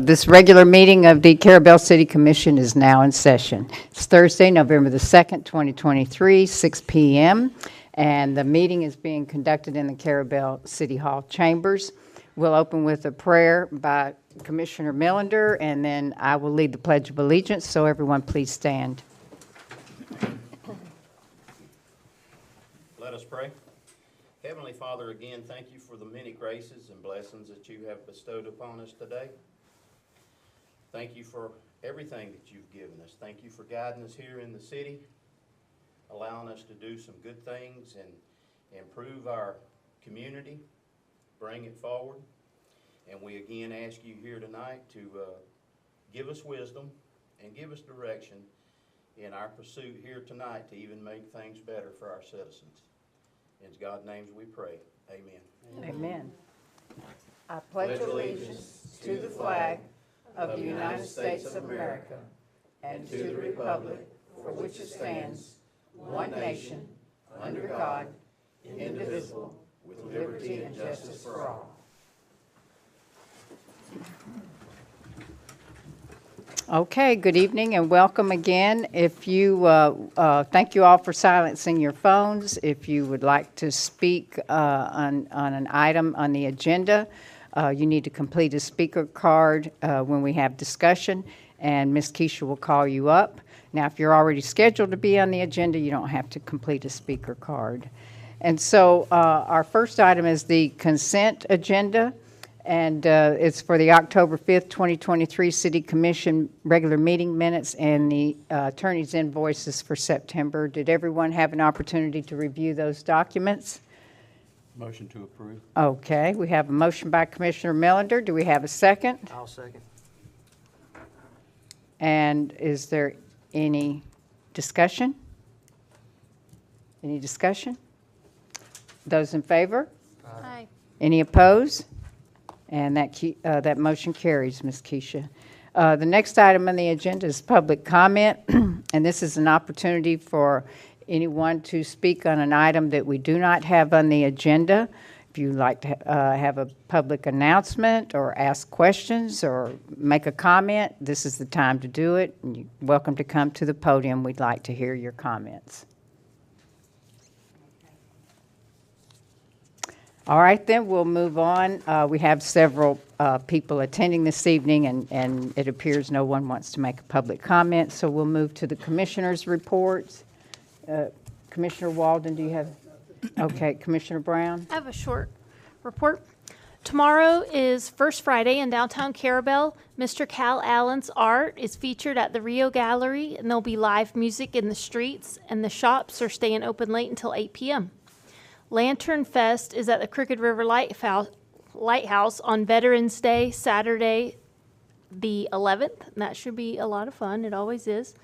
This regular meeting of the Carrabelle City Commission is now in session. It's Thursday, November the 2nd, 2023, 6 p.m., and the meeting is being conducted in the Carrabelle City Hall chambers. We'll open with a prayer by Commissioner Millender, and then I will lead the Pledge of Allegiance, so everyone please stand. Let us pray. Heavenly Father, again, thank you for the many graces and blessings that you have bestowed upon us today. Thank you for everything that you've given us. Thank you for guiding us here in the city, allowing us to do some good things and improve our community, bring it forward. And we again ask you here tonight to give us wisdom and give us direction in our pursuit here tonight to even make things better for our citizens. In God's names we pray. Amen. Amen. I pledge allegiance to the flag of the United States of America and to the republic for which it stands, one nation, under God, indivisible, with liberty and justice for all. Okay, good evening and welcome again. If you, thank you all for silencing your phones. If you would like to speak on an item on the agenda, you need to complete a speaker card when we have discussion, and Ms. Keisha will call you up. Now, if you're already scheduled to be on the agenda, you don't have to complete a speaker card. And so our first item is the consent agenda. And it's for the October 5th, 2023 City Commission regular meeting minutes and the attorney's invoices for September. Did everyone have an opportunity to review those documents? Motion to approve. Okay, we have a motion by Commissioner Millender. Do we have a second? I'll second. And is there any discussion? Any discussion? Those in favor? Aye. Any opposed? And that motion carries, Ms. Keisha. The next item on the agenda is public comment, and this is an opportunity for anyone to speak on an item that we do not have on the agenda. If you'd like to have a public announcement or ask questions or make a comment, this is the time to do it. And you're welcome to come to the podium. We'd like to hear your comments. All right, then we'll move on. We have several people attending this evening, and it appears no one wants to make a public comment, so we'll move to the commissioners' reports. Commissioner Walden, do you have? Okay, Commissioner Brown? I have a short report. Tomorrow is First Friday in downtown Carrabelle. Mr. Cal Allen's art is featured at the Rio Gallery, and there'll be live music in the streets, and the shops are staying open late until 8 p.m. Lantern Fest is at the Crooked River Lighthouse on Veterans Day, Saturday the 11th. And that should be a lot of fun. It always is.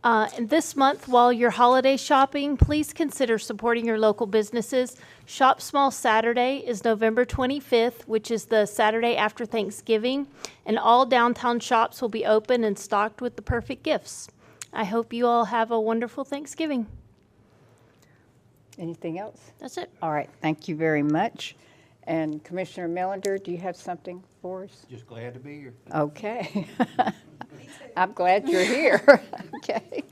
And this month, while you're holiday shopping, please consider supporting your local businesses. Shop Small Saturday is November 25th, which is the Saturday after Thanksgiving. And all downtown shops will be open and stocked with the perfect gifts. I hope you all have a wonderful Thanksgiving. Anything else? That's it. All right, thank you very much. And Commissioner Millender, do you have something for us? Just glad to be here. Okay. I'm glad you're here. Okay.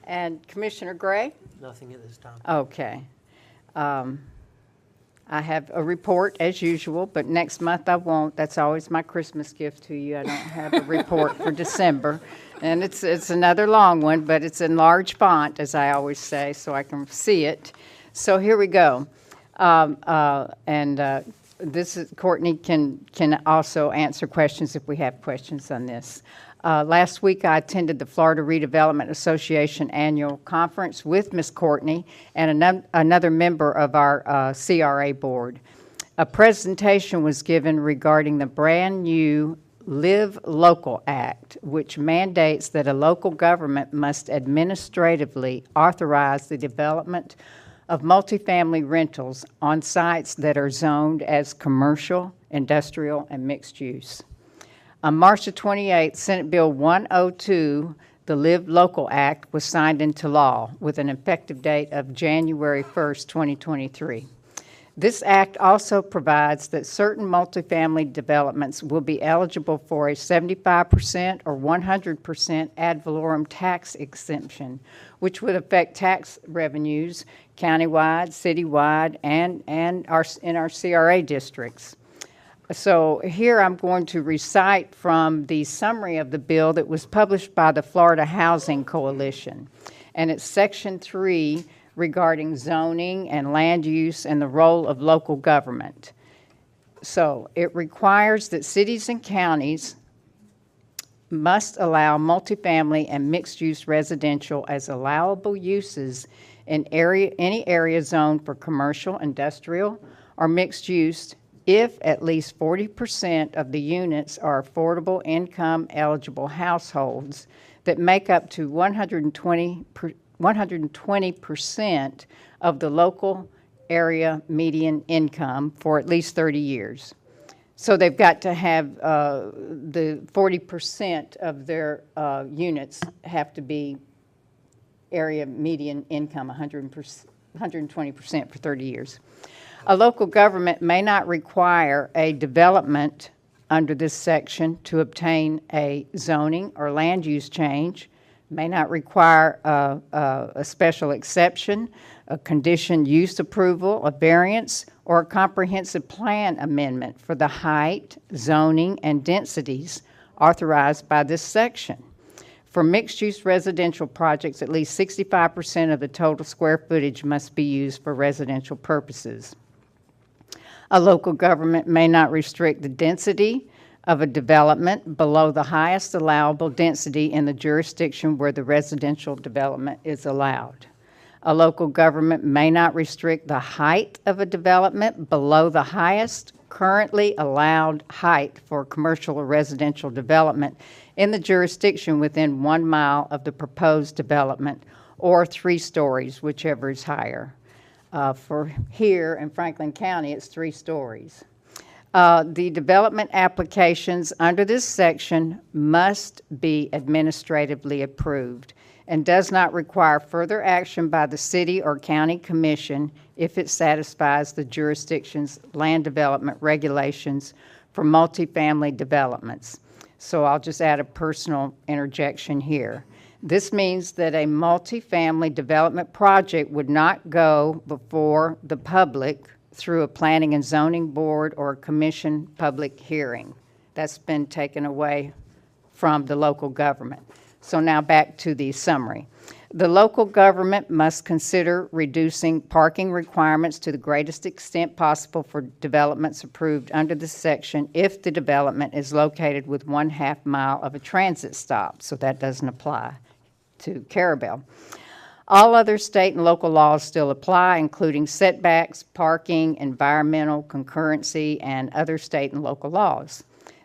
And Commissioner Gray? Nothing at this time. Okay. I have a report as usual, but next month I won't. That's always my Christmas gift to you. I don't have a report for December. And it's another long one, but it's in large font, as I always say, so I can see it. So here we go. This is, Courtney can also answer questions if we have questions on this. Last week I attended the Florida Redevelopment Association annual conference with Ms. Courtney and another member of our CRA board. A presentation was given regarding the brand new Live Local Act, which mandates that a local government must administratively authorize the development of multifamily rentals on sites that are zoned as commercial, industrial, and mixed use. On March 28, Senate Bill 102, the Live Local Act, was signed into law with an effective date of January 1st, 2023. This act also provides that certain multifamily developments will be eligible for a 75% or 100% ad valorem tax exemption, which would affect tax revenues countywide, citywide, and in our CRA districts. So here I'm going to recite from the summary of the bill that was published by the Florida Housing Coalition. And it's Section 3 regarding zoning and land use and the role of local government. So it requires that cities and counties must allow multifamily and mixed-use residential as allowable uses in any area zoned for commercial, industrial, or mixed use if at least 40% of the units are affordable income eligible households that make up to 120% of the local area median income for at least 30 years. So they've got to have the 40% of their units have to be area median income 120% for 30 years. A local government may not require a development under this section to obtain a zoning or land use change, may not require a special exception, a conditioned use approval, a variance, or a comprehensive plan amendment for the height, zoning, and densities authorized by this section. For mixed-use residential projects, at least 65% of the total square footage must be used for residential purposes. A local government may not restrict the density of a development below the highest allowable density in the jurisdiction where the residential development is allowed. A local government may not restrict the height of a development below the highest currently allowed height for commercial or residential development in the jurisdiction within 1 mile of the proposed development, or 3 stories, whichever is higher. For here in Franklin County, it's 3 stories. The development applications under this section must be administratively approved and does not require further action by the city or county commission if it satisfies the jurisdiction's land development regulations for multifamily developments. So I'll just add a personal interjection here. This means that a multifamily development project would not go before the public through a planning and zoning board or a commission public hearing. That's been taken away from the local government. So now back to the summary. The local government must consider reducing parking requirements to the greatest extent possible for developments approved under this section if the development is located with 1/2 mile of a transit stop. So that doesn't apply to Carrabelle. All other state and local laws still apply, including setbacks, parking, environmental, concurrency, and other state and local laws.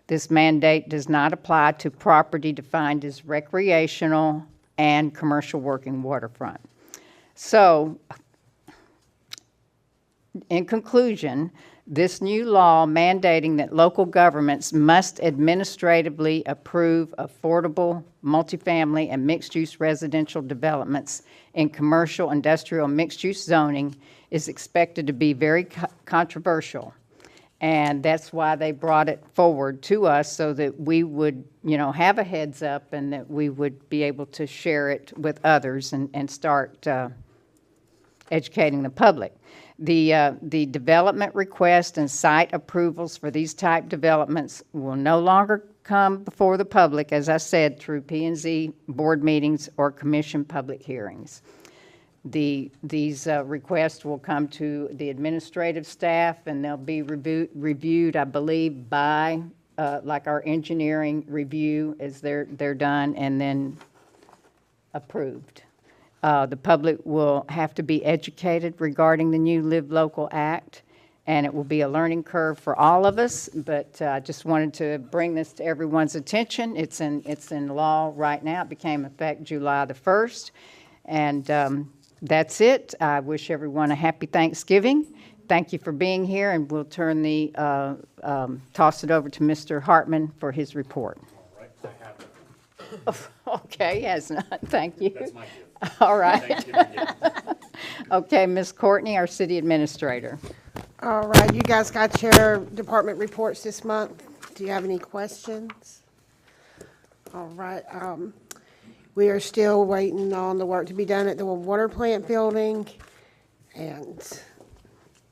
This mandate does not apply to property defined as recreational and commercial working waterfront. So, in conclusion, this new law mandating that local governments must administratively approve affordable multifamily and mixed-use residential developments in commercial, industrial, mixed-use zoning is expected to be very controversial. And that's why they brought it forward to us so that we would, have a heads up and that we would be able to share it with others and start educating the public. The development request and site approvals for these type developments will no longer come before the public, as I said, through P&Z board meetings or commission public hearings. These requests will come to the administrative staff, and they'll be reviewed, I believe, by like our engineering review as they're done, and then approved. The public will have to be educated regarding the new Live Local Act, and it will be a learning curve for all of us, but I just wanted to bring this to everyone's attention. It's in law right now. It became effective July the 1st, and that's it. I wish everyone a happy Thanksgiving. Thank you for being here, and we'll turn toss it over to Mr. Hartman for his report. All right, I have it. Okay, yes, not. Thank you. That's my gift. All right. Thanksgiving gift. Okay, Ms. Courtney, our city administrator. All right, you guys got your department reports this month. Do you have any questions? All right, we are still waiting on the work to be done at the water plant building. And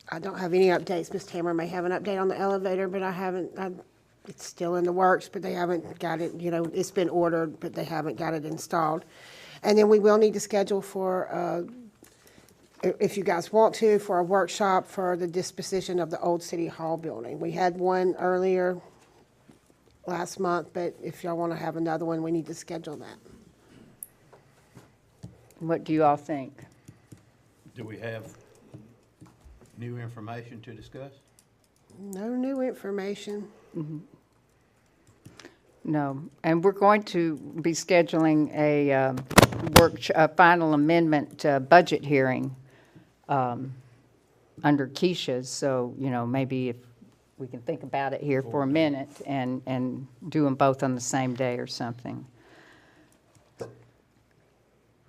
I don't have any updates. Ms. Tamara may have an update on the elevator, but I haven't, it's still in the works, but they haven't got it, it's been ordered, but they haven't got it installed. And then we will need to schedule for, if you guys want to, for a workshop for the disposition of the old City Hall building. We had one earlier last month, but if y'all want to have another one, we need to schedule that. What do you all think? Do we have new information to discuss? No new information. No, and we're going to be scheduling a final amendment budget hearing under Keisha's, so, maybe if we can think about it here for a minute and do them both on the same day or something.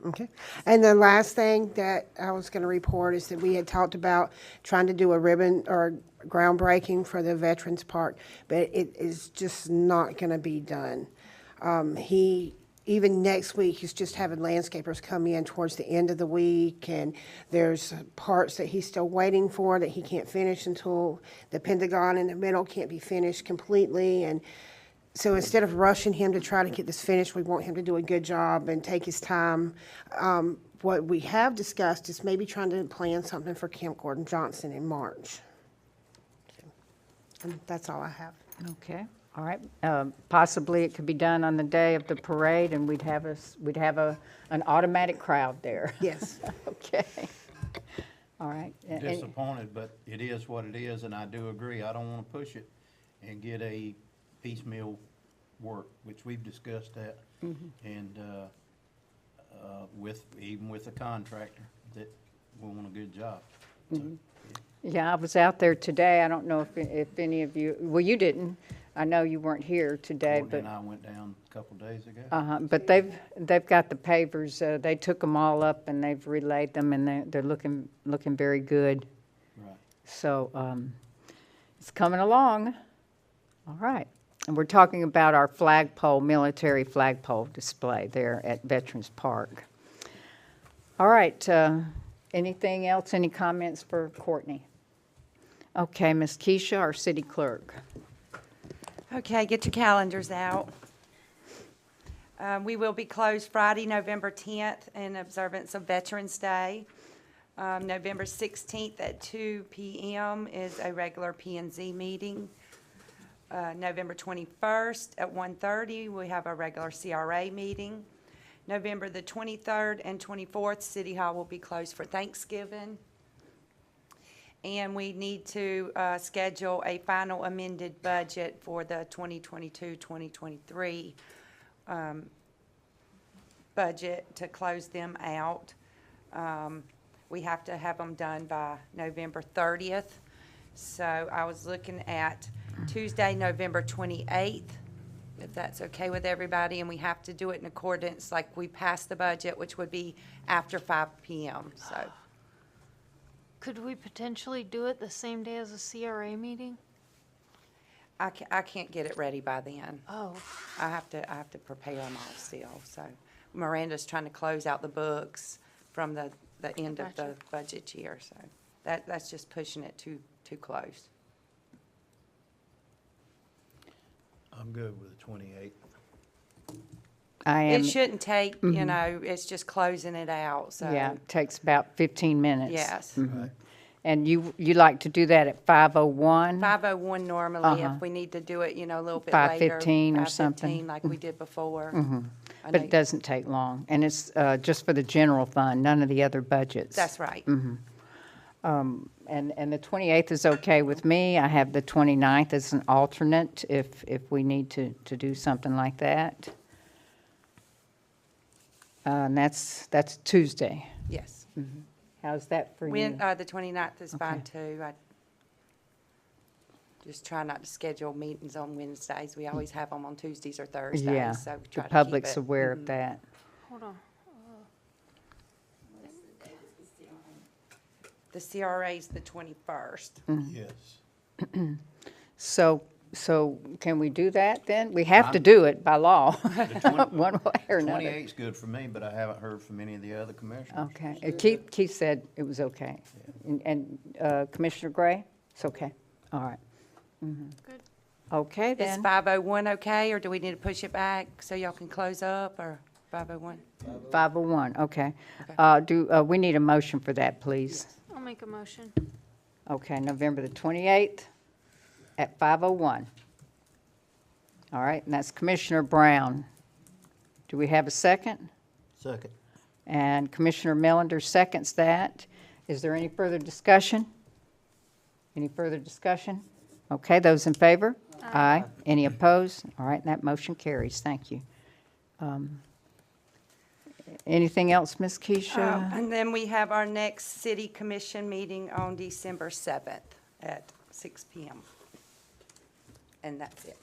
Okay. And the last thing that I was going to report is that we had talked about trying to do a ribbon or groundbreaking for the Veterans Park, but it is just not going to be done. Even next week, he's just having landscapers come in towards the end of the week, and there's parts that he's still waiting for that he can't finish until the Pentagon in the middle can't be finished completely. And so instead of rushing him to try to get this finished, we want him to do a good job and take his time. What we have discussed is maybe trying to plan something for Camp Gordon Johnson in March. And that's all I have. Okay, all right. Possibly it could be done on the day of the parade, and we'd have an automatic crowd there. Yes. Okay. All right. Disappointed, but it is what it is, and I do agree. I don't want to push it and get a piecemeal work, which we've discussed that, and even with a contractor that will want a good job. So, Yeah, I was out there today. I don't know if any of you, well, you didn't. I know you weren't here today, Courtney but. and I went down a couple days ago. But they've got the pavers. They took them all up and they've relayed them, and they're looking very good. Right. So it's coming along. All right. And we're talking about our flagpole, military flagpole display there at Veterans Park. All right. Anything else? Any comments for Courtney? Okay, Ms. Keisha, our city clerk. Okay, get your calendars out. We will be closed Friday, November 10th, in observance of Veterans Day. November 16th at 2 p.m. is a regular P&Z meeting. November 21st at 1:30, we have a regular CRA meeting. November the 23rd and 24th, City Hall will be closed for Thanksgiving. And we need to schedule a final amended budget for the 2022-2023 budget to close them out. We have to have them done by November 30th. So I was looking at Tuesday, November 28th, if that's okay with everybody, and we have to do it in accordance, like we passed the budget, which would be after 5 p.m., so. Could we potentially do it the same day as a CRA meeting? I can't get it ready by then. Oh, I have to prepare them all still, so. Miranda's trying to close out the books from the end of the Gotcha. budget year, so that's just pushing it too close. I'm good with the 28th. I am. It shouldn't take, it's just closing it out, so. Yeah, it takes about 15 minutes. Yes. Right. And you like to do that at 5:01? 5:01 normally, Uh-huh. if we need to do it, a little bit later. 5:15 or something? 5:15 like we did before. I But know- it doesn't take long, and it's just for the general fund, none of the other budgets. That's right. And the 28th is okay with me. I have the 29th as an alternate if we need to do something like that. And that's Tuesday. Yes. How's that for you? The 29th is fine too. I just try not to schedule meetings on Wednesdays. We always have them on Tuesdays or Thursdays, Yeah, so we the try to keep public's it. aware of that. hold on. The CRA's the 21st. Yes. So can we do that then? We have to do it by law, one way or another. 28's good for me, but I haven't heard from any of the other commissioners. Okay. Keith said it was okay. And Commissioner Gray? It's okay. All right. Good. Okay, Is then. 5:01 okay, or do we need to push it back so y'all can close up, or 5:01? 5:01, okay. We need a motion for that, please. I'll make a motion. Okay, November the 28th at 5:01. All right, and that's Commissioner Brown. Do we have a second? Second. And Commissioner Melander seconds that. Is there any further discussion? Any further discussion? Okay, those in favor? Aye. Any opposed? All right, and that motion carries. Thank you. Anything else, Ms. Keisha? And then we have our next city commission meeting on December 7th at 6 PM. And that's it.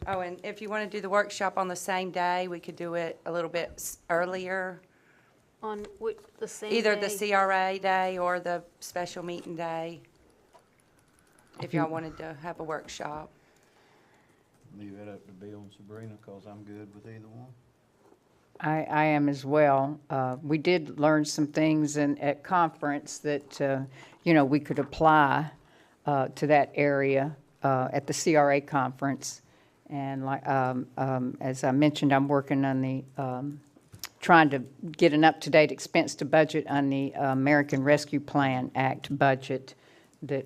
Oh, and if you want to do the workshop on the same day, we could do it a little bit earlier, On the same either the day? CRA day or the special meeting day, if y'all wanted to have a workshop. Leave that up to Bill and Sabrina, because I'm good with either one. I am as well. We did learn some things at conference that, we could apply to that area at the CRA conference. And as I mentioned, I'm working on the, trying to get an up-to-date expense to budget on the American Rescue Plan Act budget that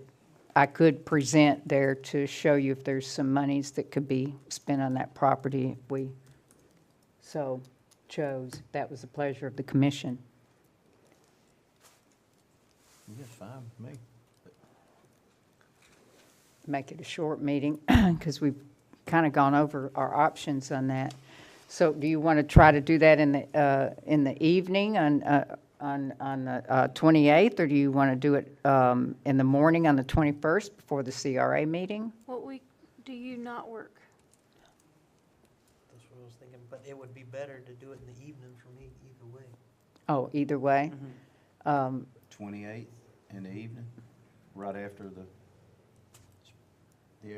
I could present there to show you if there's some monies that could be spent on that property if we so chose. That was the pleasure of the commission. Yes, fine with me. Make it a short meeting because we've kind of gone over our options on that. So do you want to try to do that in the evening on the 28th, or do you want to do it in the morning on the 21st before the CRA meeting? What week do you not work? That's what I was thinking, but it would be better to do it in the evening for me either way. Oh, either way? 28th in the evening, right after the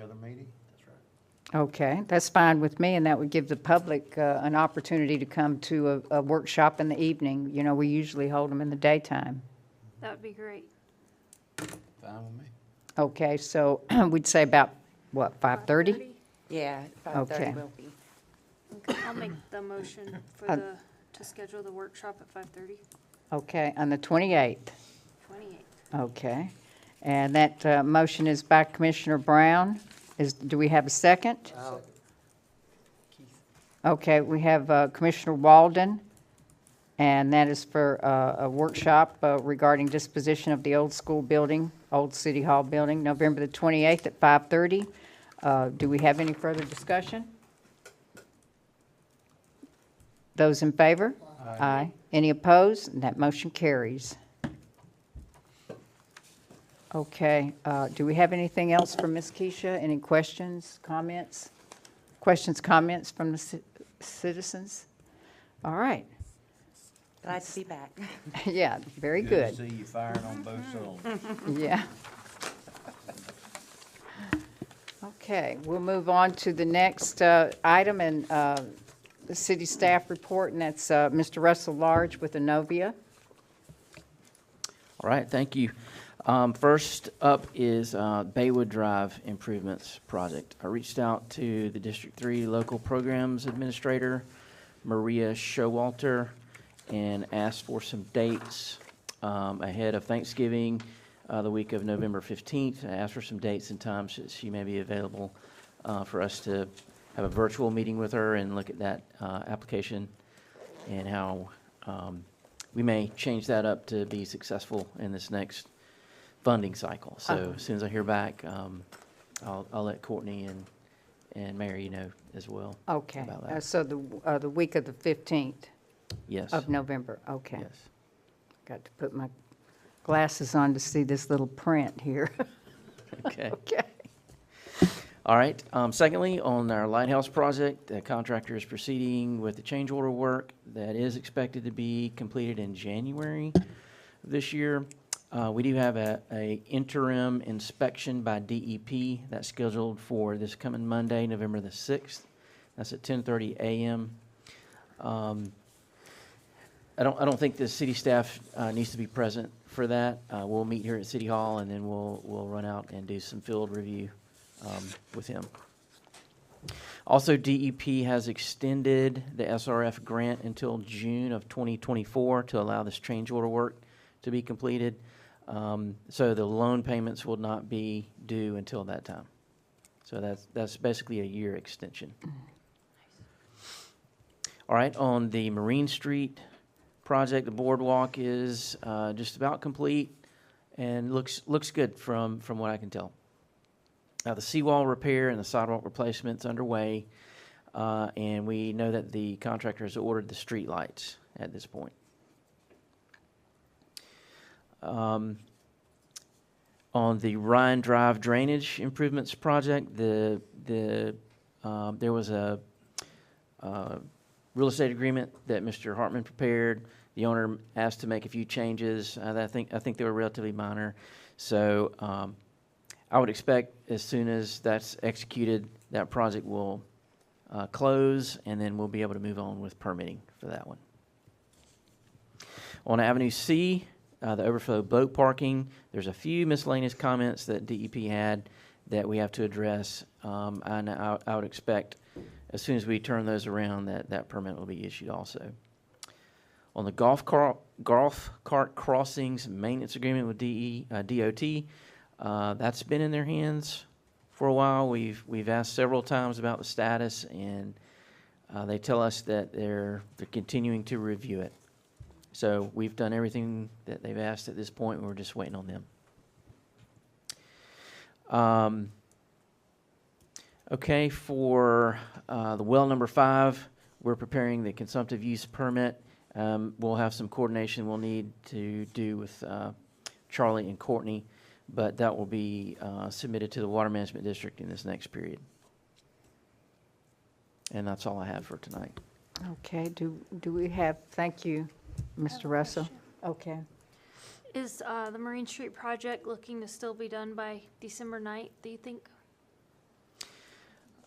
other meeting? That's right. Okay, that's fine with me, and that would give the public an opportunity to come to a workshop in the evening. You know, we usually hold them in the daytime. That would be great. Fine with me. Okay, so we'd say about, what, 5:30? Yeah, Okay. 5:30 will be. Okay, I'll make the motion for to schedule the workshop at 5:30, Okay, on the 28th. 28th. Okay, and that motion is by Commissioner Brown. Do we have a second? Keith. Okay, we have Commissioner Walden, and that is for a workshop regarding disposition of the old school building, old City Hall building, November the 28th at 5:30. Do we have any further discussion? Those in favor? Aye. Any opposed? And that motion carries. Okay, do we have anything else for Ms. Keisha? Any questions, comments? Questions, comments from the citizens? All right. Glad to be back. Yeah, very To good. see you firing on both cylinders. Yeah. Okay, we'll move on to the next item in the city staff report, and that's Mr. Russell Large with Inovia. All right, thank you. First up is Baywood Drive Improvements Project. I reached out to the District 3 Local Programs Administrator, Maria Showalter, and asked for some dates ahead of Thanksgiving, the week of November 15th. I asked for some dates and times that she may be available for us to have a virtual meeting with her and look at that application and how we may change that up to be successful in this next funding cycle. So as soon as I hear back, I'll let Courtney and Mary know as well. Okay, About that. so the week of the 15th Yes. of November, okay. Yes. Got to put my glasses on to see this little print here. Okay. Okay. All right. Secondly, on our lighthouse project, the contractor is proceeding with the change order work that is expected to be completed in January. this year. We do have a interim inspection by DEP that's scheduled for this coming Monday, November the 6th. That's at 10:30 a.m. I don't think the city staff needs to be present for that. We'll meet here at City Hall, and then we'll run out and do some field review with him. Also, DEP has extended the SRF grant until June of 2024 to allow this change order work to be completed. So the loan payments will not be due until that time. So that's basically a year extension. All right, on the Marine Street project, the boardwalk is just about complete and looks good from what I can tell. The seawall repair and the sidewalk replacement's underway, and we know that the contractor has ordered the street lights at this point. On the Ryan Drive drainage improvements project, there was a real estate agreement that Mr. Hartman prepared. The owner asked to make a few changes. I think they were relatively minor. So I would expect as soon as that's executed, that project will close, and then we'll be able to move on with permitting for that one. On Avenue C, the overflow boat parking, there's a few miscellaneous comments that DEP had that we have to address. And I would expect as soon as we turn those around that permit will be issued also. On the golf cart crossings maintenance agreement with DOT, that's been in their hands for a while. We've asked several times about the status, and they tell us that they're continuing to review it. So we've done everything that they've asked at this point, and we're just waiting on them. Okay, for the well number 5, we're preparing the consumptive use permit. We'll have some coordination we'll need to do with Charlie and Courtney, but that will be submitted to the Water Management District in this next period. And that's all I have for tonight. Okay, do we have, thank you, Mr. Russell. Okay. Is the Marine Street project looking to still be done by December 9th, do you think?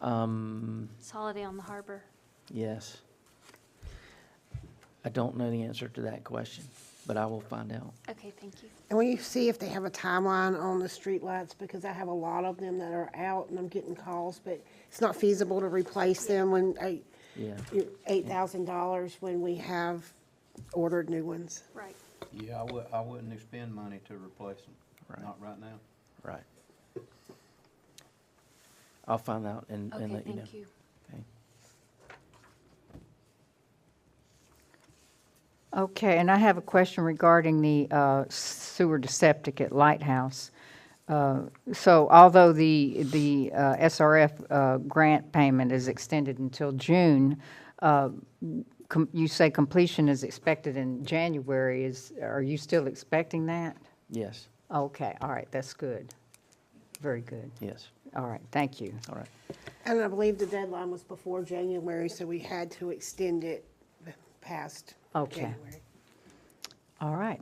It's holiday on the harbor. Yes. I don't know the answer to that question, but I will find out. Okay, thank you. And will you see if they have a timeline on the streetlights? Because I have a lot of them that are out and I'm getting calls, but it's not feasible to replace them when Yeah. $8,000 when we have ordered new ones. Right. Yeah, I wouldn't expend money to replace them, Right. not right now. Right. I'll find out and Okay, let you know. thank you. Okay. Okay, and I have a question regarding the sewer to septic at Lighthouse. So although the SRF grant payment is extended until June, you say completion is expected in January. Are you still expecting that? Yes. Okay, all right, that's good. Very good. Yes. All right, thank you. All right. And I believe the deadline was before January, so we had to extend it past Okay. January. All right.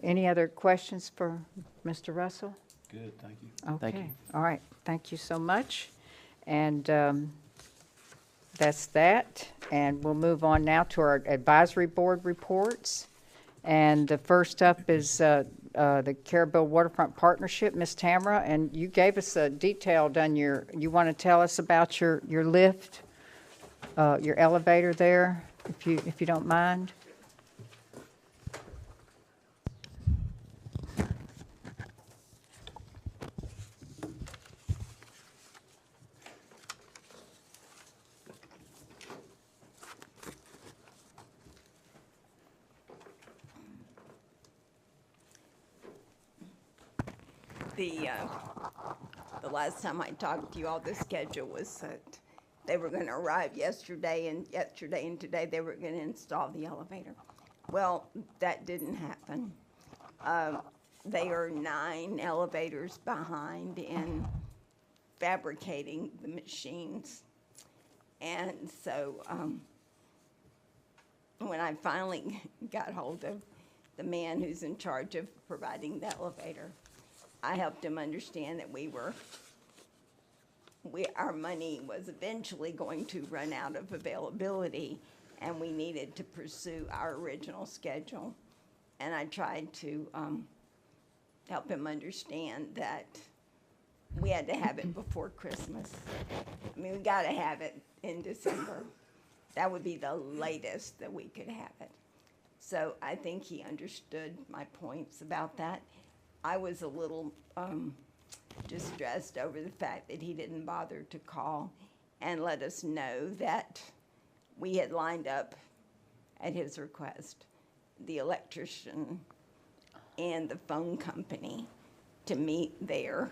Any other questions for Mr. Russell? Good, thank you. Thank Okay. you. All right, thank you so much. And that's that. And we'll move on now to our advisory board reports. And the first up is the Carrabelle Waterfront Partnership, Ms. Tamara, and you gave us a detailed on you want to tell us about your lift, your elevator there, if you don't mind? The last time I talked to you all, the schedule was that they were gonna arrive yesterday and today they were gonna install the elevator. Well, that didn't happen. They are 9 elevators behind in fabricating the machines. And so, when I finally got hold of the man who's in charge of providing the elevator. I helped him understand that our money was eventually going to run out of availability, and we needed to pursue our original schedule. And I tried to help him understand that we had to have it before Christmas. I mean, we got to have it in December. That would be the latest that we could have it. So I think he understood my points about that. I was a little distressed over the fact that he didn't bother to call and let us know that we had lined up, at his request, the electrician and the phone company to meet there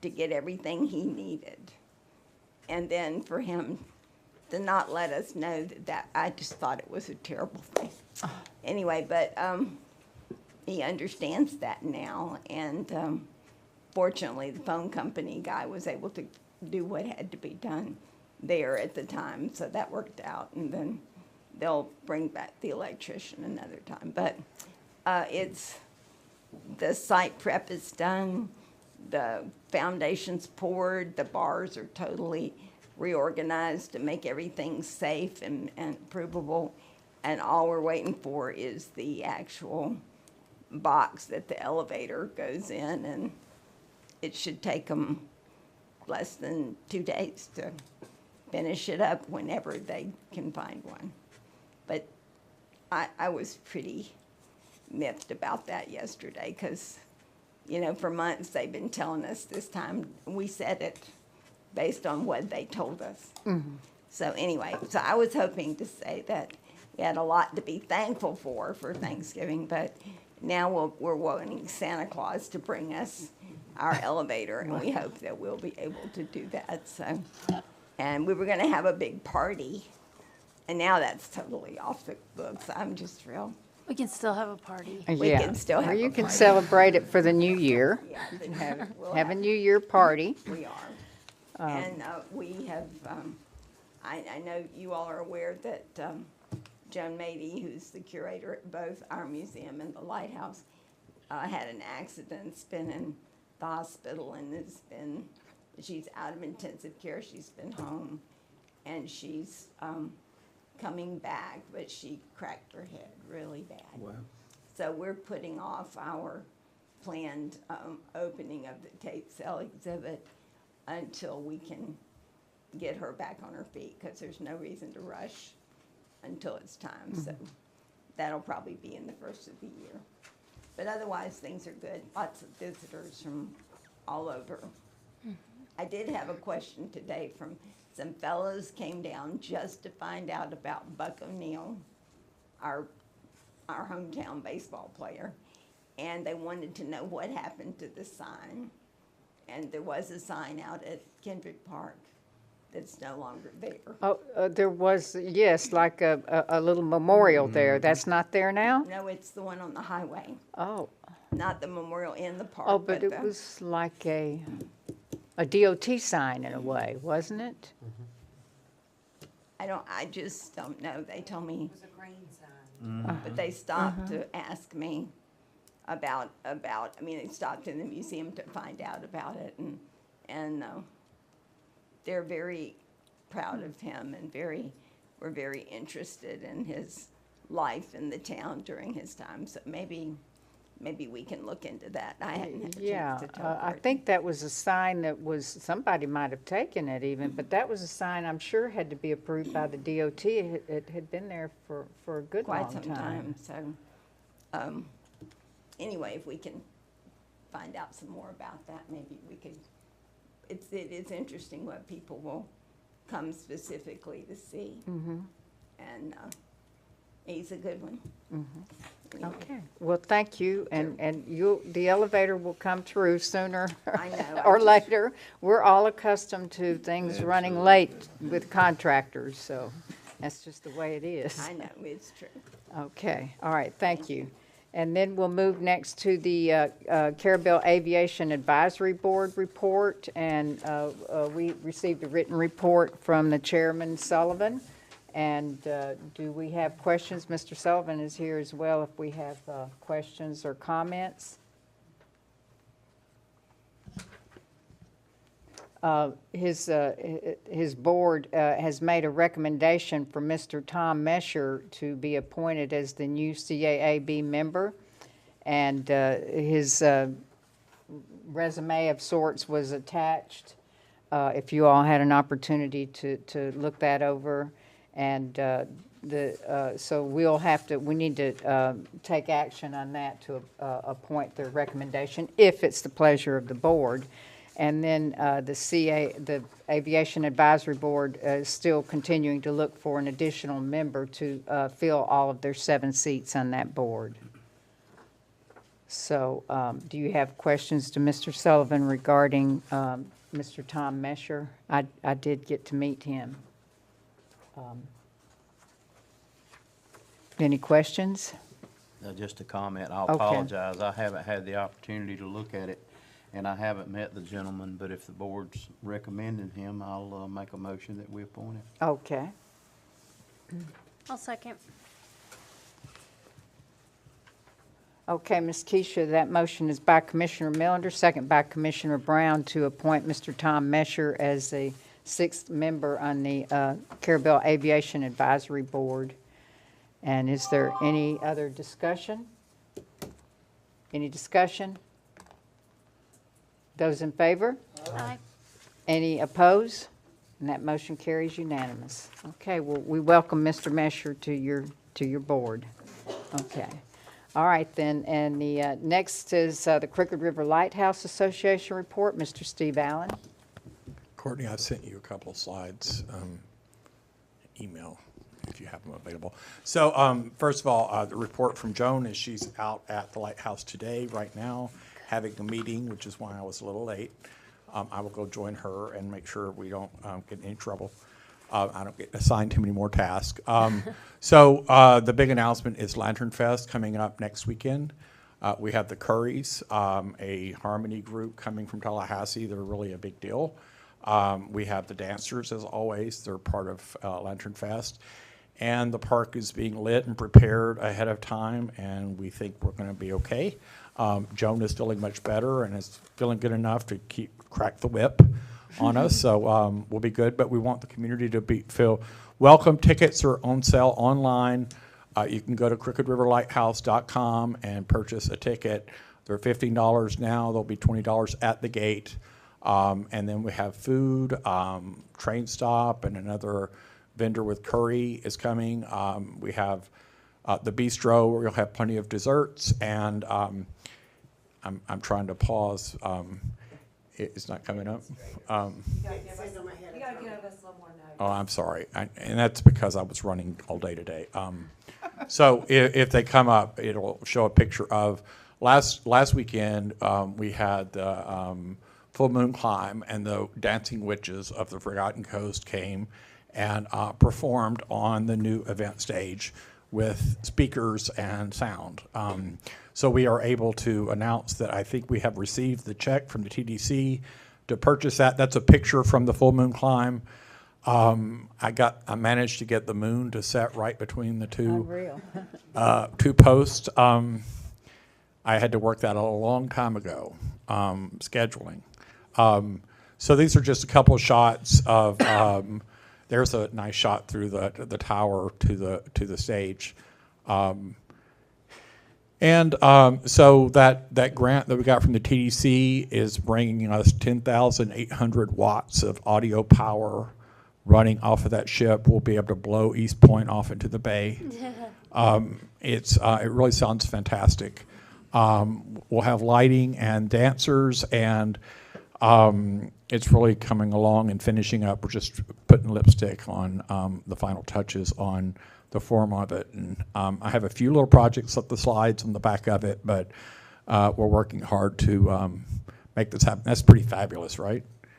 to get everything he needed. And then for him to not let us know that I just thought it was a terrible thing. Anyway, but he understands that now, and fortunately, the phone company guy was able to do what had to be done there at the time, so that worked out, and then they'll bring back the electrician another time. But the site prep is done, the foundation's poured, the bars are totally reorganized to make everything safe and provable, and all we're waiting for is the actual box that the elevator goes in, and it should take them less than 2 days to finish it up whenever they can find one. But I was pretty miffed about that yesterday because, you know, for months they've been telling us this time. We said it based on what they told us. Mm-hmm. So anyway, so I was hoping to say that we had a lot to be thankful for Thanksgiving, but now we're wanting Santa Claus to bring us our elevator, and we hope that we'll be able to do that. So, and we were going to have a big party, and now that's totally off the books. I'm just thrilled. We can still have a party. We can still have Or you a can party. celebrate it for the new year. Yeah, we'll Have a New Year party. We are. And we have, I know you all are aware that Joan Mady, who's the curator at both our museum and the Lighthouse, had an accident, has been in the hospital, and she's out of intensive care. She's been home, and she's coming back, but she cracked her head really bad. Wow. So we're putting off our planned opening of the tape sale exhibit until we can get her back on her feet, because there's no reason to rush until it's time. So that'll probably be in the first of the year. But otherwise, things are good. Lots of visitors from all over. I did have a question today from some fellows came down just to find out about Buck O'Neill, our hometown baseball player, and they wanted to know what happened to the sign. And there was a sign out at Kendrick Park that's no longer there. Oh, there was, yes, like a little memorial there. That's not there now? No, it's the one on the highway, Oh, not the memorial in the park. oh, but it the- was like a DOT sign in a way, wasn't it? I just don't know. They told me. It was a green sign. But they stopped to ask me about, I mean, they stopped in the museum to find out about it, and they're very proud of him and were very interested in his life in the town during his time. So maybe we can look into that. I hadn't had a Yeah, chance to tell I Courtney. think that was a sign that was, somebody might have taken it even, but that was a sign I'm sure had to be approved by the DOT. It had been there for a good long Quite some time. So, anyway, if we can find out some more about that, maybe we could. It is interesting what people will come specifically to see. Mm-hmm. And he's a good one. Anyway, Okay, well, thank you, and the elevator will come through sooner I know, or I just- later. We're all accustomed to things running late with contractors, so that's just the way it is. I know, it's true. Okay, all right, thank you. And then we'll move next to the Carrabelle Aviation Advisory Board report, and we received a written report from the Chairman Sullivan, And do we have questions? Mr. Sullivan is here as well if we have questions or comments. His board has made a recommendation for Mr. Tom Mesher to be appointed as the new CAAB member. And his resume of sorts was attached. If you all had an opportunity to look that over. And so we need to take action on that to appoint the recommendation, if it's the pleasure of the board. And then the Aviation Advisory Board is still continuing to look for an additional member to fill all of their 7 seats on that board. So do you have questions to Mr. Sullivan regarding Mr. Tom Mesher? I did get to meet him. Any questions? Just a comment, I'll Okay. apologize, I haven't had the opportunity to look at it, and I haven't met the gentleman, but if the board's recommending him, I'll make a motion that we appoint him. Okay. I'll second. Okay, Ms. Keisha, that motion is by Commissioner Millender, second by Commissioner Brown to appoint Mr. Tom Mesher as the 6th member on the Carrabelle Aviation Advisory Board. And is there any other discussion? Any discussion? Those in favor? Aye. Any opposed? And that motion carries unanimous. Okay, well, we welcome Mr. Mesher to your board. Okay. All right, then, and the next is the Crooked River Lighthouse Association report. Mr. Steve Allen. Courtney, I sent you a couple of slides, email, if you have them available. So first of all, the report from Joan is she's out at the lighthouse today, right now, having a meeting, which is why I was a little late. I will go join her and make sure we don't get in any trouble. I don't get assigned too many more tasks. So the big announcement is Lantern Fest coming up next weekend. We have the Currys, a harmony group coming from Tallahassee. They're really a big deal. We have the dancers, as always. They're part of Lantern Fest. And the park is being lit and prepared ahead of time, and we think we're going to be okay. Joan is feeling much better and is feeling good enough to crack the whip on us, so we'll be good. But we want the community to feel welcome. Tickets are on sale online. You can go to crookedriverlighthouse.com and purchase a ticket. They're $15 now. They'll be $20 at the gate. And then we have food, train stop, and another vendor with curry is coming. We have the bistro where you'll have plenty of desserts, and I'm trying to pause. It's not coming up. You gotta give us a little more notice. Oh, I'm sorry, and that's because I was running all day today. So if they come up, it'll show a picture of last weekend. We had the full moon climb, and the dancing witches of the Forgotten Coast came and performed on the new event stage with speakers and sound. So we are able to announce that I think we have received the check from the TDC to purchase that. That's a picture from the full moon climb. I managed to get the moon to set right between the Unreal. two posts. I had to work that a long time ago, scheduling. So these are just a couple of shots of. There's a nice shot through the tower to the stage, so that grant that we got from the TDC is bringing us 10,800 watts of audio power running off of that ship. We'll be able to blow East Point off into the bay. It really sounds fantastic. We'll have lighting and dancers, and it's really coming along and finishing up. We're just putting lipstick on the final touches on the form of it. And I have a few little projects up the slides on the back of it, but we're working hard to make this happen. That's pretty fabulous, right? Yeah.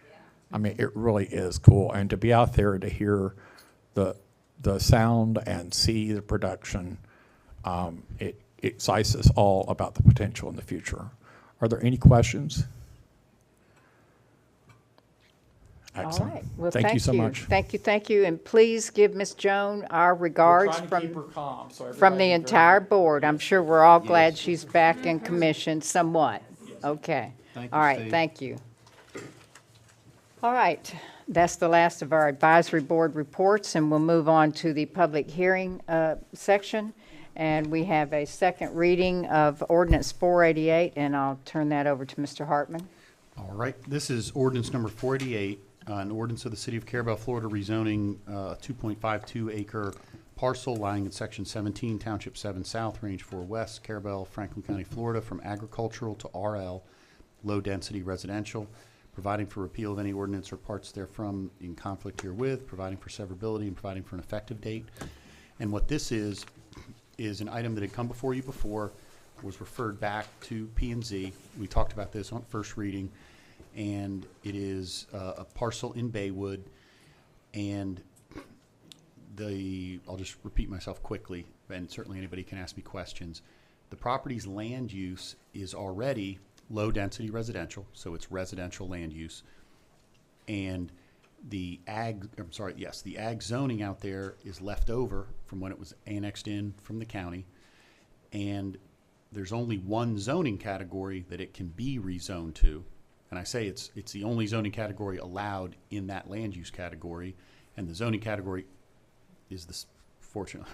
I mean, it really is cool. And to be out there to hear the sound and see the production, it excites us all about the potential in the future. Are there any questions? All Excellent. right. Well, Thank you so much. Thank you, and please give Miss Joan our regards from the entire board. I'm sure we're all glad she's back in commission somewhat. Okay. Thank you, All right, Steve. thank you. All right, that's the last of our advisory board reports, and we'll move on to the public hearing section. And we have a second reading of ordinance 488, and I'll turn that over to Mr. Hartman. All right, this is ordinance number 488, an ordinance of the City of Carrabelle, Florida, rezoning a 2.52 acre parcel lying in Section 17, Township 7 South, Range 4 West, Carrabelle, Franklin County, Florida, from agricultural to RL, low-density residential, providing for repeal of any ordinance or parts therefrom in conflict herewith, providing for severability, and providing for an effective date. And what this is an item that had come before you before, was referred back to P&Z. We talked about this on first reading, and it is a parcel in Baywood, and I'll just repeat myself quickly, and certainly anybody can ask me questions. The property's land use is already low-density residential, so it's residential land use, and the ag zoning out there is left over from when it was annexed in from the county, and there's only one zoning category that it can be rezoned to, and I say it's the only zoning category allowed in that land use category, and the zoning category is this fortunate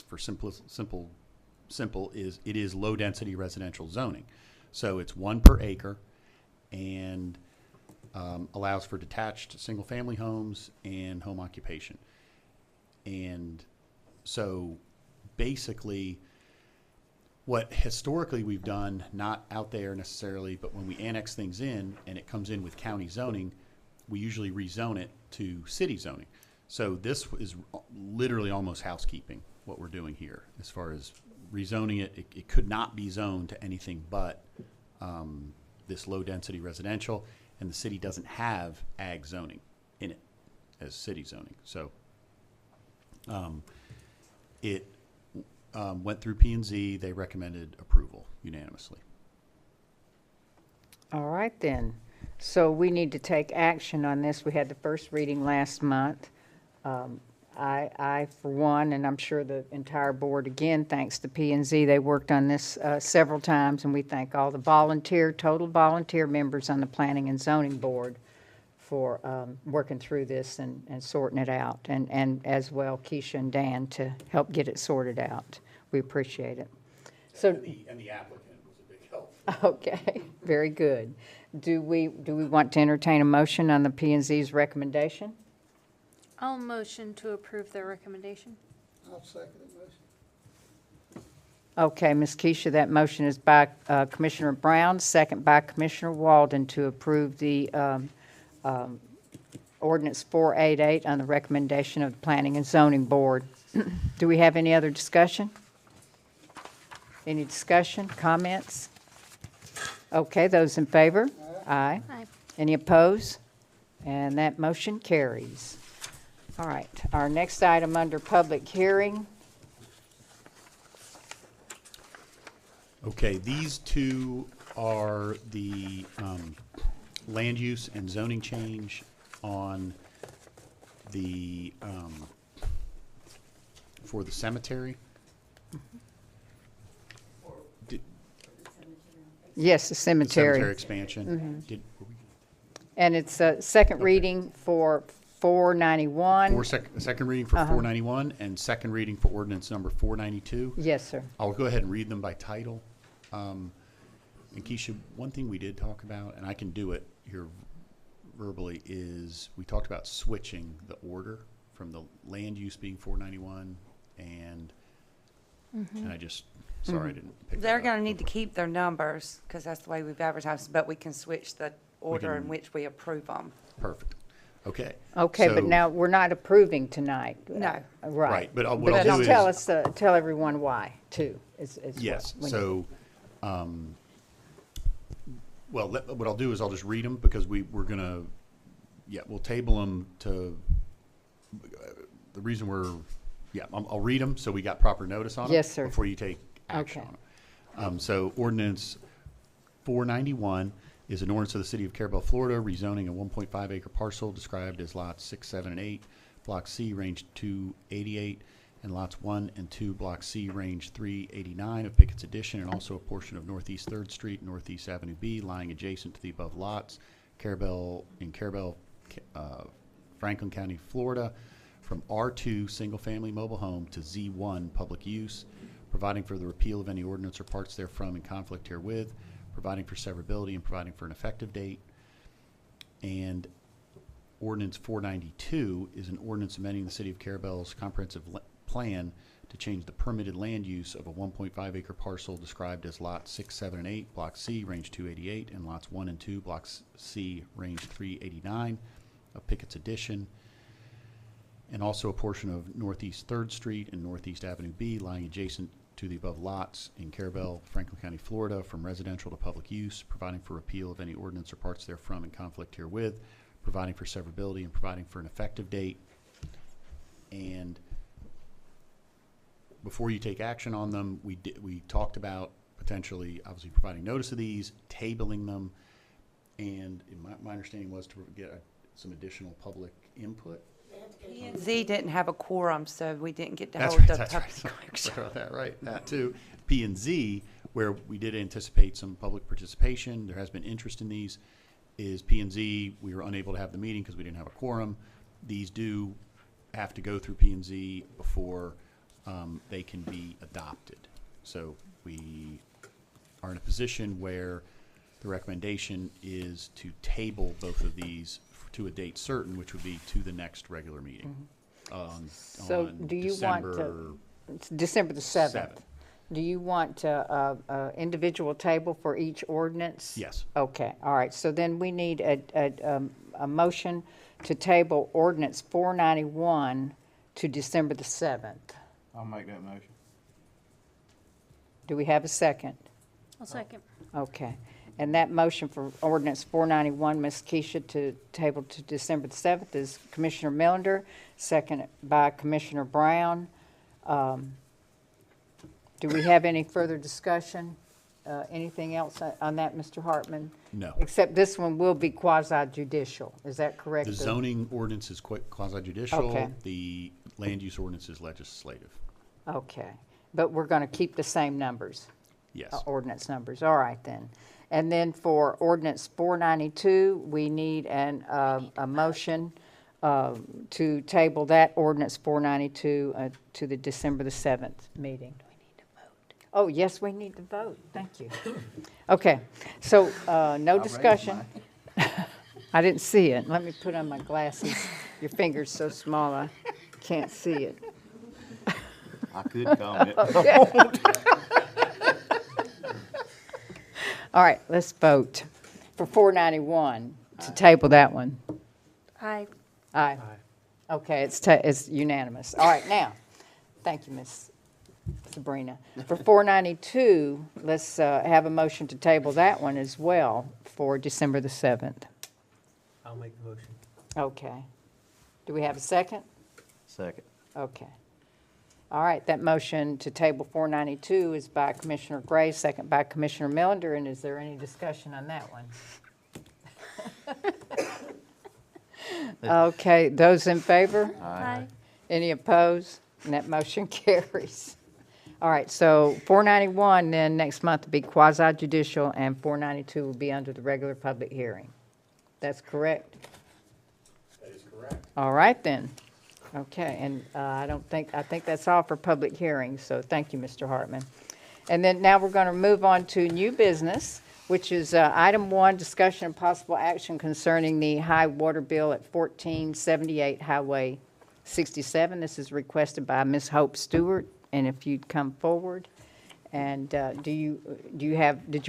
for simple is it is low density residential zoning, so it's 1 per acre, and allows for detached single family homes and home occupation, and so basically what historically we've done, not out there necessarily, but when we annex things in and it comes in with county zoning, we usually rezone it to city zoning. So this is literally almost housekeeping, what we're doing here. As far as rezoning it, it could not be zoned to anything but this low-density residential, and the city doesn't have ag zoning in it as city zoning. So it went through P&Z. They recommended approval unanimously. All right, then. So we need to take action on this. We had the first reading last month. I, for one, and I'm sure the entire board, again, thanks to P&Z, they worked on this several times, and we thank all the total volunteer members on the Planning and Zoning Board for working through this and sorting it out, and as well Keisha and Dan to help get it sorted out. We appreciate it. So, And the applicant was a big help. okay, very good. Do we want to entertain a motion on the P&Z's recommendation? I'll motion to approve their recommendation. I'll second the motion. Okay, Ms. Keisha, that motion is by Commissioner Brown, second by Commissioner Walden to approve the ordinance 488 on the recommendation of the Planning and Zoning Board. Do we have any other discussion? Any discussion, comments? Okay, those in favor? Aye. Aye. Any opposed? And that motion carries. All right, our next item under public hearing. Okay, these two are the land use and zoning change on the, for the cemetery. Yes, the The cemetery. cemetery expansion. And it's a second reading for 491. Second reading for 491 and second reading for ordinance number 492. Yes, sir. I'll go ahead and read them by title. And Keisha, one thing we did talk about, and I can do it here verbally, is we talked about switching the order from the land use being 491 and I just, sorry I didn't pick that They're up. going to need to keep their numbers, because that's the way we've advertised, but we can switch the order in can- which we approve them. Perfect. Okay. Okay, but So- now we're not approving tonight. No. Right. Right, but what But I'll do just is. tell everyone why, too. is what Yes, we need. so, well, what I'll do is I'll just read them because we're gonna, we'll table them to, the reason I'll read them so we got proper notice on them. Yes, sir. Before you take action Okay. on them. So ordinance 491 is an ordinance of the City of Carrabelle, Florida, rezoning a 1.5 acre parcel described as lots 6, 7, and 8, Block C, Range 288, and lots 1 and 2, Block C, Range 389 of Pickett's Addition, and also a portion of Northeast 3rd Street, Northeast Avenue B, lying adjacent to the above lots, Carrabelle, Franklin County, Florida, from R2 single-family mobile home to Z1 public use, providing for the repeal of any ordinance or parts therefrom in conflict herewith, providing for severability and providing for an effective date. And Ordinance 492 is an ordinance amending the City of Carrabelle's comprehensive plan to change the permitted land use of a 1.5 acre parcel described as lots 6, 7, and 8, Block C, Range 288, and lots 1 and 2, Block C, Range 389 of Pickett's Addition, and also a portion of Northeast 3rd Street and Northeast Avenue B lying adjacent to the above lots in Carrabelle, Franklin County, Florida, from residential to public use, providing for repeal of any ordinance or parts therefrom in conflict herewith, providing for severability and providing for an effective date. And before you take action on them, we talked about potentially, obviously, providing notice of these, tabling them, and my understanding was to get some additional public input. P&Z didn't have a quorum, so we didn't get to That's hold right, the that's public right. question. Sorry about that, right. That too. P&Z, where we did anticipate some public participation, there has been interest in these, is P&Z, we were unable to have the meeting because we didn't have a quorum. These do have to go through P&Z before they can be adopted. So we are in a position where the recommendation is to table both of these to a date certain, which would be to the next regular meeting. So on do you want to, it's December the 7th. 7th. Do you want individual table for each ordinance? Yes. Okay, all right. So then we need a motion to table ordinance 491 to December the 7th. I'll make that motion. Do we have a second? I'll second. Okay. And that motion for ordinance 491, Ms. Keisha, to table to December the 7th is Commissioner Millender, second by Commissioner Brown. Do we have any further discussion? Anything else on that, Mr. Hartman? No. Except this one will be quasi-judicial. Is that correct? The zoning ordinance is quasi-judicial. Okay. The land use ordinance is legislative. Okay. But we're going to keep the same numbers? Yes. Ordinance numbers. All right, then. And then for ordinance 492, we need a motion to table that ordinance 492 to the December the 7th meeting. Do we need to vote? Oh, yes, we need to vote. Thank you. Okay, so no discussion. I didn't see it. Let me put on my glasses. Your finger's so small I can't see it. I could comment. All right, let's vote for 491 to table that one. Aye. Aye. Okay, it's unanimous. All right, now, thank you, Ms. Sabrina. For 492, let's have a motion to table that one as well for December the 7th. I'll make the motion. Okay. Do we have a second? Second. Okay. All right, that motion to table 492 is by Commissioner Gray, second by Commissioner Millender, and is there any discussion on that one? Okay, those in favor? Aye. Any opposed? And that motion carries. All right, so 491 then next month will be quasi-judicial, and 492 will be under the regular public hearing. That's correct? That is correct. All right, then. Okay, and I think that's all for public hearings, so thank you, Mr. Hartman. And then now we're going to move on to new business, which is item 1, discussion and possible action concerning the high water bill at 1478 Highway 67. This is requested by Ms. Hope Stewart, and if you'd come forward. And did you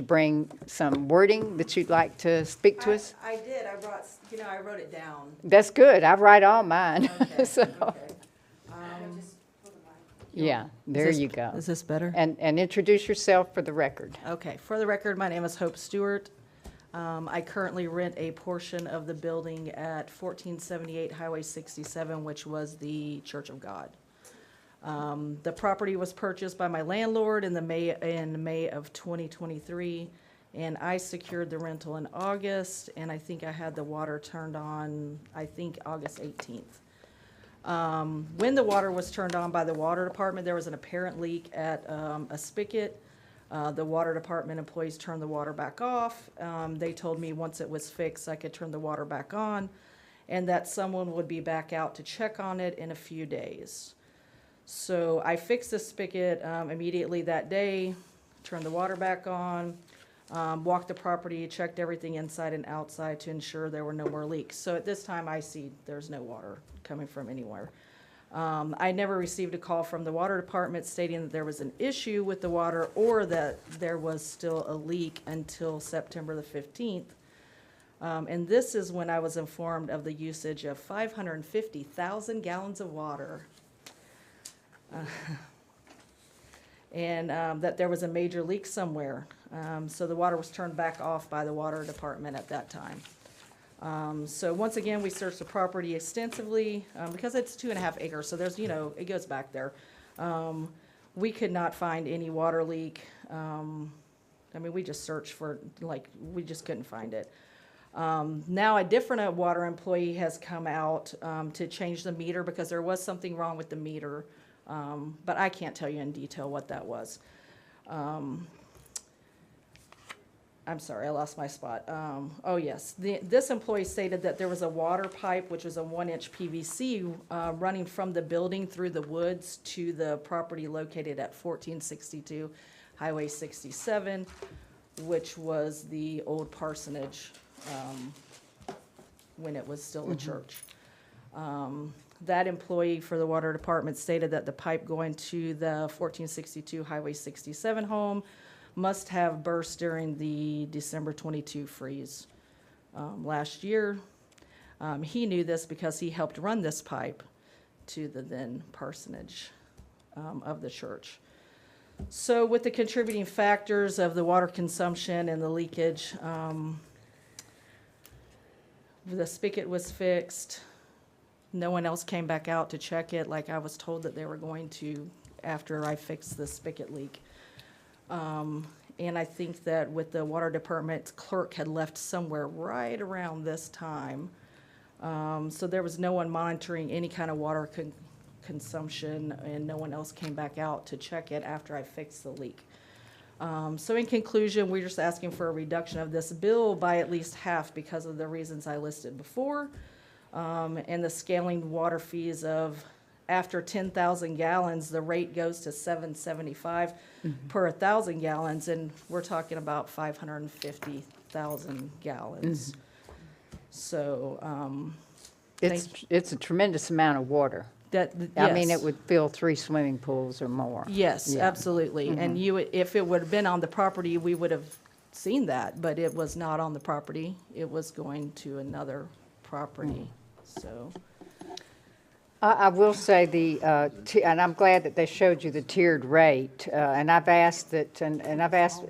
bring some wording that you'd like to speak to us? I did. I wrote it down. That's good. I write all mine. Okay, So, okay. yeah, there you go. Is this better? And introduce yourself for the record. Okay, for the record, my name is Hope Stewart. I currently rent a portion of the building at 1478 Highway 67, which was the Church of God. The property was purchased by my landlord in May of 2023, And I secured the rental in August, and I think I had the water turned on, I think, August 18th. When the water was turned on by the water department, there was an apparent leak at a spigot. The water department employees turned the water back off. They told me once it was fixed, I could turn the water back on, and that someone would be back out to check on it in a few days. So I fixed the spigot immediately that day, turned the water back on, walked the property, checked everything inside and outside to ensure there were no more leaks. So at this time, I see there's no water coming from anywhere. I never received a call from the water department stating that there was an issue with the water or that there was still a leak until September the 15th. And this is when I was informed of the usage of 550,000 gallons of water. And that there was a major leak somewhere. So the water was turned back off by the water department at that time. So once again, we searched the property extensively, because it's 2.5 acres, so there's, it goes back there. We could not find any water leak. We just searched for, we just couldn't find it. Now a different water employee has come out, to change the meter because there was something wrong with the meter. But I can't tell you in detail what that was. I'm sorry, I lost my spot. Oh, yes. This employee stated that there was a water pipe, which was a 1-inch PVC, running from the building through the woods to the property located at 1462 Highway 67, which was the old parsonage when it was still a church. That employee for the water department stated that the pipe going to the 1462 Highway 67 home must have burst during the December 22 freeze last year. He knew this because he helped run this pipe to the then parsonage of the church. So with the contributing factors of the water consumption and the leakage, the spigot was fixed. No one else came back out to check it like I was told that they were going to after I fixed the spigot leak. And I think that with the water department clerk had left somewhere right around this time. So there was no one monitoring any kind of water consumption, and no one else came back out to check it after I fixed the leak. So in conclusion, we're just asking for a reduction of this bill by at least half because of the reasons I listed before. And the scaling water fees of after 10,000 gallons, the rate goes to $7.75 per 1,000 gallons, and we're talking about 550,000 gallons. So, It's a tremendous amount of water. I mean, it would fill 3 swimming pools or more. Yes, Yeah. absolutely. And if it would have been on the property, we would have seen that, but it was not on the property. It was going to another property, so. I will say and I'm glad that they showed you the tiered rate, and I've asked that, and I've asked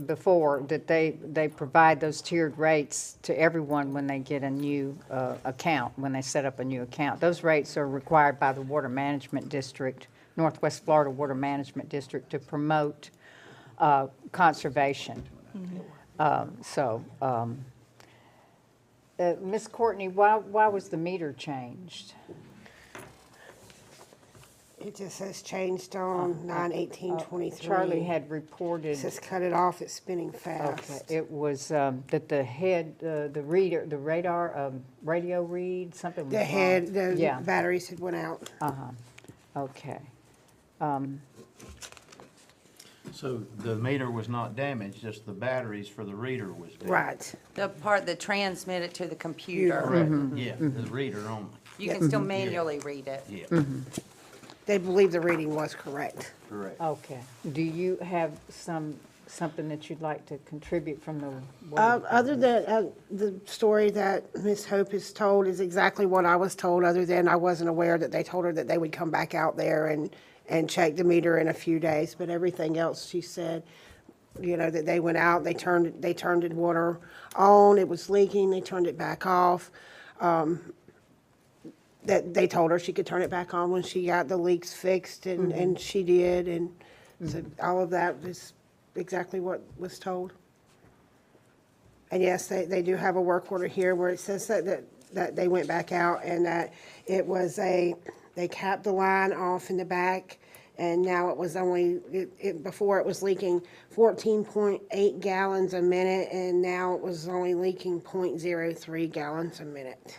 before that they provide those tiered rates to everyone when they get a new account, when they set up a new account. Those rates are required by the Water Management District, Northwest Florida Water Management District, to promote conservation. Ms. Courtney, why was the meter changed? It just says changed on 9/18/23. Charlie had reported. It says cut it off, it's spinning Okay, fast. it was that the head, the reader, the radar, radio read, something was The wrong. head, the Yeah. batteries had went out. Okay. So the meter was not damaged, just the batteries for the reader was damaged. Right. The part that transmitted to the computer. Correct, yeah, the reader only, You can still manually read it. yeah, They believe the reading was correct. correct. Okay. Do you have something that you'd like to contribute from the? water Other department? than the story that Ms. Hope has told is exactly what I was told, other than I wasn't aware that they told her that they would come back out there and check the meter in a few days. But everything else she said, that they went out, they turned the water on, it was leaking, they turned it back off. That they told her she could turn it back on when she got the leaks fixed, and she did, and so all of that is exactly what was told. And yes, they do have a work order here where it says that they went back out and that it was they capped the line off in the back, and now it was only, before it was leaking 14.8 gallons a minute, and now it was only leaking 0.03 gallons a minute.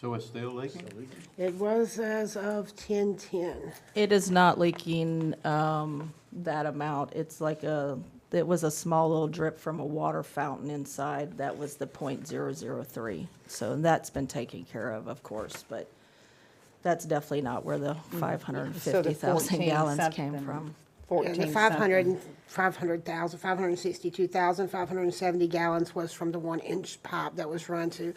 So it's still leaking? It was as of 10:10. It is not leaking that amount. It's like it was a small little drip from a water fountain inside. That was the .003. So that's been taken care of course, but that's definitely not where the 550,000 gallons came from. 14 the 562,570 gallons was from the 1-inch pipe that was run to,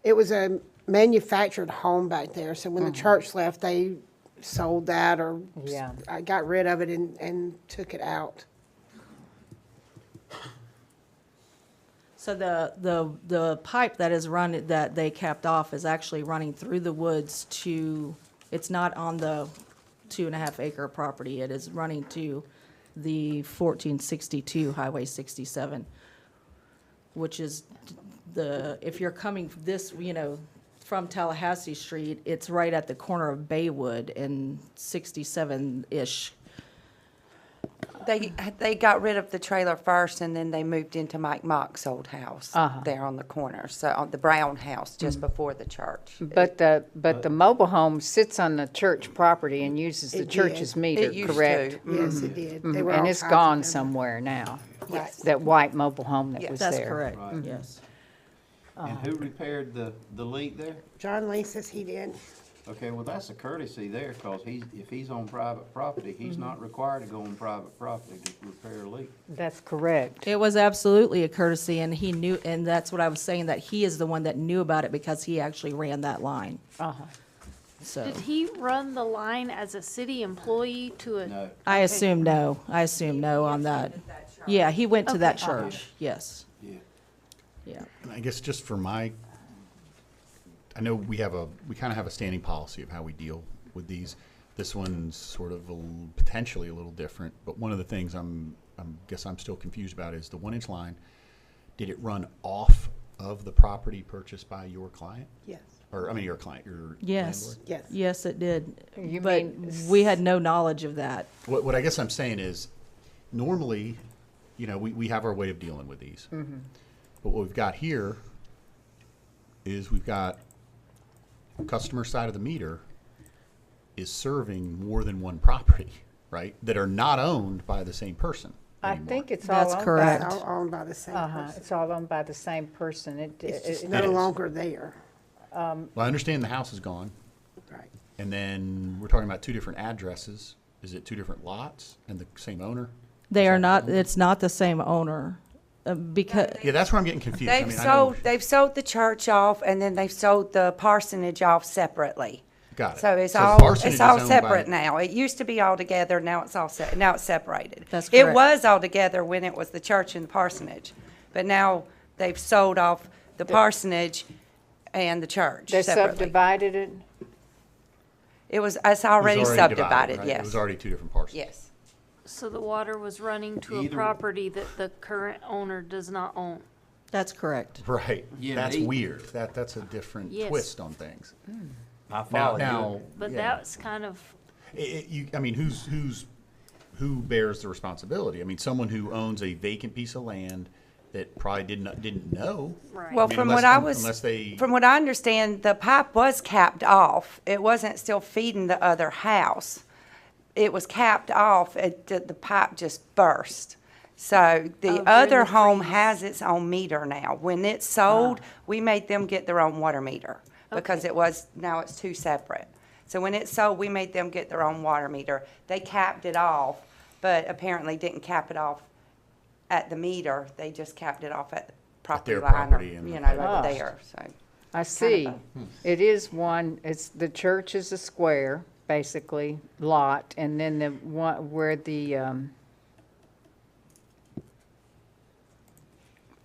it was a manufactured home back there. So when the church left, they sold that or Yeah. got rid of it and took it out. So the pipe that is run, that they capped off is actually running through the woods it's not on the 2.5 acre property. It is running to the 1462 Highway 67, which is if you're coming from Tallahassee Street, it's right at the corner of Baywood and 67-ish. They got rid of the trailer first, and then they moved into Mike Mock's old house there on the corner, so on the brown house just before the church. But the mobile home sits on the church property and uses the It church's did. meter, It used correct? to. Yes, it did. They were And all it's tied gone together. somewhere now, Yes. that white mobile home that Yes. was That's there. correct, Right. yes. And who repaired the leak there? John Lee says he did. Okay, well, that's a courtesy there, because if he's on private property, he's not required to go on private property to repair a leak. That's correct. It was absolutely a courtesy, and he knew, and that's what I was saying, that he is the one that knew about it because he actually ran that line. Uh-huh. So Did he run the line as a city employee to a? No, I assume no. On that. Yeah, he went to that Okay. church, yes. yeah. Yeah. And I guess just for I know we kind of have a standing policy of how we deal with these. This one's sort of potentially a little different, but one of the things I'm still confused about is the 1-inch line. Did it run off of the property purchased by your client? Yes. Or, I mean, your client, your Yes. landlord? Yes. Yes, it did. You But mean we had no knowledge of that. What I guess I'm saying is, normally, we have our way of dealing with these. Mm-hmm. But what we've got here is we've got customer side of the meter is serving more than one property, right? That are not owned by the same person I anymore. think it's all That's owned by. correct. It's all owned by the same person. It's all owned by the same person. It's just It- no is. longer there. Well, I understand the house is gone, Right. and then we're talking about 2 different addresses. Is it 2 different lots and the same owner? They are not, it's not the same owner, because, Yeah, that's where I'm getting confused. I mean, I know- They've sold the church off, and then they've sold the parsonage off separately. Got it. So it's the all parsonage it's is all owned separate by- now. It used to be all together. Now it's now it's separated. That's It correct. was all together when it was the church and the parsonage, but now they've sold off the parsonage and the church They separately. subdivided it? It's already divided, subdivided. right? Yes. It was already 2 different parcels. Yes. So the water was running to a Either- property that the current owner does not own. that's correct. Right. Yeah, That's they- weird. That's a different Yes. twist on things. I Now, follow now, But yeah. that's kind of, I mean, who bears the responsibility? I mean, someone who owns a vacant piece of land that probably didn't know. right. Well, I mean, from unless they- from what I understand, the pipe was capped off. It wasn't still feeding the other house. It was capped off. The pipe just burst. So the during other the home freeze. has its own meter now. When it's sold, we made them get their own water meter because now it's 2 separate. So when it's sold, we made them get their own water meter. They capped it off, but apparently didn't cap it off at the meter. They just capped it off at the property their line, property and over Ah. there. So I see. a- It is one, the church is a square, basically, lot, and then the one where the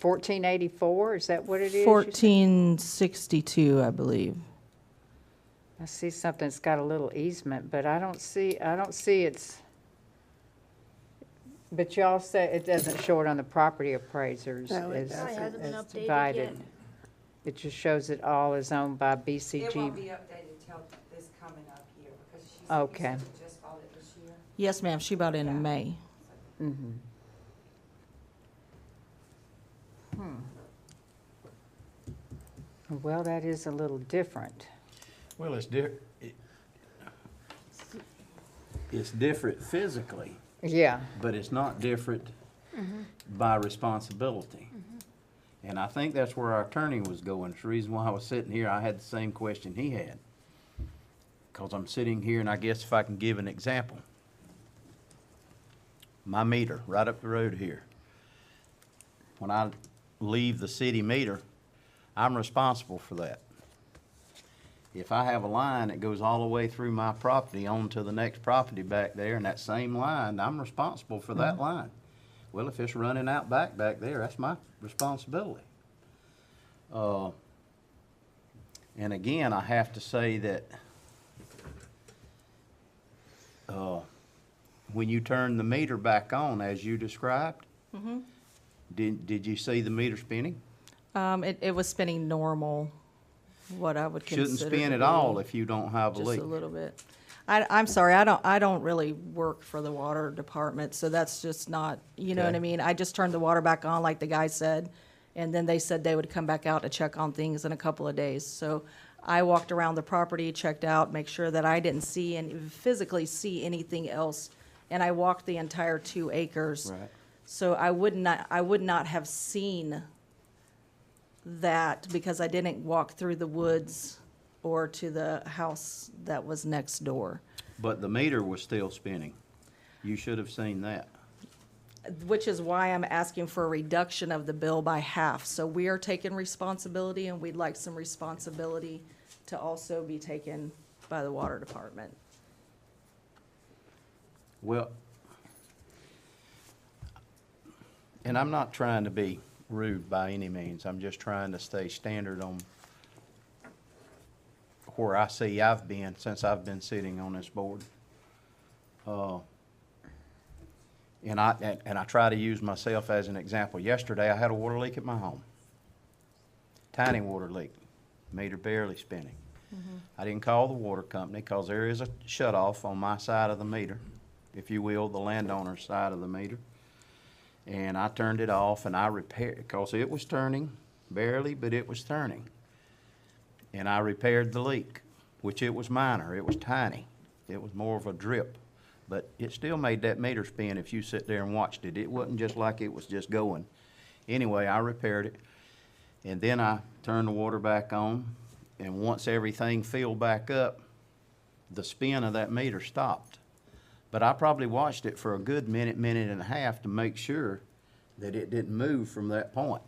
1484, is that what it is? you said? 1462, I believe. I see something that's got a little easement, but I don't see it's, But y'all say it doesn't show it on the property appraisers No, it as doesn't. It hasn't been as updated divided. yet. It just shows it all is owned by It won't be BCG. updated till this coming up here, because she said Okay. you said you just bought it this year. Yes, ma'am, she bought it in May. Mhm. Well, that is a little different. Well, it's it's different physically, Yeah, but it's not different by responsibility. And I think that's where our attorney was going. It's the reason why I was sitting here, I had the same question he had. Because I'm sitting here, and I guess if I can give an example. My meter, right up the road here. When I leave the city meter, I'm responsible for that. If I have a line that goes all the way through my property onto the next property back there, and that same line, I'm responsible for that line. Well, if it's running out back there, that's my responsibility. And again, I have to say that when you turn the meter back on, as you described, did you see the meter spinning? It was spinning normal, what I would consider. Shouldn't spin to at be all if you don't have a Just leak. a little bit. I'm sorry, I don't really work for the water department, so that's just not, you know what I Okay. mean? I just turned the water back on like the guy said, and then they said they would come back out to check on things in a couple of days. So I walked around the property, checked out, make sure that I didn't see and physically see anything else, and I walked the entire 2 acres. Right. So I would not have seen that because I didn't walk through the woods or to the house that was next door, But the meter was still spinning. You should have seen that. which is why I'm asking for a reduction of the bill by half. So we are taking responsibility, and we'd like some responsibility to also be taken by the water department. Well, and I'm not trying to be rude by any means. I'm just trying to stay standard on where I see I've been since I've been sitting on this board. And I try to use myself as an example. Yesterday, I had a water leak at my home. Tiny water leak, meter barely spinning. I didn't call the water company because there is a shut-off on my side of the meter, if you will, the landowner's side of the meter. And I turned it off and I repaired it because it was turning, barely, but it was turning. And I repaired the leak, which it was minor, it was tiny. It was more of a drip, but it still made that meter spin if you sit there and watched it. It wasn't just like it was just going. Anyway, I repaired it, and then I turned the water back on, and once everything filled back up, the spin of that meter stopped. But I probably watched it for a good minute, minute and a half to make sure that it didn't move from that point.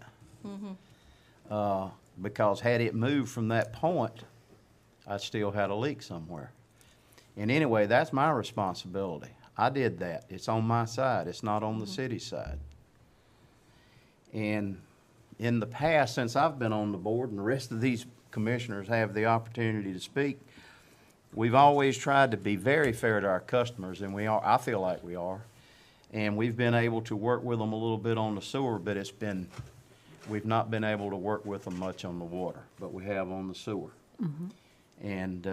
Because had it moved from that point, I still had a leak somewhere. And anyway, that's my responsibility. I did that. It's on my side. It's not on the city side. And in the past, since I've been on the board, and the rest of these commissioners have the opportunity to speak, we've always tried to be very fair to our customers, and we are, I feel like we are. And we've been able to work with them a little bit on the sewer, but we've not been able to work with them much on the water, but we have on the sewer. And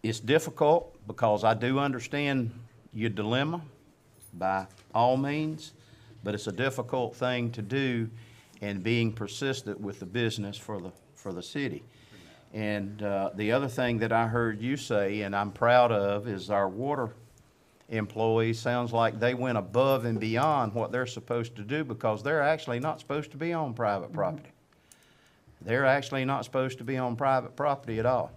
it's difficult because I do understand your dilemma by all means, but it's a difficult thing to do and being persistent with the business for the city. And the other thing that I heard you say, and I'm proud of, is our water employees, sounds like they went above and beyond what they're supposed to do because they're actually not supposed to be on private property. They're actually not supposed to be on private property at all.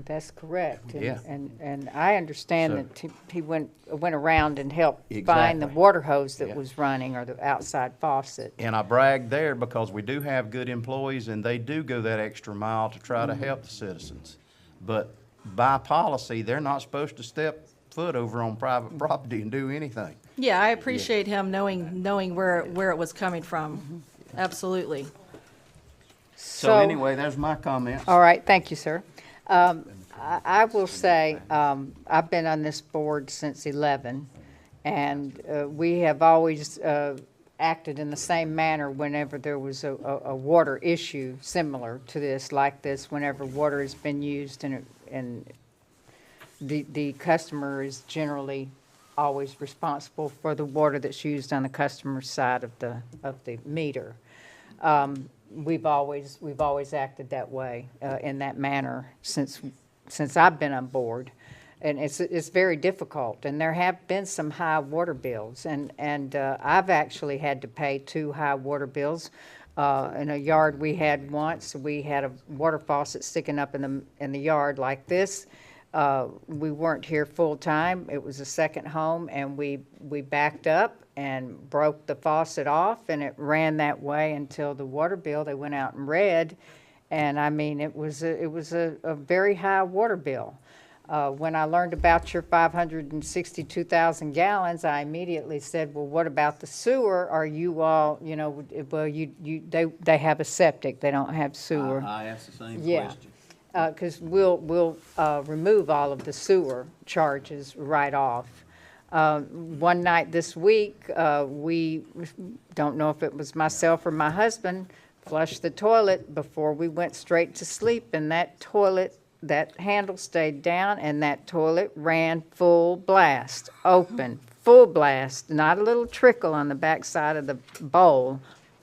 That's correct. Yeah. And I understand So- that he went around and helped find the Exactly. water hose that Yeah. was running or the outside faucet. And I brag there because we do have good employees and they do go that extra mile to try to help the citizens. But by policy, they're not supposed to step foot over on private property and do anything. Yeah, I appreciate him knowing where it was coming from. Absolutely. So anyway, there's my comments. All right, thank you, sir. I will say, I've been on this board since 11, And we have always acted in the same manner whenever there was a water issue similar to this, like this, whenever water has been used and the customer is generally always responsible for the water that's used on the customer's side of the meter. We've always acted that way, in that manner since I've been on board. And it's very difficult, and there have been some high water bills, and I've actually had to pay 2 high water bills. In a yard we had once, we had a water faucet sticking up in the yard like this. We weren't here full time. It was a second home, and we backed up and broke the faucet off, and it ran that way until the water bill, they went out and read, and I mean, it was a very high water bill. When I learned about your 562,000 gallons, I immediately said, well, what about the sewer? Are you all, well, they have a septic, they don't have sewer. I asked the same Yeah. question. Because we'll remove all of the sewer charges right off. One night this week, we don't know if it was myself or my husband, flushed the toilet before we went straight to sleep, and that handle stayed down, and that toilet ran full blast, open, full blast, not a little trickle on the back side of the bowl,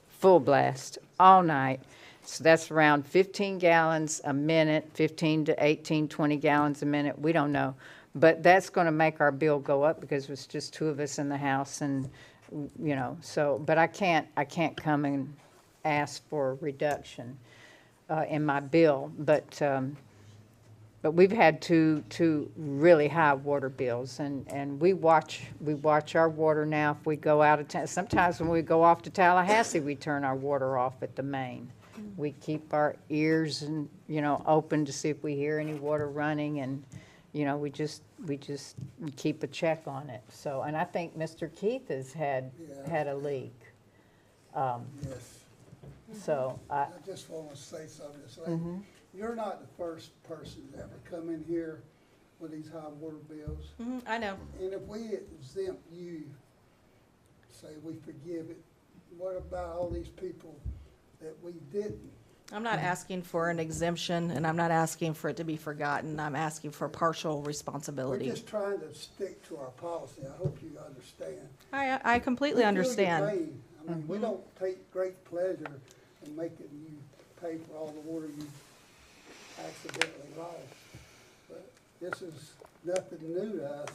full blast, all night. So that's around 15 gallons a minute, 15 to 18, 20 gallons a minute, we don't know. But that's going to make our bill go up because it was just 2 of us in the house, and, so, but I can't come and ask for a reduction in my bill, but we've had two really high water bills, and we watch our water now if we go out of town. Sometimes when we go off to Tallahassee, we turn our water off at the main. We keep our ears and, open to see if we hear any water running, and, we just keep a check on it. So, and I think Mr. Keith has had a leak. Yes. So I just want to say something. It's like, you're not the first person to ever come in here with these high water bills. I know. And if we exempt you, say we forgive it, what about all these people that we didn't? I'm not asking for an exemption, and I'm not asking for it to be forgotten. I'm asking for partial We're responsibility. just trying to stick to our policy. I hope you understand. I completely We feel your understand. pain. I mean, we don't take great pleasure in making you pay for all the water you accidentally lost. But this is nothing new to us.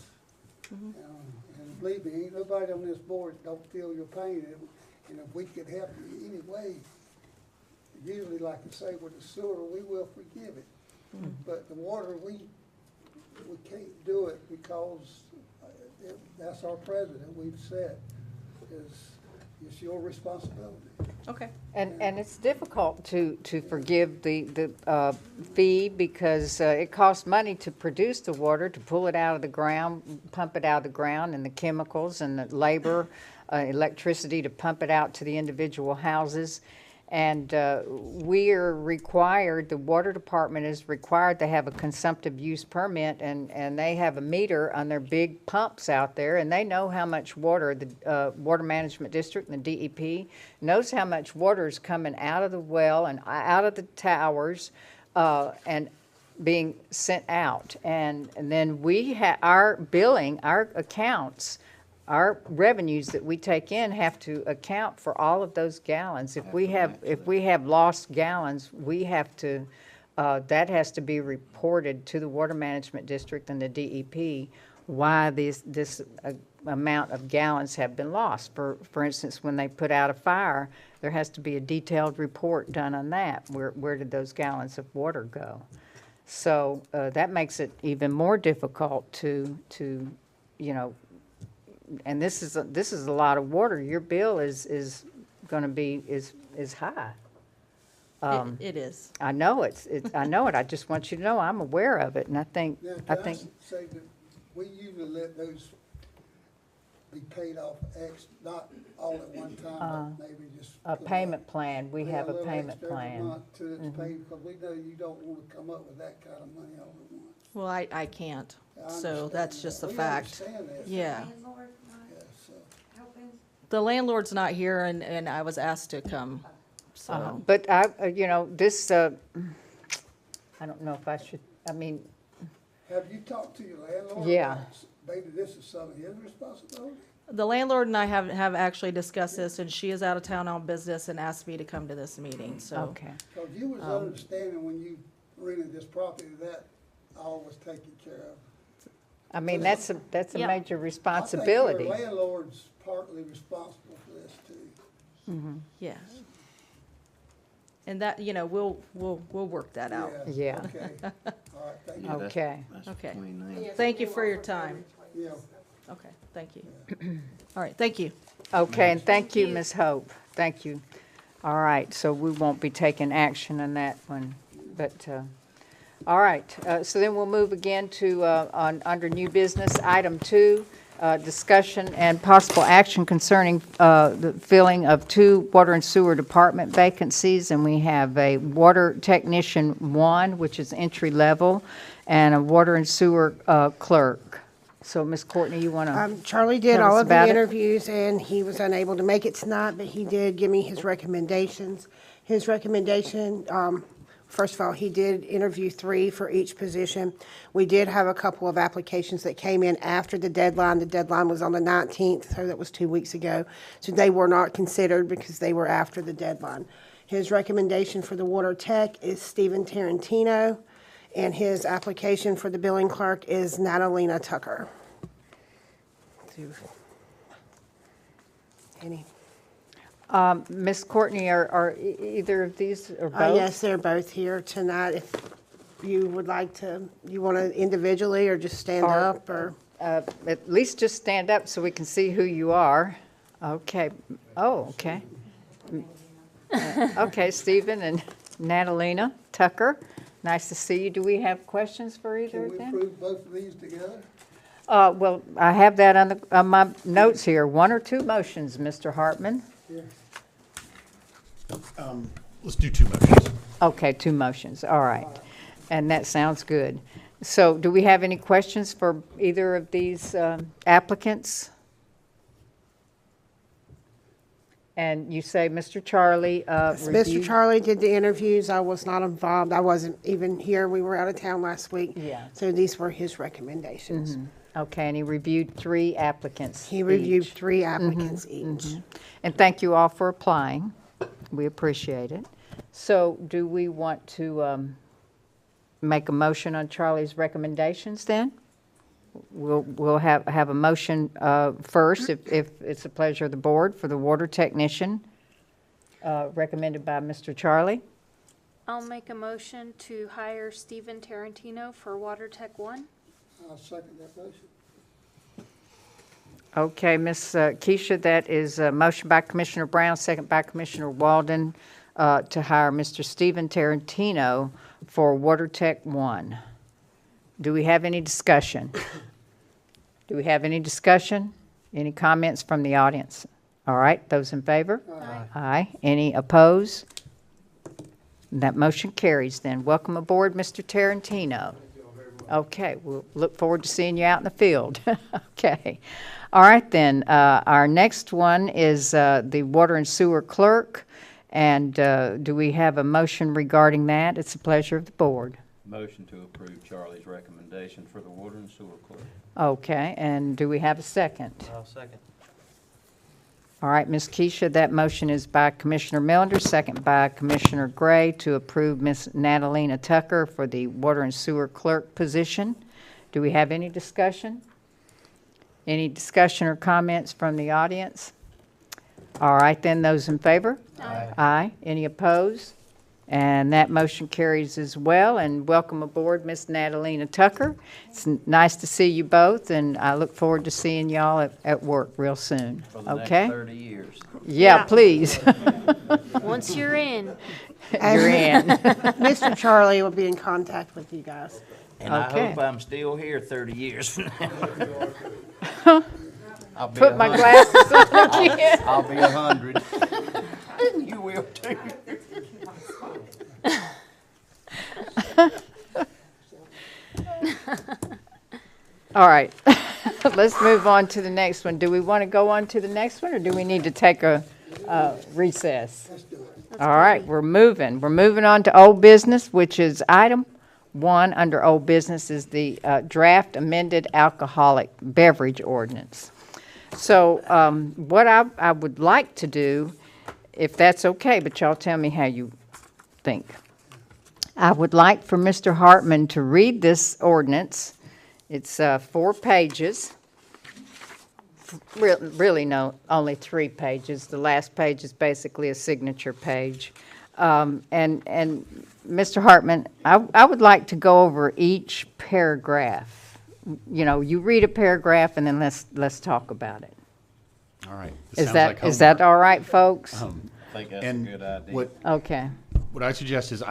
And believe me, ain't nobody on this board don't feel your pain. And if we could help you in any way, usually, like I say, with the sewer, we will forgive it. But the water, we can't do it because that's our president. We've said it's your responsibility. Okay. And it's difficult to forgive the fee because it costs money to produce the water, to pull it out of the ground, pump it out of the ground, and the chemicals and the labor, electricity to pump it out to the individual houses. And we are required, the water department is required to have a consumptive use permit, and they have a meter on their big pumps out there, and they know how much water, the Water Management District and the DEP knows how much water is coming out of the well and out of the towers and being sent out. And then we have our billing, our accounts, our revenues that we take in have to account for all of those gallons. If we have lost gallons, we have to, that has to be reported to the Water Management District and the DEP why this amount of gallons have been lost. For instance, when they put out a fire, there has to be a detailed report done on that. Where did those gallons of water go? So that makes it even more difficult to and this is a lot of water. Your bill is going to be high. It is. I know I know it. I just want you to know I'm aware of it, and I think Now, can I say that we usually let those be paid off not all at one time, but maybe just a payment plan. We have a little payment extra every plan. month till it's paid, because we know you don't want to come up with that kind of money all at once. Well, I can't. I So understand that's just that. the We fact. understand that. Yeah. The landlord's not here, and I was asked to come, so. But this, I don't know if I should, I mean, Have you talked to your landlord? Yeah. about Maybe this is some of his responsibility? The landlord and I have actually discussed this, and she is out of town on business and asked me to come to this meeting, so. okay. Because you was understanding when you rented this property that all was taken care of. I mean, that's a Yeah. major I responsibility. think your landlord's partly responsible for this too. Yeah. And that, we'll work that out. Yeah. Okay, all right, thank you. Okay. Okay. Thank you for your time. Yeah. Okay, thank you. All right, thank you. Okay, and thank you, Ms. Hope. Thank you. All right, so we won't be taking action on that one, but, all right. So then we'll move again to, under new business, item 2, discussion and possible action concerning the filling of 2 water and sewer department vacancies. And we have a water technician 1, which is entry level, and a water and sewer clerk. So, Ms. Courtney, you want to? Charlie did Tell all us of the about it. interviews, and he was unable to make it tonight, but he did give me his recommendations. His recommendation, first of all, he did interview 3 for each position. We did have a couple of applications that came in after the deadline. The deadline was on the 19th, so that was 2 weeks ago. So they were not considered because they were after the deadline. His recommendation for the water tech is Stephen Tarantino, and his application for the billing clerk is Natalina Tucker. Any? Ms. Courtney, are either of these, or both? Yes, they're both here tonight. If you would like to, you want to individually or just stand up, or? At least just stand up so we can see who you are. Okay. Oh, okay. Okay, Stephen and Natalina Tucker, nice to see you. Do we have questions for either Can of we them? approve both of these together? Well, I have that on my notes here. 1 or 2 motions, Mr. Hartman? Yeah. Let's do 2 motions. Okay, 2 motions, all right. And that sounds good. So do we have any questions for either of these applicants? And you say Mr. Charlie Mr. reviewed? Charlie did the interviews. I was not involved. I wasn't even here. We were out of town last week. Yeah. So these were his recommendations. Okay, and he reviewed 3 applicants He reviewed each. 3 applicants each. And thank you all for applying. We appreciate it. So do we want to make a motion on Charlie's recommendations then? We'll have a motion first, if it's the pleasure of the board, for the water technician, recommended by Mr. Charlie. I'll make a motion to hire Stephen Tarantino for Water Tech 1. I'll second that motion. Okay, Ms. Keisha, that is a motion by Commissioner Brown, second by Commissioner Walden, to hire Mr. Stephen Tarantino for Water Tech 1. Do we have any discussion? Do we have any discussion? Any comments from the audience? All right, those in favor? Aye. Any opposed? That motion carries then. Welcome aboard, Mr. Tarantino. Okay, we'll look forward to seeing you out in the field. Okay. All right then, our next one is the water and sewer clerk. And do we have a motion regarding that? It's a pleasure of the board. Motion to approve Charlie's recommendation for the water and sewer clerk. Okay, and do we have a second? I'll second. All right, Ms. Keisha, that motion is by Commissioner Millender, second by Commissioner Gray, to approve Ms. Natalina Tucker for the water and sewer clerk position. Do we have any discussion? Any discussion or comments from the audience? All right, then, those in favor? Aye. Aye. Any opposed? And that motion carries as well. And welcome aboard, Ms. Natalina Tucker. It's nice to see you both, and I look forward to seeing y'all at work real soon. For the next Okay? 30 years. Yeah, please. Once you're in, You're in. Mr. Charlie will be in contact with you guys. And I Okay. hope I'm still here 30 years from now. I'll be Put my 100. glasses on again. I'll be 100. You will too. All right. let's move on to the next one. Do we want to go on to the next one, or do we need to take a recess? Let's do it. All right, we're moving. We're moving on to old business, which is item 1 under old business is the draft amended alcoholic beverage ordinance. So what I would like to do, if that's okay, but y'all tell me how you think. I would like for Mr. Hartman to read this ordinance. It's 4 pages. Really, no, only 3 pages. The last page is basically a signature page. And Mr. Hartman, I would like to go over each paragraph. You know, you read a paragraph and then let's talk about it. All right. Is that all right, folks? I think that's a And good idea. Okay. What I suggest is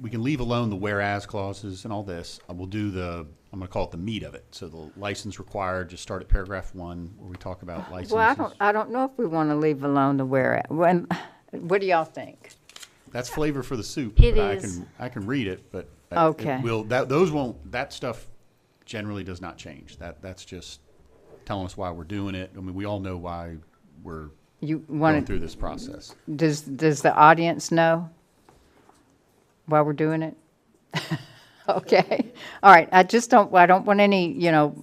we can leave alone the whereas clauses and all this. We'll do I'm going to call it the meat of it. So the license required, just start at paragraph 1 where we talk about licenses. Well, I don't know if we want to leave alone the where. What do y'all think? That's flavor for the soup. It but is. I can read it, but Okay. that stuff generally does not change. That's just telling us why we're doing it. I mean, we all know why we're You going want through this process. Does the audience know why we're doing it? Okay. All right. I don't want any, No,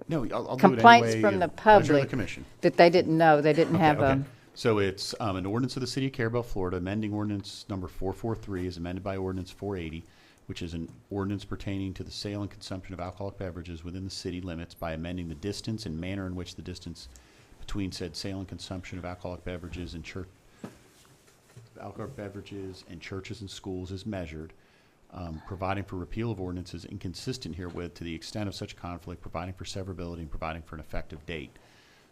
I'll do it complaints anyway. from the Pleasure of public the commission. that they didn't know. They didn't Okay, have okay. a. So it's an ordinance of the City of Carrabelle, Florida, amending ordinance number 443 is amended by ordinance 480, which is an ordinance pertaining to the sale and consumption of alcoholic beverages within the city limits by amending the distance and manner in which the distance between said sale and consumption of alcoholic beverages and churches and schools is measured, providing for repeal of ordinances inconsistent herewith to the extent of such conflict, providing for severability, and providing for an effective date.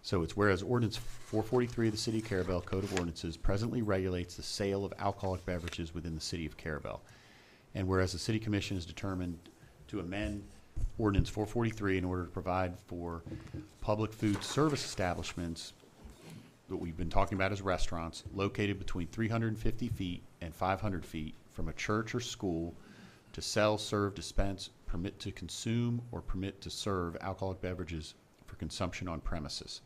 So it's whereas ordinance 443 of the City of Carrabelle Code of Ordinances presently regulates the sale of alcoholic beverages within the City of Carrabelle. And whereas the City Commission is determined to amend ordinance 443 in order to provide for public food service establishments that we've been talking about as restaurants located between 350 feet and 500 feet from a church or school to sell, serve, dispense, permit to consume, or permit to serve alcoholic beverages for consumption on premises.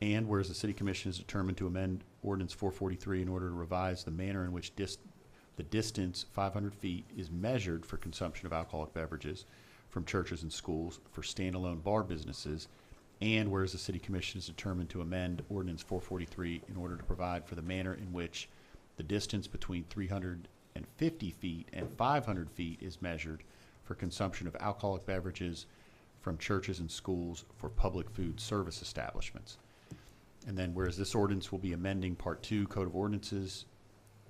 And whereas the City Commission is determined to amend ordinance 443 in order to revise the manner in which the distance, 500 feet, is measured for consumption of alcoholic beverages from churches and schools for standalone bar businesses. And whereas the City Commission is determined to amend ordinance 443 in order to provide for the manner in which the distance between 350 feet and 500 feet is measured for consumption of alcoholic beverages from churches and schools for public food service establishments. And then whereas this ordinance will be amending Part 2 Code of Ordinances,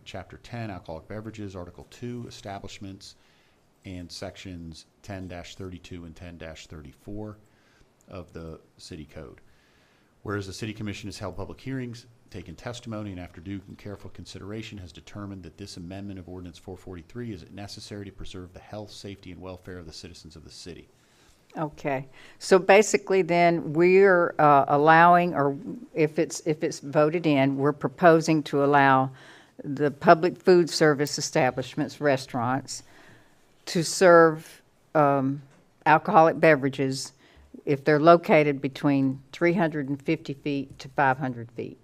Chapter 10 Alcoholic Beverages, Article 2 Establishments, and Sections 10-32 and 10-34 of the City Code. Whereas the City Commission has held public hearings, taken testimony, and after due and careful consideration has determined that this amendment of Ordinance 443 is necessary to preserve the health, safety, and welfare of the citizens of the city. Okay, so basically then we're allowing, or if it's voted in, we're proposing to allow the public food service establishments, restaurants, to serve alcoholic beverages if they're located between 350 feet to 500 feet.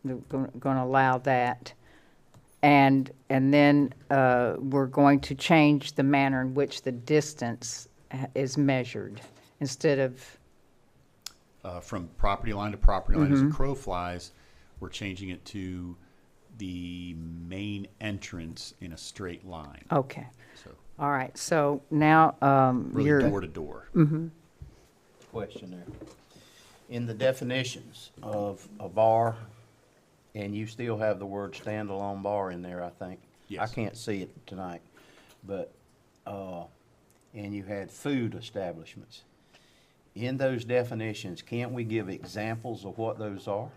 They're going to allow that. And then we're going to change the manner in which the distance is measured instead of From property line to property line, as a crow flies, we're changing it to the main entrance in a straight line. okay. So All right, so now you're really door to door. Question there. In the definitions of a bar, and you still have the word standalone bar in there, I think. Yes. I can't see it tonight, but, and you had food establishments. In those definitions, can't we give examples of what those are?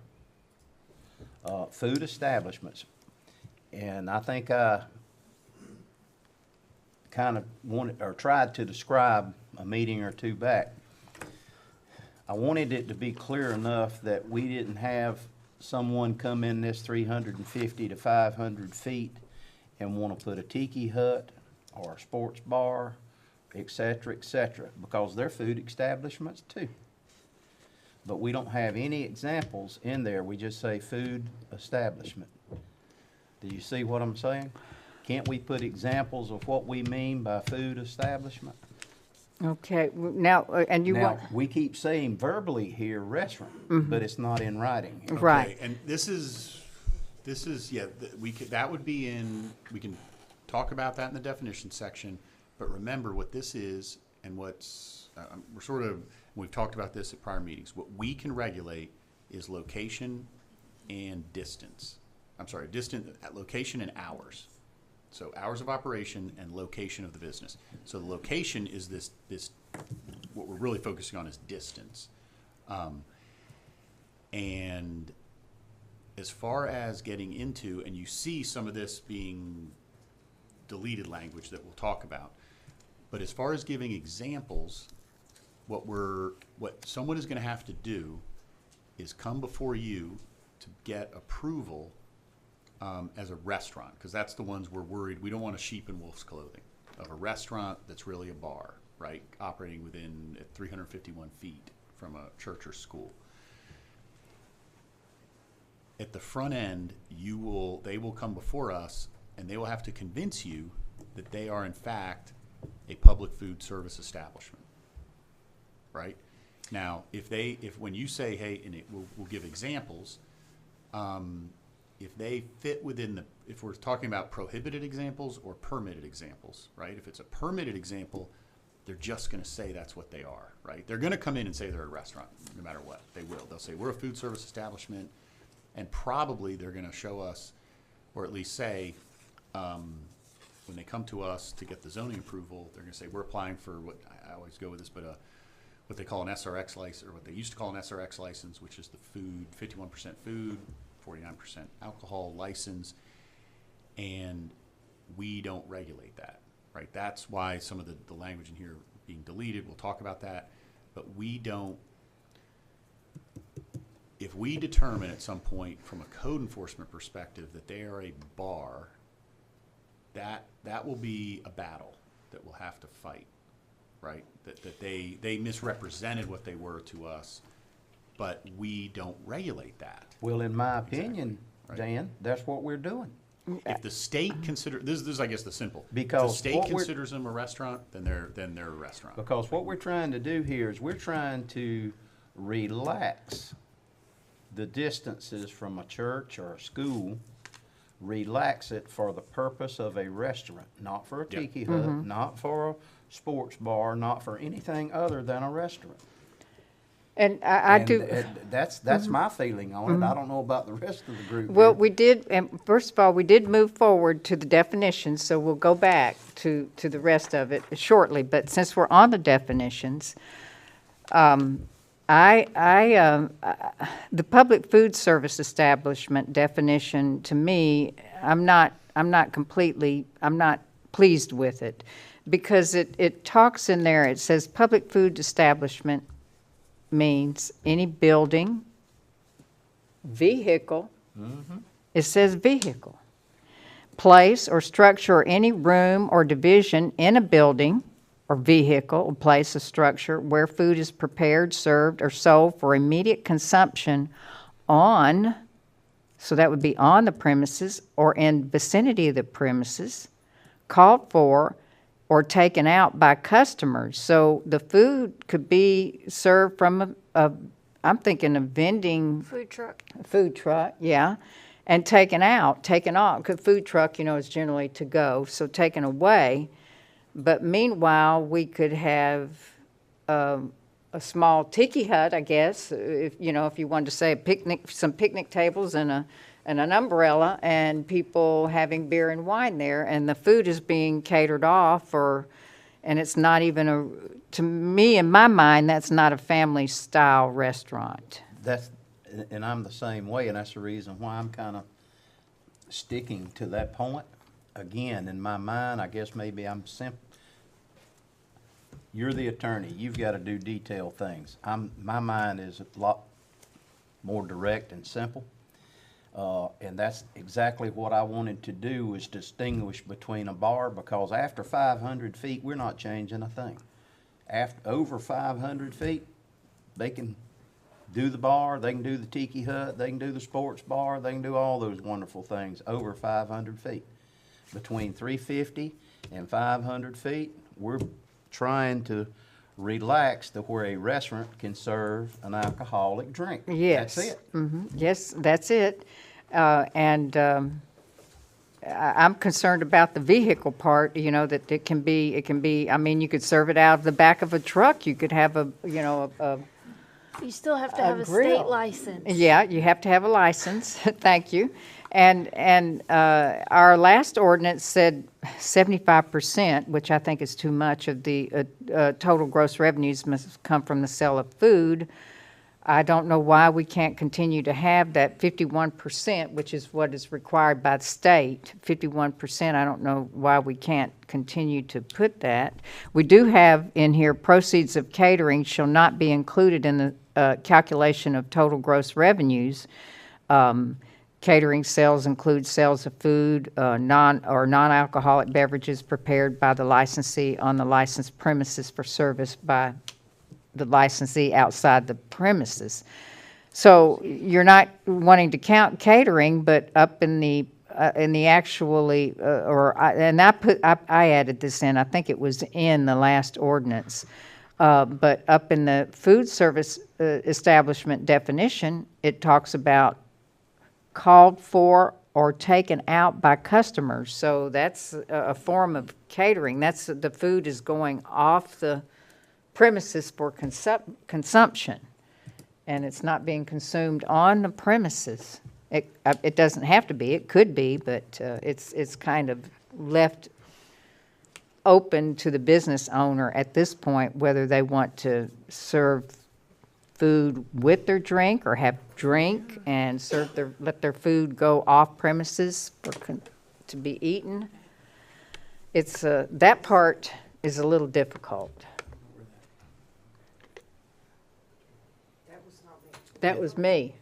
Food establishments, and I think I kind of wanted, or tried to describe a meeting or two back. I wanted it to be clear enough that we didn't have someone come in this 350 to 500 feet and want to put a tiki hut or a sports bar et cetera, because they're food establishments too. But we don't have any examples in there. We just say food establishment. Do you see what I'm saying? Can't we put examples of what we mean by food establishment? Okay, now, and you want, Now, we keep saying verbally here restaurant, but it's not in writing here. right. Okay, and this is, yeah, that would be in, we can talk about that in the definition section, but remember what this is and what's, we're sort of, we've talked about this at prior meetings. What we can regulate is location and distance. I'm sorry, location and hours. So hours of operation and location of the business. So the location is this, what we're really focusing on is distance. And as far as getting into, and you see some of this being deleted language that we'll talk about, but as far as giving examples, what someone is going to have to do is come before you to get approval as a restaurant, because that's the ones we're worried. We don't want a sheep in wolf's clothing of a restaurant that's really a bar, right, operating within 351 feet from a church or school. At the front end, they will come before us, and they will have to convince you that they are in fact a public food service establishment, right? Now, if when you say, hey, and we'll give examples, if they fit within if we're talking about prohibited examples or permitted examples, right? If it's a permitted example, they're just going to say that's what they are, right? They're going to come in and say they're a restaurant, no matter what. They will. They'll say, we're a food service establishment, and probably they're going to show us, or at least say, when they come to us to get the zoning approval, they're going to say, we're applying for what, I always go with this, but what they call an SRX license, or what they used to call an SRX license, which is the food, 51% food, 49% alcohol license, and we don't regulate that, right? That's why some of the language in here being deleted, we'll talk about that, but we don't, if we determine at some point from a code enforcement perspective that they are a bar, that will be a battle that we'll have to fight, right? That they misrepresented what they were to us, but we don't regulate that. Well, in my opinion, Right. Dan, that's what we're doing. If the state this is I guess the simple. Because if the state what we're- considers them a restaurant, then they're a restaurant. Because what we're trying to do here is we're trying to relax the distances from a church or a school, relax it for the purpose of a restaurant, not for a Yep. tiki hut, not for a sports bar, not for anything other than a restaurant. And I And, do. that's my feeling on it. I don't know about the rest of the group. Well, here. we did, and first of all, we did move forward to the definitions, so we'll go back to the rest of it shortly. But since we're on the definitions, the public food service establishment definition, to me, I'm not pleased with it, because it talks in there, it says public food establishment means any building, vehicle, it says vehicle, place or structure or any room or division in a building or vehicle or place or structure where food is prepared, served, or sold for immediate consumption on, so that would be on the premises or in vicinity of the premises, called for or taken out by customers. So the food could be served from I'm thinking of vending. Food truck. Food truck, yeah, and taken off, because food truck, is generally to go, so taken away. But meanwhile, we could have a small tiki hut, I guess, if you wanted to say a picnic, some picnic tables and an umbrella, and people having beer and wine there, and the food is being catered off, and it's not even to me, in my mind, that's not a family-style restaurant. And I'm the same way, and that's the reason why I'm kind of sticking to that point. Again, in my mind, I guess maybe I'm simple. You're the attorney. You've got to do detailed things. My mind is a lot more direct and simple. And that's exactly what I wanted to do, was distinguish between a bar, because after 500 feet, we're not changing a thing. After, over 500 feet, they can do the bar, they can do the tiki hut, they can do the sports bar, they can do all those wonderful things over 500 feet. Between 350 and 500 feet, we're trying to relax to where a restaurant can serve an alcoholic drink. Yes. That's it. Yes, that's it. I'm concerned about the vehicle part, you know, that it can be, I mean, you could serve it out of the back of a truck. You could have a You still have to have a grill. state license. Yeah, you have to have a license. Thank you. And our last ordinance said 75%, which I think is too much, of the total gross revenues must come from the sale of food. I don't know why we can't continue to have that 51%, which is what is required by the state. 51%, I don't know why we can't continue to put that. We do have in here, proceeds of catering shall not be included in the calculation of total gross revenues. Catering sales include sales of food, non-alcoholic beverages prepared by the licensee on the licensed premises for service by the licensee outside the premises. So you're not wanting to count catering, but up in the actually, I added this in. I think it was in the last ordinance. But up in the food service establishment definition, it talks about called for or taken out by customers. So that's a form of catering. That's, the food is going off the premises for consumption, and it's not being consumed on the premises. It doesn't have to be. It could be, but it's kind of left open to the business owner at this point whether they want to serve food with their drink or have drink and let their food go off premises to be eaten. It's that part is a little difficult. That was me.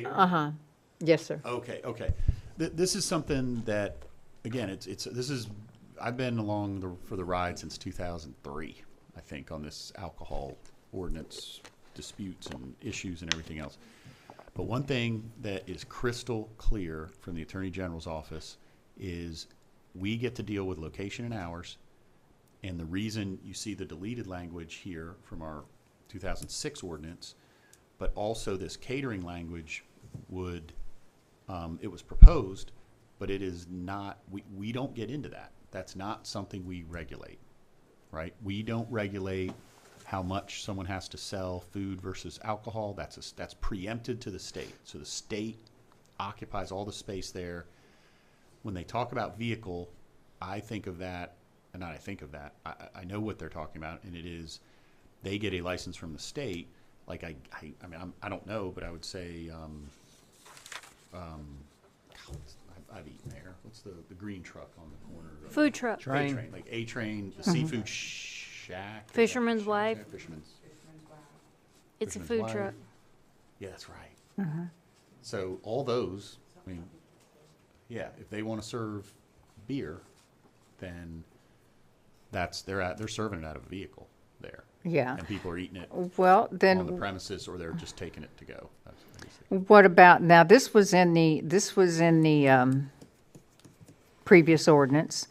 Uh-huh. Yes, sir. Okay. This is something that, again, I've been along for the ride since 2003, I think, on this alcohol ordinance disputes and issues and everything else. But one thing that is crystal clear from the Attorney General's office is we get to deal with location and hours, and the reason you see the deleted language here from our 2006 ordinance, but also this catering language it was proposed, but it is not, we don't get into that. That's not something we regulate, right? We don't regulate how much someone has to sell food versus alcohol. That's preempted to the state. So the state occupies all the space there. When they talk about vehicle, I think of that, and not I think of that, I know what they're talking about, and it is they get a license from the state. Like I mean, I don't know, but I would say, I've eaten there. What's the green truck on the corner? Food truck. A-Train, like A-Train, the seafood shack. Fisherman's Wife. Fisherman's. It's a Fisherman's food Wife. truck. Yeah, that's right. So all those, I mean, yeah, if they want to serve beer, then they're serving it out of a vehicle there. Yeah. And people are eating it Well, on the then premises, or they're just taking it to go. That's basically. what about, now this was in the previous ordinance,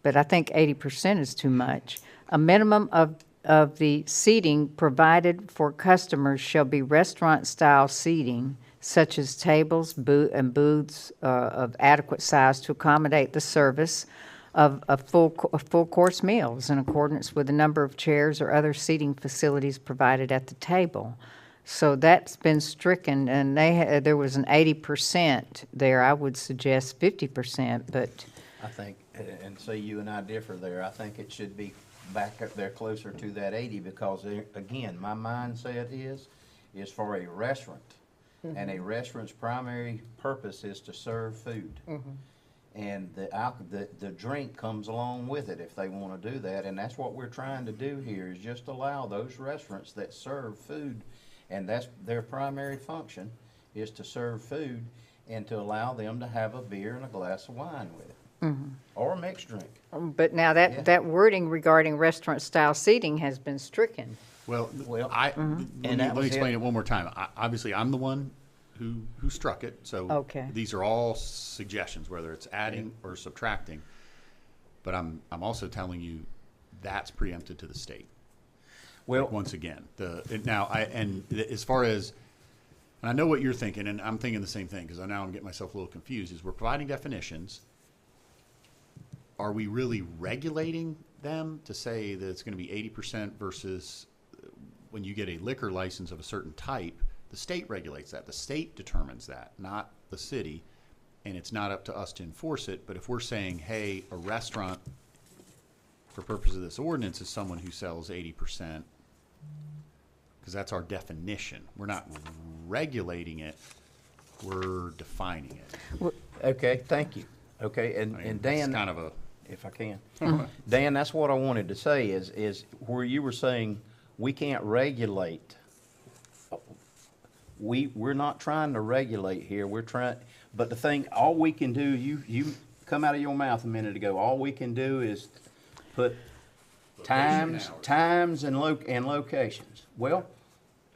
but I think 80% is too much. A minimum of the seating provided for customers shall be restaurant-style seating, such as tables and booths of adequate size to accommodate the service of full-course meals in accordance with the number of chairs or other seating facilities provided at the table. So that's been stricken, and there was an 80% there. I would suggest 50%, but I think, and see, you and I differ there. I think it should be back up there closer to that 80, because again, my mindset is for a restaurant. And a restaurant's primary purpose is to serve food. And the drink comes along with it if they want to do that. And that's what we're trying to do here, is just allow those restaurants that serve food, and that's their primary function, is to serve food. and to allow them to have a beer and a glass of wine with it. Or a mixed drink. But now Yeah. that wording regarding restaurant-style seating has been stricken. Well, Well, let and me that was explain it. it one more time. Obviously, I'm the one who struck it, so Okay. these are all suggestions, whether it's adding or subtracting. But I'm also telling you that's preempted to the state. Well, Like, once again, as far as, and I know what you're thinking, and I'm thinking the same thing because now I'm getting myself a little confused. Is we're providing definitions. Are we really regulating them to say that it's going to be 80% versus when you get a liquor license of a certain type? The state regulates that. The state determines that, not the city. And it's not up to us to enforce it. But if we're saying, hey, a restaurant, for purpose of this ordinance, is someone who sells 80%, because that's our definition. We're not regulating it. We're defining it. okay, thank you. Okay, I mean, and that's Dan, kind of a, if I can. Dan, that's what I wanted to say is where you were saying we can't regulate. We're not trying to regulate here. We're trying, but the thing, all we can do, you come out of your mouth a minute ago, all we can do is put times and locations. Well,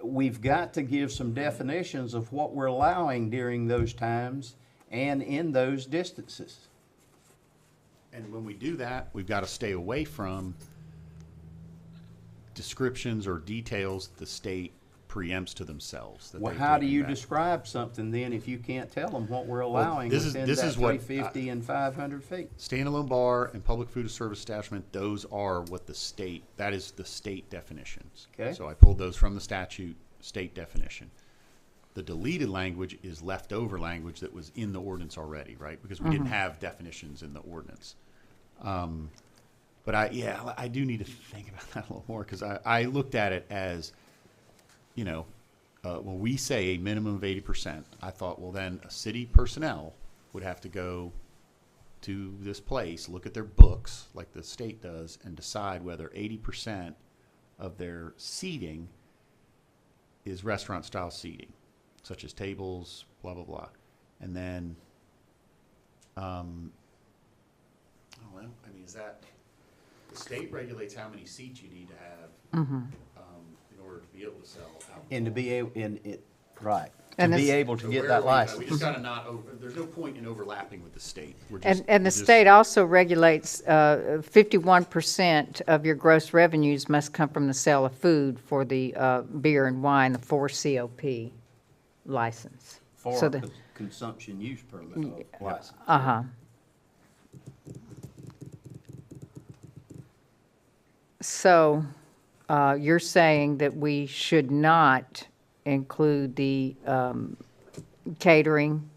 we've got to give some definitions of what we're allowing during those times and in those distances. and when we do that, we've got to stay away from descriptions or details the state preempts to themselves. That Well, they've how do taken you back. describe something then if you can't tell them what we're allowing this within is that what 350 and 500 feet? Standalone bar and public food service establishment, those are what that is the state definitions. Okay. So I pulled those from the statute, state definition. The deleted language is leftover language that was in the ordinance already, right? Because we didn't have definitions in the ordinance. But I do need to think about that a little more because I looked at it as, when we say a minimum of 80%, I thought, well, then a city personnel would have to go to this place, look at their books like the state does, and decide whether 80% of their seating is restaurant-style seating, such as tables, blah, blah, blah. And then, is that, the state regulates how many seats you need to have in order to be able to sell alcohol. And to be able, right, to And be this- able to So get where that are we? license. We just gotta there's no point in overlapping with the state. And the state also regulates 51% of your gross revenues must come from the sale of food for the beer and wine, the 4 COP license. For So a consumption use permit license. Uh-huh. So you're saying that we should not include the catering,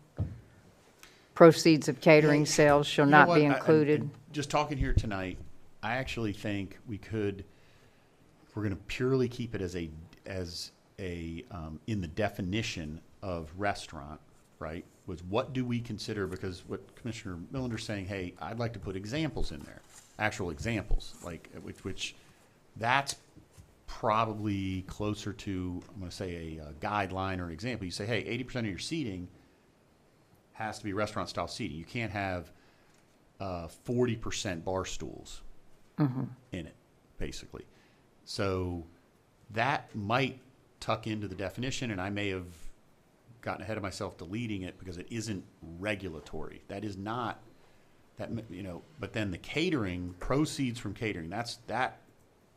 proceeds of catering sales shall You know not be what? included? Just talking here tonight, I actually think we could, if we're gonna purely keep it as a in the definition of restaurant, right? Was what do we consider, because what Commissioner Millender's saying, hey, I'd like to put examples in there, actual examples, like, which that's probably closer to, I'm gonna say a guideline or an example. You say, hey, 80% of your seating has to be restaurant-style seating. You can't have 40% bar stools in it, basically. So that might tuck into the definition, and I may have gotten ahead of myself deleting it because it isn't regulatory. That is not, but then the catering, proceeds from catering, that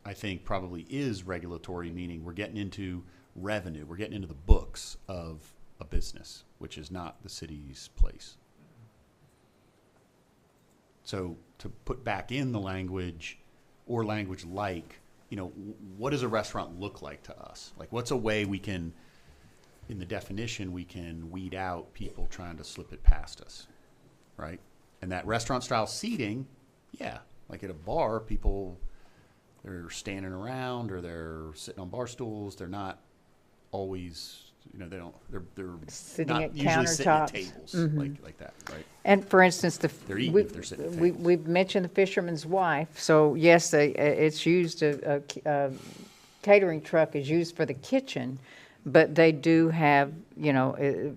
I think probably is regulatory, meaning we're getting into revenue. We're getting into the books of a business, which is not the city's place. So to put back in the language or language like, what does a restaurant look like to us? Like, what's a way we can, in the definition, we can weed out people trying to slip it past us, right? And that restaurant style seating, yeah, like at a bar, people, they're standing around or they're sitting on bar stools. They're not always, they're Sitting not at usually sitting at countertops. tables like that, right? And for instance, They're eating if they're sitting at tables. we've mentioned the fisherman's wife. So yes, it's used, a catering truck is used for the kitchen, But they do have,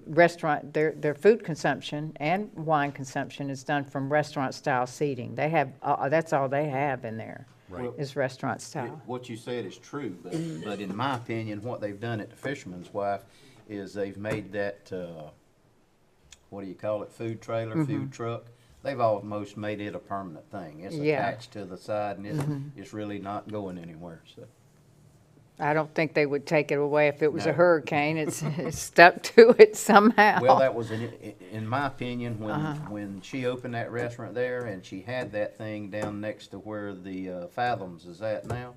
restaurant, their food consumption and wine consumption is done from restaurant-style seating. They have, that's all they have in there, Right. is restaurant-style. What you said is true, but in my opinion, what they've done at the Fisherman's Wife is they've made that, what do you call it, food trailer, food truck? They've almost made it a permanent thing. It's Yeah. attached to the side and it's really not going anywhere, so. I don't think they would take it away if it was a No. hurricane. It's stuck to it somehow. Well, that was, in my opinion, when she opened that restaurant there and she had that thing down next to where the Fathoms is at now,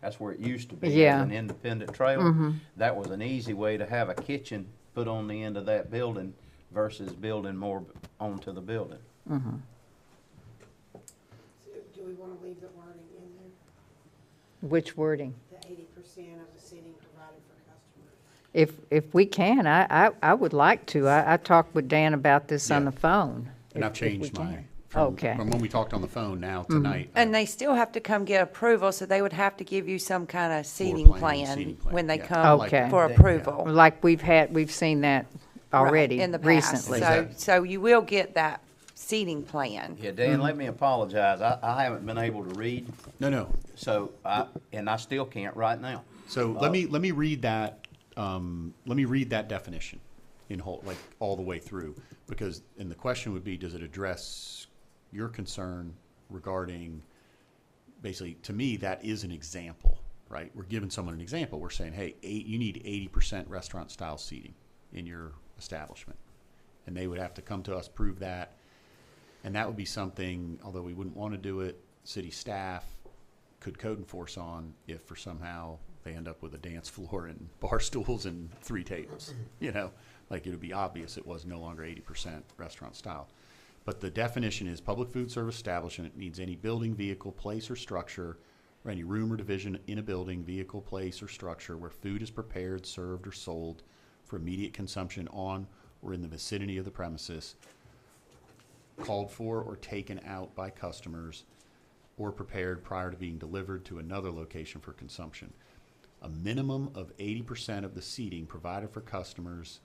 that's where it used to be, Yeah. as an independent trailer. That was an easy way to have a kitchen put on the end of that building versus building more onto the building. Do we want to leave the wording in there? Which wording? The 80% of the seating provided for customers? If we can, I would like to. I talked with Dan about this on Yeah. the phone. And if- I've if we changed can. mine. Okay. From when we talked on the phone now tonight. And they still have to come get approval, so they would have to give you some kind of seating plan, seating plan, when they yeah. come Okay. for Yeah. approval. Like we've seen that already Right, in the past. recently. So you will get that seating plan. Yeah, Dan, let me apologize. I haven't been able to read, No. so and I still can't right now. So let me read that. Let me read that definition in whole, like all the way through, because and the question would be, does it address your concern regarding? Basically, to me, that is an example, right? We're giving someone an example. We're saying, hey, you need 80% restaurant style seating in your establishment, and they would have to come to us, prove that, and that would be something. Although we wouldn't want to do it, city staff could code enforce on if for somehow they end up with a dance floor and bar stools and 3 tables. Like it would be obvious it was no longer 80% restaurant style. But the definition is public food service establishment means any building, vehicle, place, or structure, or any room or division in a building, vehicle, place, or structure where food is prepared, served, or sold for immediate consumption on or in the vicinity of the premises, called for or taken out by customers, or prepared prior to being delivered to another location for consumption. A minimum of 80% of the seating provided for customers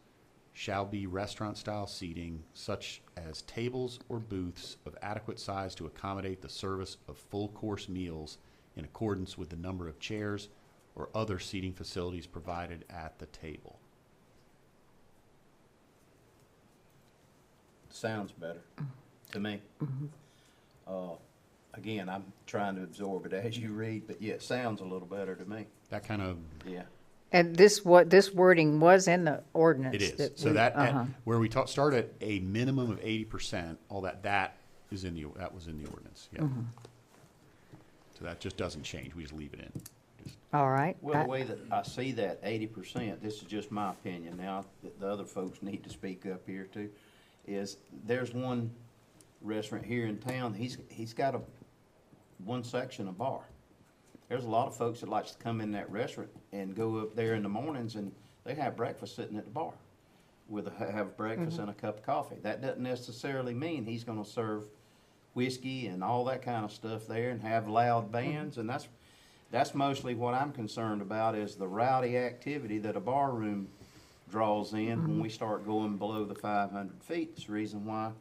shall be restaurant-style seating, such as tables or booths of adequate size to accommodate the service of full-course meals in accordance with the number of chairs or other seating facilities provided at the table. Sounds better to me. Again, I'm trying to absorb it as you read, but yeah, it sounds a little better to me. That kind of, Yeah. And this wording was in the ordinance. it is. that So we- that, where we start at a minimum of 80%, all that is in that was in the ordinance, yeah. So that just doesn't change, we just leave it in. All right. Well, the way that I see that 80%, this is just my opinion now, the other folks need to speak up here too, is there's one restaurant here in town, he's got one section, a bar. There's a lot of folks that likes to come in that restaurant and go up there in the mornings and they have breakfast sitting at the bar have breakfast and a cup of coffee. That doesn't necessarily mean he's gonna serve whiskey and all that kind of stuff there and have loud bands, and that's mostly what I'm concerned about is the rowdy activity that a bar room draws in when we start going below the 500 feet. It's the reason why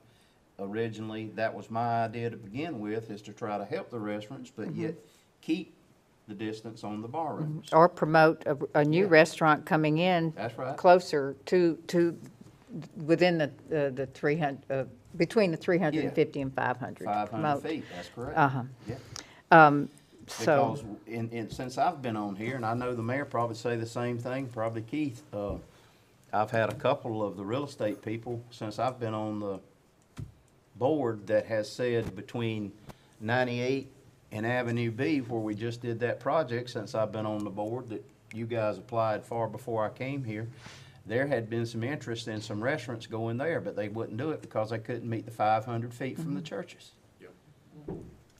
originally that was my idea to begin with, is to try to help the restaurants, but yet keep the distance on the bar rooms. Or promote a new Yeah. restaurant coming in. That's right. Closer to within the 300, between the 350 and 500. 500 Promote. feet, that's correct. Uh-huh. Yeah. So, Because since I've been on here, and I know the mayor probably say the same thing, probably Keith, I've had a couple of the real estate people since I've been on the board that has said between 98 and Avenue B, where we just did that project since I've been on the board, that you guys applied far before I came here, there had been some interest in some restaurants going there, but they wouldn't do it because they couldn't meet the 500 feet from the churches.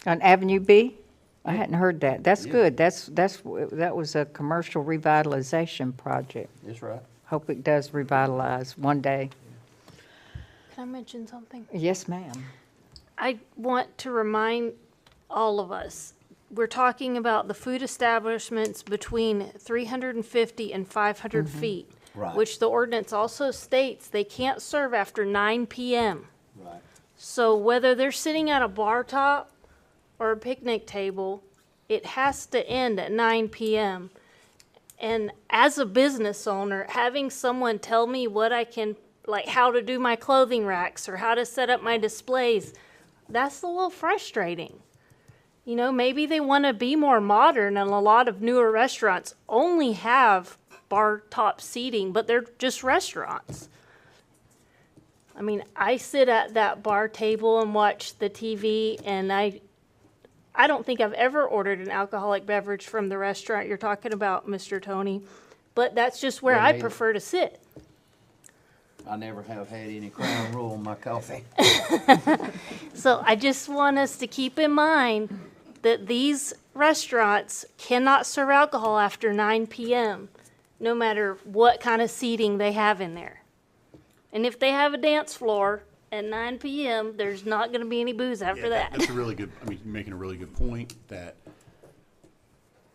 on Avenue B? I hadn't heard that. That's Yeah. good. That was a commercial revitalization project. That's right. Hope it does revitalize one day. Can I mention something? Yes, ma'am. I want to remind all of us we're talking about the food establishments between 350 and 500 feet. Right. Which the ordinance also states they can't serve after 9 PM. Right. So whether they're sitting at a bar top or a picnic table, it has to end at 9 PM. And as a business owner, having someone tell me what I can, like how to do my clothing racks or how to set up my displays, that's a little frustrating. You know, maybe they want to be more modern, and a lot of newer restaurants only have bar top seating, but they're just restaurants. I mean, I sit at that bar table and watch the TV, and I don't think I've ever ordered an alcoholic beverage from the restaurant you're talking about, Mr. Tony, but that's just where Yeah, I neither. prefer to sit. I never have had any Crown Royal in my coffee. So I just want us to keep in mind that these restaurants cannot serve alcohol after 9 PM, no matter what kind of seating they have in there. And if they have a dance floor at 9 PM, there's not going to be any booze after Yeah, that. That's a really good, I mean, you're making a really good point that,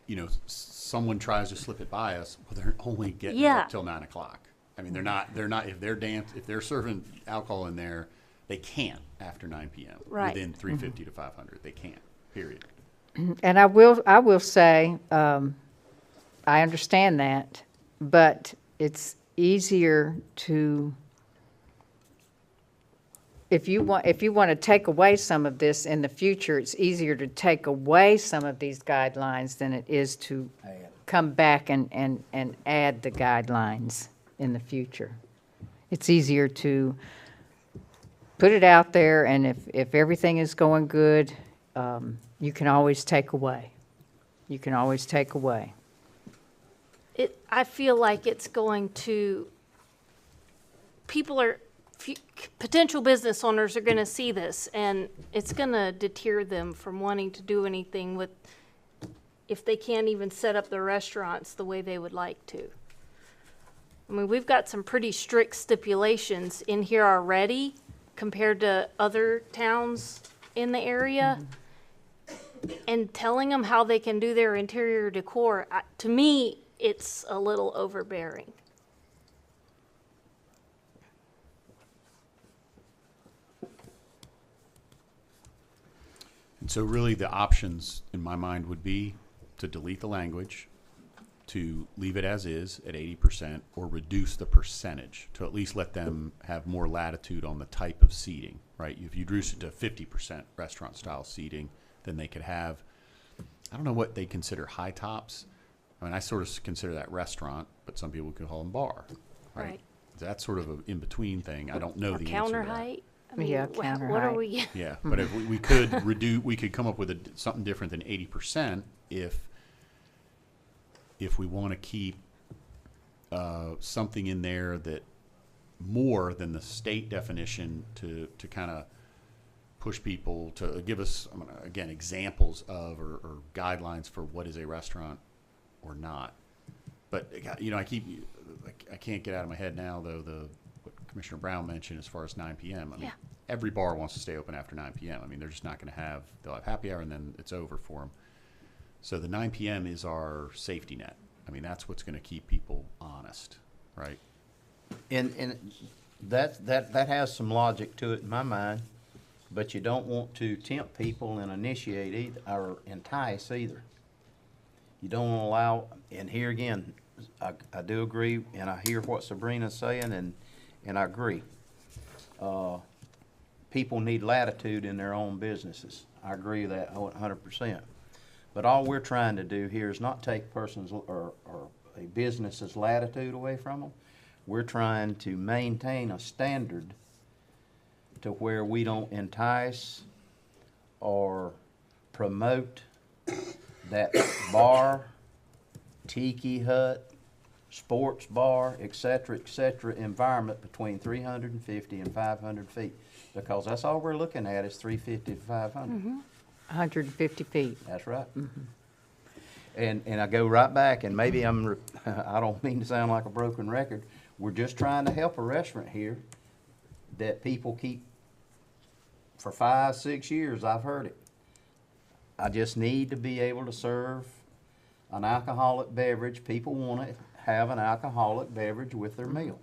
you know, someone tries to slip it by us, well, they're only getting it Yeah. up till 9 o'clock. I mean, they're not, if they're serving alcohol in there, they can't after 9 PM. Right. Within 350 to 500, they can't, period. And I will say, I understand that, but it's easier to, if you want to take away some of this in the future, it's easier to take away some of these guidelines than it is to come back and add the guidelines in the future. It's easier to put it out there, and if everything is going good, you can always take away. You can always take away. I feel like it's going to, potential business owners are going to see this, and it's going to deter them from wanting to do anything with, if they can't even set up their restaurants the way they would like to. I mean, we've got some pretty strict stipulations in here already compared to other towns in the area. And telling them how they can do their interior decor, to me, it's a little overbearing. And so really the options in my mind would be to delete the language, to leave it as is at 80%, or reduce the percentage to at least let them have more latitude on the type of seating, right? If you reduce it to 50% restaurant style seating, then they could have, I don't know what they consider high tops. I mean, I sort of consider that restaurant, but some people could call them bar, right? Right. That's sort of an in-between thing. I don't know Or the answer counter to that. height. I mean, Yeah, what counter are height. we? Yeah, but if we could we could come up with something different than 80% if we want to keep something in there that more than the state definition to kind of push people to give us, again, examples of or guidelines for what is a restaurant or not. But, you know, I can't get out of my head now, though, what Commissioner Brown mentioned as far as 9 PM. I mean, Yeah. every bar wants to stay open after 9 PM. I mean, they're just not going to have, they'll have happy hour and then it's over for them. So the 9 PM is our safety net. I mean, that's what's going to keep people honest, right? And that has some logic to it in my mind, but you don't want to tempt people and initiate either, or entice either. You don't want to allow, and here again, I do agree, and I hear what Sabrina's saying, and I agree. People need latitude in their own businesses. I agree with that 100%. But all we're trying to do here is not take a person's or a business's latitude away from them. We're trying to maintain a standard to where we don't entice or promote that bar, tiki hut, sports bar, et cetera, environment between 350 and 500 feet. Because that's all we're looking at is 350 to 500. 150 feet. That's right. And I go right back, and maybe I don't mean to sound like a broken record. We're just trying to help a restaurant here that people keep for 5, 6 years. I've heard it. I just need to be able to serve an alcoholic beverage. People want to have an alcoholic beverage with their meal.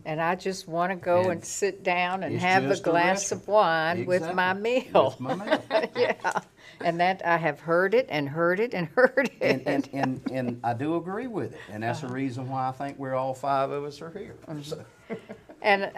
And I just want to go and And sit down and it's have a just a glass of restaurant. wine with my Exactly. meal. With my meal. Yeah, and that, I have heard it and heard it and heard it. And I do agree with it, and that's the reason why I think we're all five of us are here. So, And,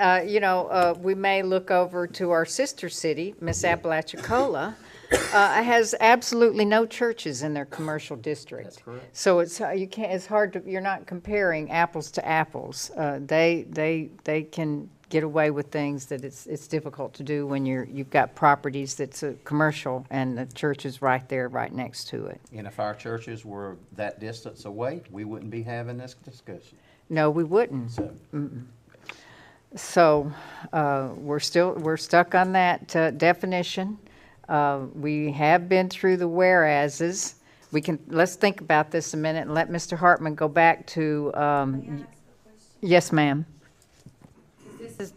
we may look over to our sister city, Miss Apalachicola, has absolutely no churches in their commercial district. That's correct. So it's hard to, you're not comparing apples to apples. They can get away with things that it's difficult to do when you've got properties that's a commercial and the church is right there, right next to it. and if our churches were that distance away, we wouldn't be having this discussion. No, we wouldn't. So, So, we're stuck on that definition. We have been through the whereases. Let's think about this a minute and let Mr. Hartman go back to, yes, ma'am.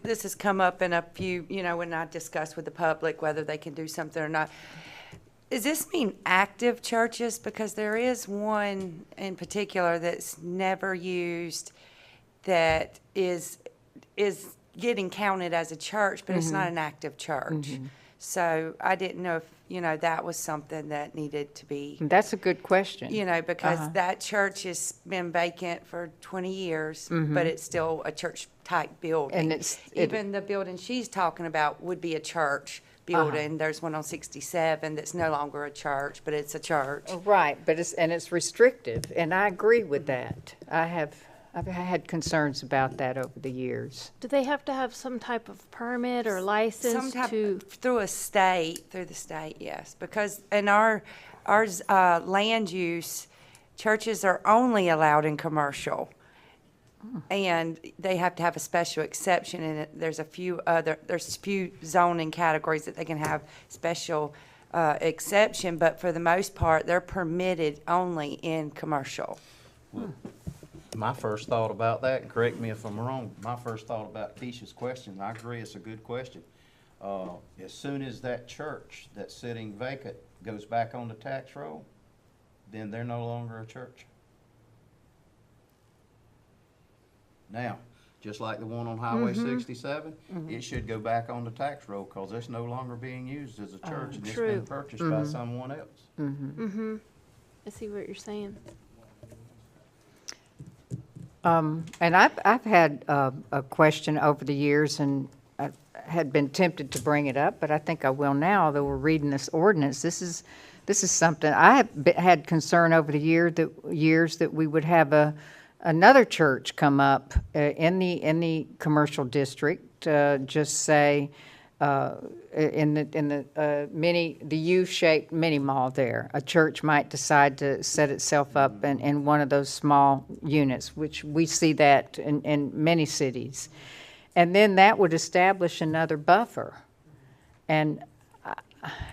This has come up in a few, when I discuss with the public whether they can do something or not. Does this mean active churches? Because there is one in particular that's never used that is getting counted as a church, but it's not an active church. So I didn't know if, that was something that needed to be, That's a good question. because that church has been vacant for 20 years, but it's still a church-type building. And Even the building she's talking about would be a church building. There's one on 67 that's no longer a church, but it's a church. Right, but it's restrictive, and I agree with that. I've had concerns about that over the years. Do they have to have some type of permit or license to? Through the state, yes. Because in our land use, churches are only allowed in commercial. And they have to have a special exception in it. There's a few zoning categories that they can have special exception, but for the most part, they're permitted only in commercial. my first thought about that, and correct me if I'm wrong, my first thought about Keisha's question, I agree, it's a good question. As soon as that church that's sitting vacant goes back on the tax roll, then they're no longer a church. Now, just like the one on Highway 67, it should go back on the tax roll because it's no longer being used as a church and it's True. been purchased by someone else. I see what you're saying. And I've had a question over the years, and I had been tempted to bring it up, but I think I will now, although we're reading this ordinance. This is something, I have had concern over the years that we would have another church come up in the commercial district, just say, in the U-shaped mini mall there. A church might decide to set itself up in one of those small units, which we see that in many cities. And then that would establish another buffer. And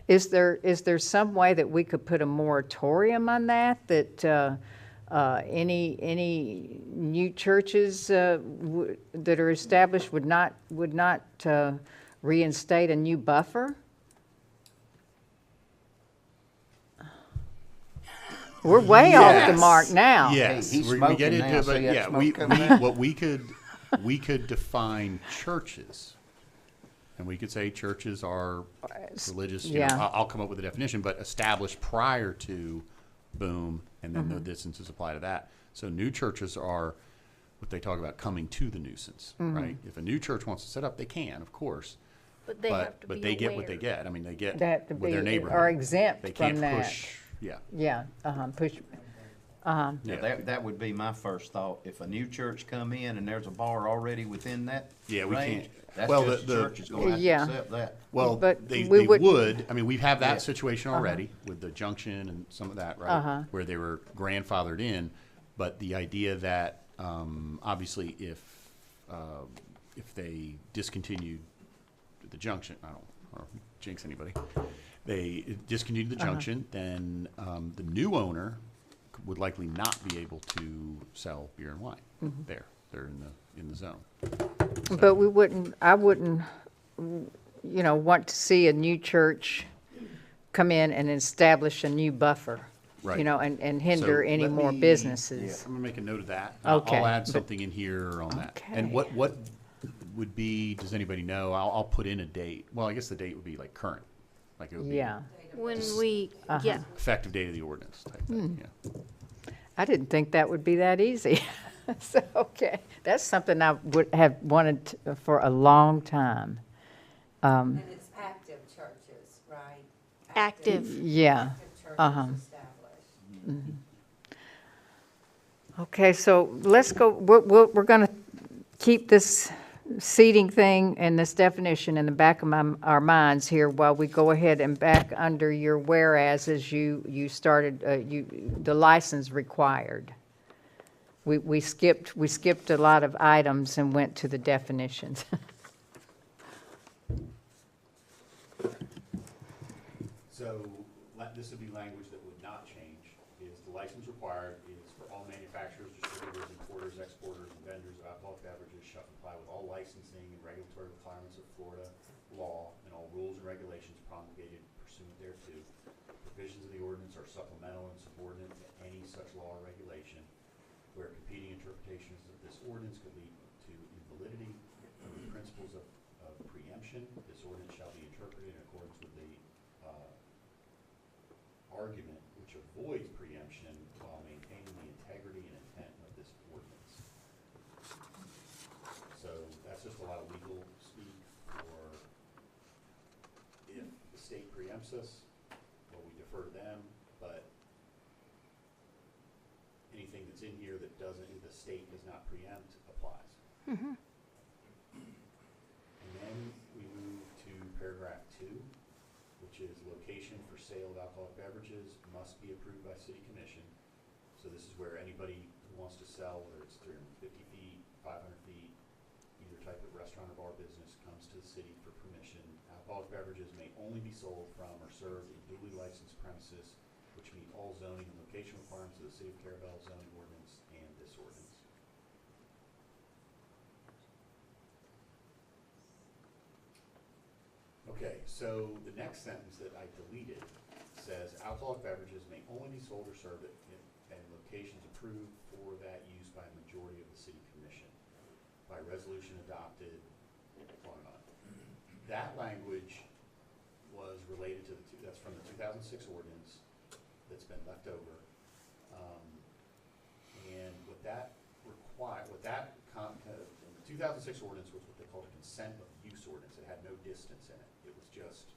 is there some way that we could put a moratorium on that any new churches that are established would not reinstate a new buffer? We're way off the mark now. Yes, Hey, he's we smoking get into now, it, but see that yeah, smoke coming out? what we could define churches, and we could say churches are religious. You know, Yeah. I'll come up with a definition, but established prior to boom, and then no distances apply to that. So new churches are what they talk about coming to the nuisance, right? If a new church wants to set up, they can, of course. But they have to be But they get what they aware. get. I mean, they get That to with be, their neighborhood. are exempt They from can't that. push. Yeah. Yeah, push, Yeah, that would be my first thought. If a new church come in and there's a bar already within that Yeah, we range, can't. that's Well, just the church is gonna have to Yeah. accept that. Well, But they we would. would- I mean, we have that Yeah. situation already with the junction and some of that, right? Where they were grandfathered in. But the idea that obviously if they discontinued the junction, I don't want to jinx anybody. They discontinued the junction, then the new owner would likely not be able to sell beer and wine there. They're in the zone. but I wouldn't, want to see a new church come in and establish a new buffer, you Right. know, and hinder So any let more me- businesses. I'm gonna make a note of that. Okay, I'll add but- something in here on that. And Okay. what would be, does anybody know? I'll put in a date. Well, I guess the date would be like current, like it would be Yeah. When we, Uh-huh. yeah, effective date of the ordinance type thing, yeah. I didn't think that would be that easy. So, okay, that's something I would have wanted for a long time. And it's active churches, right? active. Yeah, Active uh-huh. churches established. Okay, so let's go, we're going to keep this seating thing and this definition in the back of our minds here while we go ahead and back under your whereas you started, the license required. We skipped a lot of items and went to the definitions. So, this would be language that would not change, is the license required is for all manufacturers, distributors, importers, exporters, and vendors of alcoholic beverages shall comply with all licensing and regulatory requirements of Florida law and all rules and regulations promulgated pursuant thereto. Provisions of the ordinance are supplemental and subordinate to any such law or regulation. Where competing interpretations of this ordinance could lead to invalidity of the principles of preemption, this ordinance shall be interpreted in accordance with the argument which avoids preemption while maintaining the integrity and intent of this ordinance. So that's just a lot of legal speak for if the state preempts us, well, we defer to them, but anything that's in here that doesn't, the state does not preempt, applies. Mhm. And then we move to paragraph 2, which is location for sale of alcoholic beverages must be approved by city commission. So this is where anybody who wants to sell, whether it's 350 feet, 500 feet, either type of restaurant or bar business, comes to the city for permission. Alcoholic beverages may only be sold from or served in duly licensed premises which meet all zoning and location requirements of the City of Carrabelle zoning ordinance and this ordinance. Okay, so the next sentence that I deleted says alcoholic beverages may only be sold or served at locations approved for that use by a majority of the city commission by resolution adopted, on and on. That language was related to that's from the 2006 ordinance that's been left over. And what that the 2006 ordinance was what they called a consent of use ordinance. It had no distance in it. It was just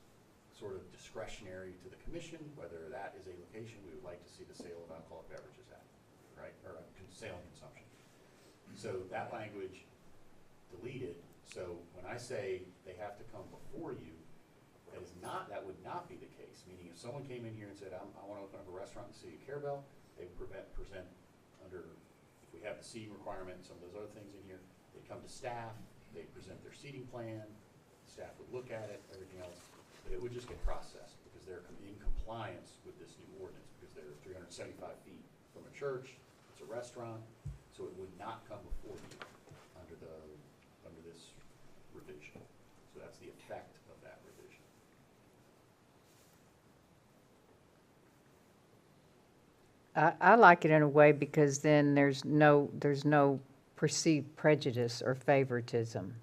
sort of discretionary to the commission whether that is a location we would like to see the sale of alcoholic beverages at, right, or sale and consumption. So that language deleted. So when I say they have to come before you, that would not be the case. Meaning if someone came in here and said, I want to open up a restaurant in the city of Carrabelle, they would present under, if we have the seating requirement and some of those other things in here, they'd come to staff, they'd present their seating plan, staff would look at it, everything else, but it would just get processed because they're in compliance with this new ordinance because they're 375 feet from a church, it's a restaurant, so it would not come before you under this revision. So that's the effect of that revision. I like it in a way because then there's no perceived prejudice or favoritism.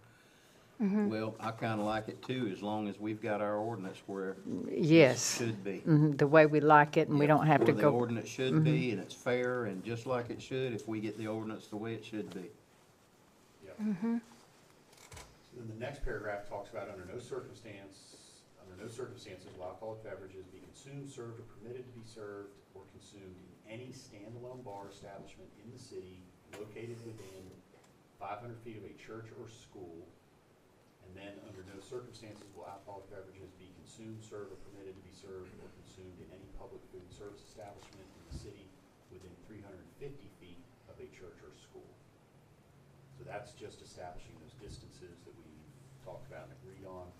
Well, I kind of like it too, as long as we've got our ordinance where Yes. it should be. The way we like it, and we Yep, don't have to where go. the ordinance should be, and it's fair, and just like it should, if we get the ordinance the way it should be. Yep. So then the next paragraph talks about under no circumstances will alcoholic beverages be consumed, served, or permitted to be served or consumed in any standalone bar establishment in the city located within 500 feet of a church or school. And then under no circumstances will alcoholic beverages be consumed, served, or permitted to be served or consumed in any public food and service establishment in the city within 350 feet of a church or school. So that's just establishing those distances that we talked about and agreed on.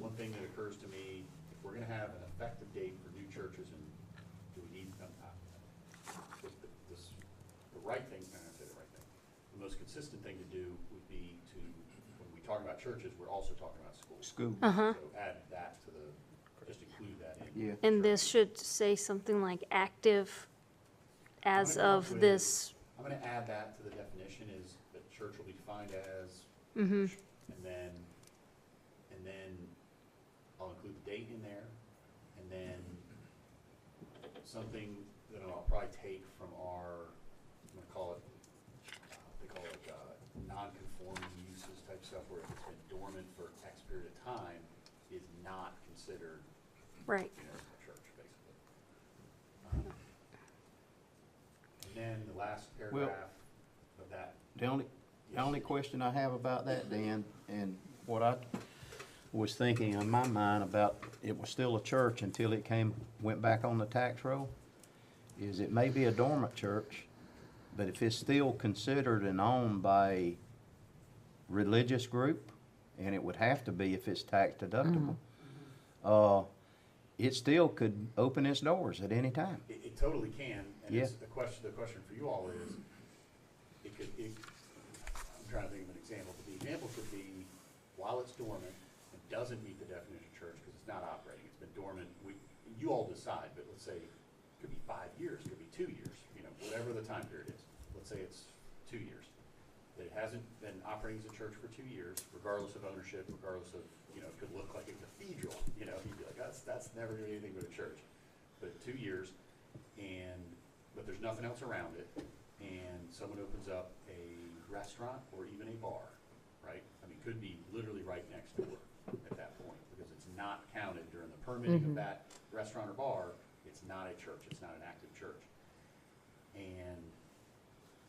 One thing that occurs to me, if we're gonna have an effective date for new churches, and do we need, the right thing, I'm gonna say the right thing, the most consistent thing to do would be to, when we talk about churches, we're also talking about schools. School. So add that to just include that Yeah. And this should say something like active as of this. I'm gonna add that to the definition, is that church will be defined as, Mhm. and then I'll include the date in there, and then something that I'll probably take from our, I'm gonna call it, they call it, non-conforming uses type stuff, where if it's been dormant for X period of time, is not considered, Right. you know, a church, basically. And then the last paragraph of that. The only question I have about that, Dan, and what I was thinking in my mind about, it was still a church until it went back on the tax roll, is it may be a dormant church, but if it's still considered and owned by a religious group, and it would have to be if it's tax deductible, it still could open its doors at any time. It totally can, and Yeah. it's the question for you all is, I'm trying to think of an example, but the example could be, while it's dormant, it doesn't meet the definition of church because it's not operating, it's been dormant, you all decide, but let's say, it could be 5 years, it could be 2 years, you know, whatever the time period is. Let's say it's 2 years. That it hasn't been operating as a church for 2 years, regardless of ownership, regardless of, you know, it could look like a cathedral, you know, you'd be like, that's never gonna be anything but a church. But 2 years, but there's nothing else around it, and someone opens up a restaurant or even a bar, right? I mean, could be literally right next door at that point, because it's not counted during the permitting of that restaurant or bar. It's not a church, it's not an active church.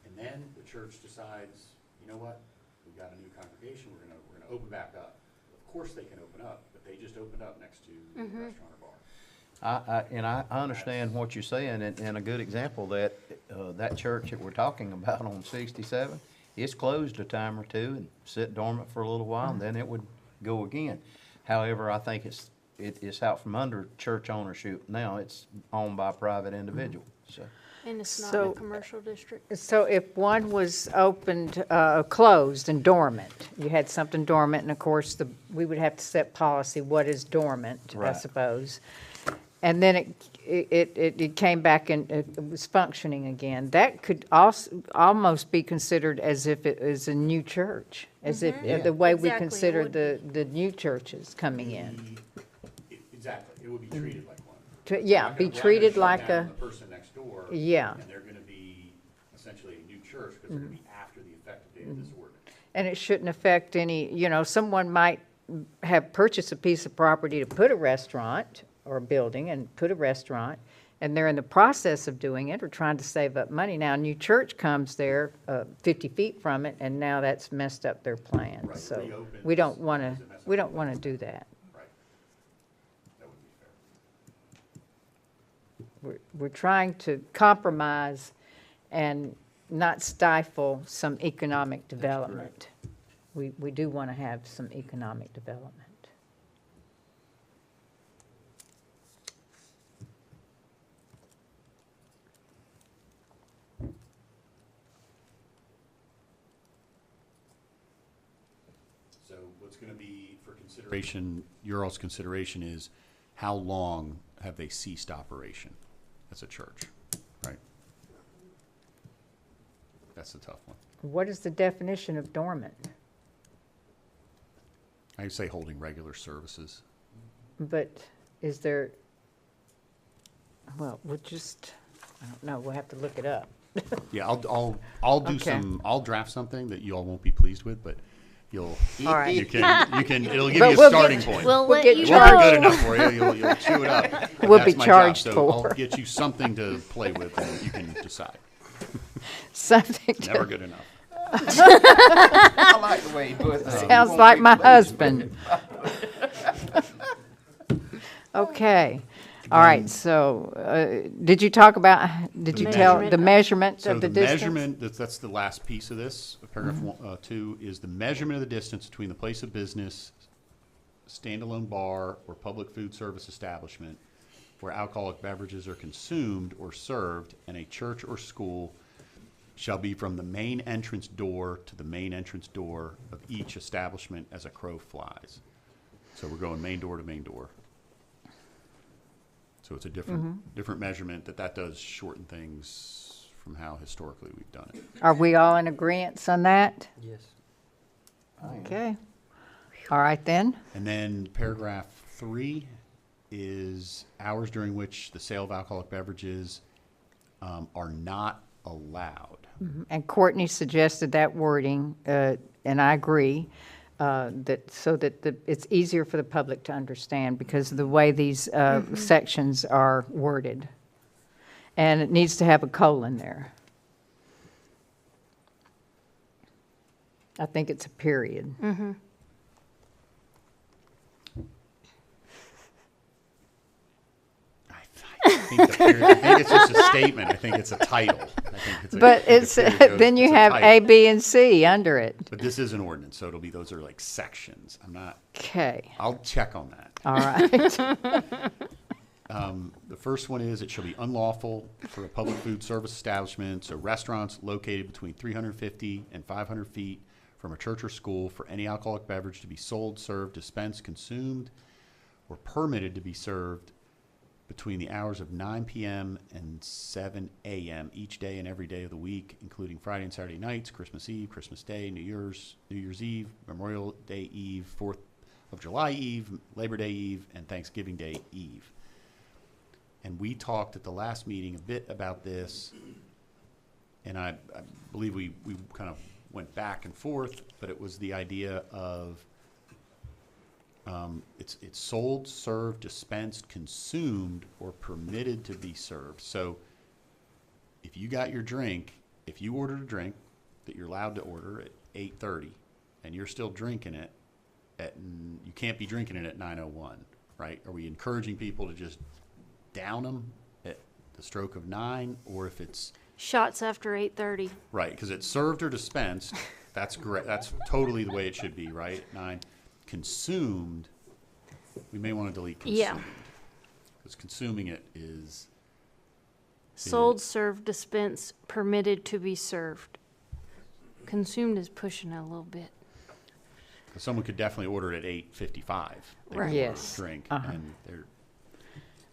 And then the church decides, you know what, we've got a new congregation, we're gonna open back up. Of course they can open up, but they just opened up next to the restaurant or bar. I understand what you're saying, and a good example that, that church that we're talking about on 67, it's closed a time or two and sit dormant for a little while, and then it would go again. However, I think it's out from under church ownership now. It's owned by a private individual, so. And it's not in So- a commercial district. So if one was opened, closed and dormant, you had something dormant, and of course, we would have to set policy, what is dormant, I Right. suppose. And then it came back and it was functioning again. That could also almost be considered as if it is a new church, as if, Yeah. the way we Exactly, it consider would the new churches coming in. Exactly, it would be treated like one. Yeah, You're not be gonna run treated and shut like down a, the person next door. Yeah. And they're gonna be essentially a new church, because they're gonna be after the effective date of this ordinance. and it shouldn't affect any, someone might have purchased a piece of property to put a restaurant or a building and put a restaurant, and they're in the process of doing it or trying to save up money. Now, a new church comes there 50 feet from it, and now that's messed up their plans. Right, So reopens, we don't want does it mess to, up we their don't want to plans? do that. Right. That would be fair. We're trying to compromise and not stifle some economic development. We do want to have some economic development. So what's gonna be for consideration, your all's consideration is, how long have they ceased operation as a church, right? That's the tough one. What is the definition of dormant? I say holding regular services. But is there, well, I don't know, we'll have to look it up. Yeah, I'll do Okay. I'll draft something that you all won't be pleased with, but All right. you can, it'll give But you a we'll starting get- point. We'll We'll let get you It won't be good know. enough for you. You'll chew it up. But We'll that's be my charged job. So I'll for. get you something to play with, and you can decide. Something Never good enough. I like the way he put it. sounds like my husband. Okay. All right, so, did you talk about, did you tell the measurement So of the the distance? measurement, that's the last piece of this, paragraph 2, is the measurement of the distance between the place of business, standalone bar, or public food service establishment where alcoholic beverages are consumed or served, and a church or school shall be from the main entrance door to the main entrance door of each establishment as a crow flies. So we're going main door to main door. So it's a different measurement that does shorten things from how historically we've done it. Are we all in agreement on that? Yes. Okay. All right then. And then paragraph 3 is hours during which the sale of alcoholic beverages are not allowed. And Courtney suggested that wording, and I agree, that it's easier for the public to understand because of the way these sections are worded. And it needs to have a colon there. I think it's a period. I think it's just a statement. I think it's a title. But it's, then you have A, B, and C under it. But this is an ordinance, so those are like sections. Okay. I'll check on that. All right. The first one is, it shall be unlawful for a public food service establishment, so restaurants located between 350 and 500 feet from a church or school, for any alcoholic beverage to be sold, served, dispensed, consumed, or permitted to be served between the hours of 9 p.m. and 7 a.m. each day and every day of the week, including Friday and Saturday nights, Christmas Eve, Christmas Day, New Year's Eve, Memorial Day Eve, 4th of July Eve, Labor Day Eve, and Thanksgiving Day Eve. And we talked at the last meeting a bit about this, and I believe we kind of went back and forth, but it was the idea of it's sold, served, dispensed, consumed, or permitted to be served. So if you got your drink, if you ordered a drink that you're allowed to order at 8:30 and you're still drinking it you can't be drinking it at 9:01, right? Are we encouraging people to just down them at the stroke of 9, or if it's Shots after 8:30. right, because it's served or dispensed, that's great. That's totally the way it should be, right? At 9. Consumed, we may want to delete consumed. Yeah. Because consuming it is Sold, served, dispensed, permitted to be served. Consumed is pushing it a little bit. because someone could definitely order it at 8:55. They could Right. order Yes. a drink, Uh-huh. and they're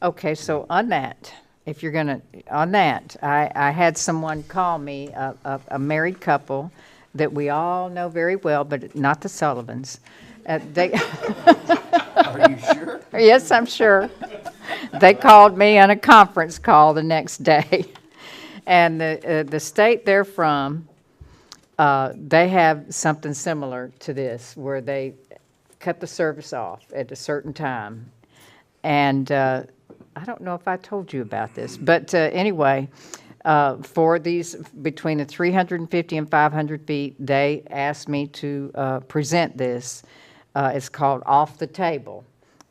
Okay, so on that, if you're gonna, on that, I had someone call me, a married couple that we all know very well, but not the Sullivans. They, Are you sure? yes, I'm sure. They called me on a conference call the next day. And the state they're from, they have something similar to this, where they cut the service off at a certain time. And I don't know if I told you about this, but anyway, for these between the 350 and 500 feet, they asked me to present this. It's called Off the Table.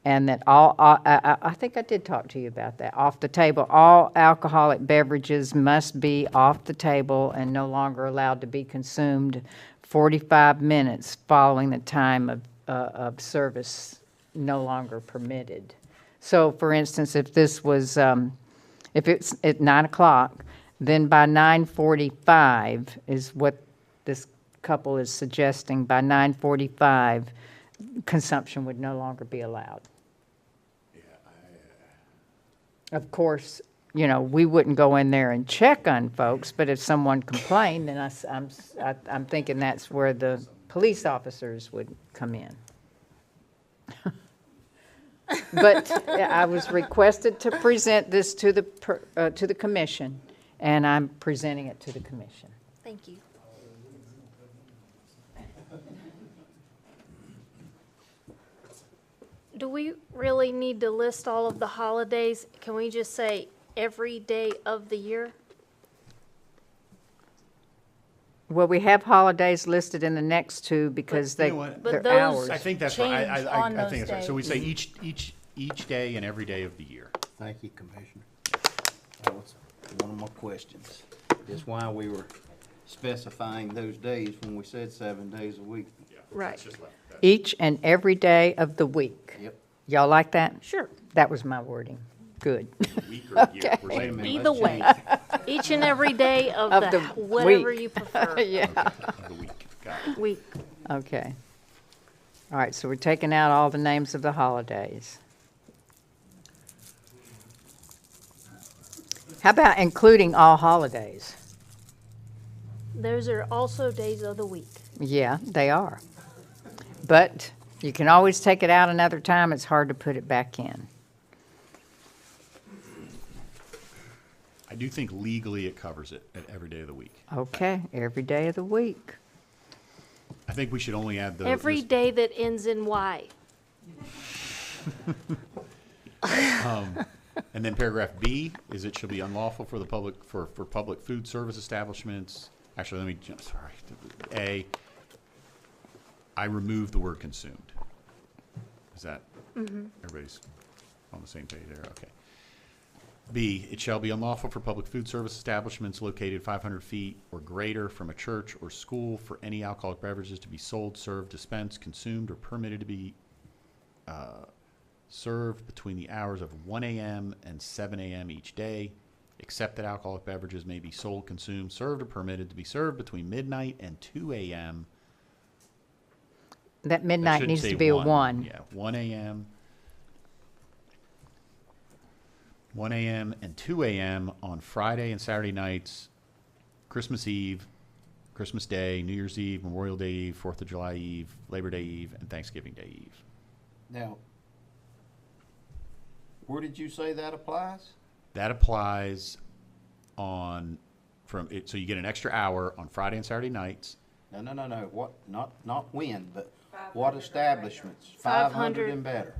And that I think I did talk to you about that. Off the table, all alcoholic beverages must be off the table and no longer allowed to be consumed 45 minutes following the time of service, no longer permitted. So, for instance, if this was, if it's at 9 o'clock, then by 9:45 is what this couple is suggesting. By 9:45, consumption would no longer be allowed. Of course, you know, we wouldn't go in there and check on folks, but if someone complained, then I'm thinking that's where the police officers would come in. But I was requested to present this to the commission, and I'm presenting it to the commission. Thank you. Do we really need to list all of the holidays? Can we just say every day of the year? Well, we have holidays listed in the next two because you know what? But they're those hours. I think that's right. change on I those think that's right. So we say days. each day and every day of the year. Thank you, Commissioner. That was one of my questions. Is why we were specifying those days when we said 7 days a week. Right. Each and every day of the week. Yep. Y'all like that? Sure. That was my wording. Good. Week or year. Okay. Wait a minute. Either let's way, change it. each and every day of Of the, the whatever week. you prefer, Yeah, Of the week. Got it. week. okay. All right, so we're taking out all the names of the holidays. How about including all holidays? Those are also days of the week. Yeah, they are. But you can always take it out another time. It's hard to put it back in. I do think legally it covers it at every day of the week. Okay, every day of the week. I think we should only add the. Every day that ends in Y. And then paragraph B is it shall be unlawful for the public, for public food service establishments. Actually, let me, sorry. A, I removed the word consumed. Is that, everybody's on the same page there? Okay. B, it shall be unlawful for public food service establishments located 500 feet or greater from a church or school for any alcoholic beverages to be sold, served, dispensed, consumed, or permitted to be served between the hours of 1 a.m. and 7 a.m. each day, except that alcoholic beverages may be sold, consumed, served, or permitted to be served between midnight and 2 a.m. That midnight needs to be a 1. Yeah, 1 a.m. 1 a.m. and 2 a.m. on Friday and Saturday nights, Christmas Eve, Christmas Day, New Year's Eve, Memorial Day Eve, 4th of July Eve, Labor Day Eve, and Thanksgiving Day Eve. Now, where did you say that applies? That applies on from it, so you get an extra hour on Friday and Saturday nights. No. What? Not when, but what establishments? 500 500 and better.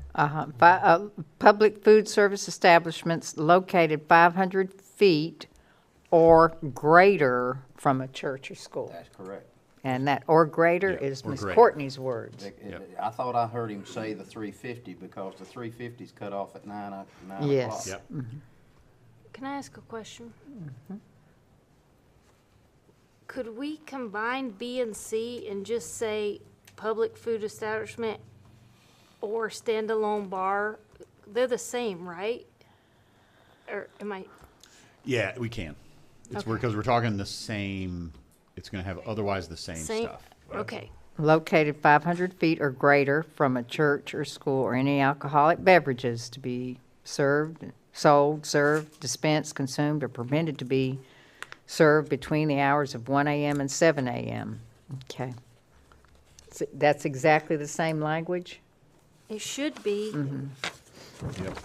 Public food service establishments located 500 feet or greater from a church or school. That's correct. And that or greater Yeah, is or Ms. greater. Courtney's words. Yep. I thought I heard him say the 350 because the 350's cut off at 9 o'clock. Yes. Yep. Can I ask a question? Could we combine B and C and just say public food establishment or standalone bar? They're the same, right? Or am I? Yeah, we can. It's Okay. because we're talking the same. It's going to have otherwise the same stuff. Okay. Located 500 feet or greater from a church or school or any alcoholic beverages to be served, sold, served, dispensed, consumed, or permitted to be served between the hours of 1 a.m. and 7 a.m. Okay. So that's exactly the same language? It should be. Yep.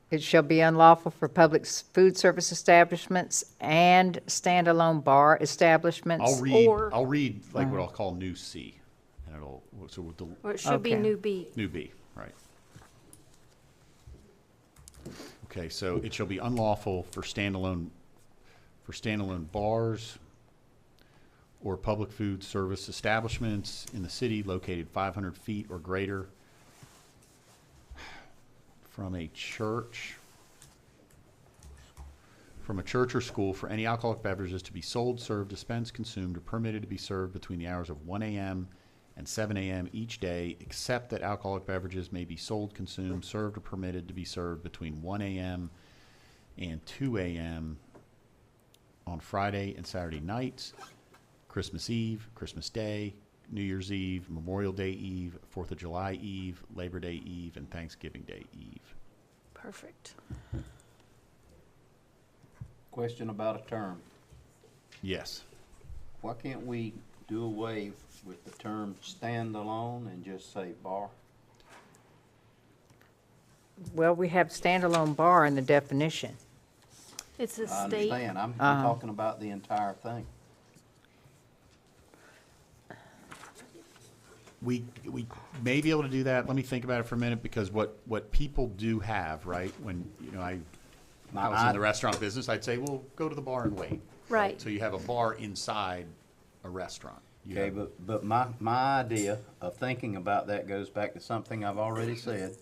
It shall be unlawful for public food service establishments and standalone bar establishments. I'll read like what I'll call new C, and it'll Or it should be Okay. new B. new B, right? Okay, so it shall be unlawful for standalone bars or public food service establishments in the city located 500 feet or greater from a church or school for any alcoholic beverages to be sold, served, dispensed, consumed, or permitted to be served between the hours of 1 a.m. and 7 a.m. each day, except that alcoholic beverages may be sold, consumed, served, or permitted to be served between 1 a.m. and 2 a.m. on Friday and Saturday nights, Christmas Eve, Christmas Day, New Year's Eve, Memorial Day Eve, 4th of July Eve, Labor Day Eve, and Thanksgiving Day Eve. Perfect. Question about a term. Yes. Why can't we do away with the term standalone and just say bar? Well, we have standalone bar in the definition. It's a I state. understand. I'm talking about the entire thing. We may be able to do that. Let me think about it for a minute, because what people do have, right, when, I was in the restaurant business, I'd say, well, go to the bar and wait. Right. So you have a bar inside a restaurant. Okay, but my idea of thinking about that goes back to something I've already said,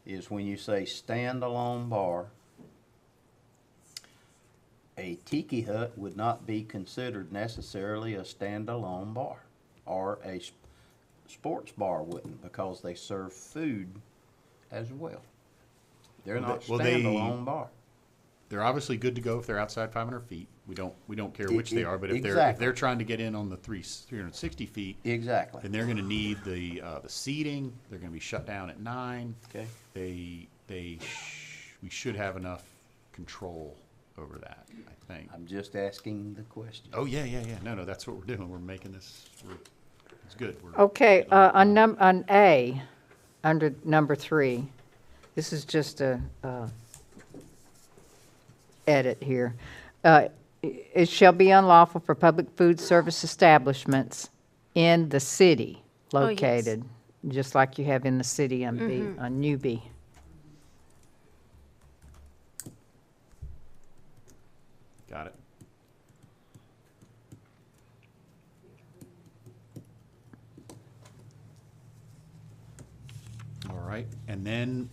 is when you say standalone bar, a tiki hut would not be considered necessarily a standalone bar, or a sports bar wouldn't, because they serve food as well. They're not standalone bar. They're obviously good to go if they're outside 500 feet. We don't care which they are, but if Exactly. they're trying to get in on the 360 feet, Exactly. then they're going to need the seating. They're going to be shut down at 9. Okay. They we should have enough control over that, I think. I'm just asking the question. Oh, yeah. No, that's what we're doing. We're making this, it's good. Okay, on A, under number 3, this is just a edit here. It shall be unlawful for public food service establishments in the city Oh, yes. located, just like you have in the city on B, on New B. Got it. All right, and then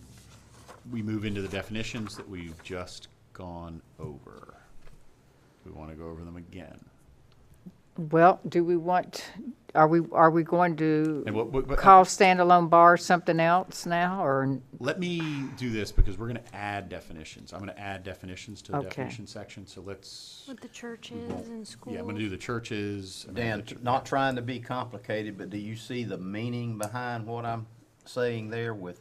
we move into the definitions that we've just gone over. We want to go over them again. Well, do we want, are we going to And what- call standalone bar something else now, or? Let me do this because we're going to add definitions. I'm going to add definitions to the Okay. definition section, so let's. With the churches and schools. Yeah, I'm going to do the churches. I'm gonna Dan, add the not trying to be complicated, but do you see the meaning behind what I'm saying there with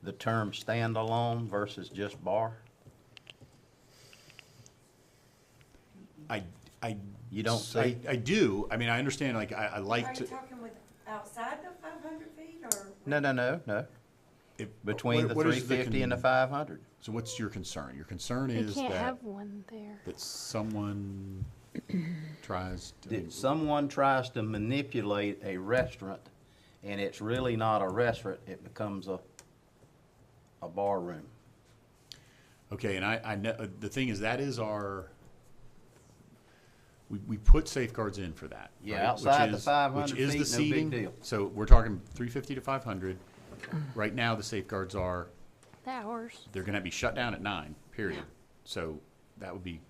the term standalone versus just bar? You don't see? I do. I mean, I understand, like, I like Are to. you talking with outside the 500 feet or? No. Between the what is 350 and the 500. So what's your concern? Your concern They is can't that, have one there. that someone tries to. That someone tries to manipulate a restaurant, and it's really not a restaurant, it becomes a bar room. Okay, and I know, the thing is, that is our, we put safeguards in for that. Yeah, right? outside the Which is- 500 which is the feet, no big seating. deal. So we're talking 350 to 500. Right now, the safeguards are, The hours. they're gonna be shut down at 9, period. So that would be,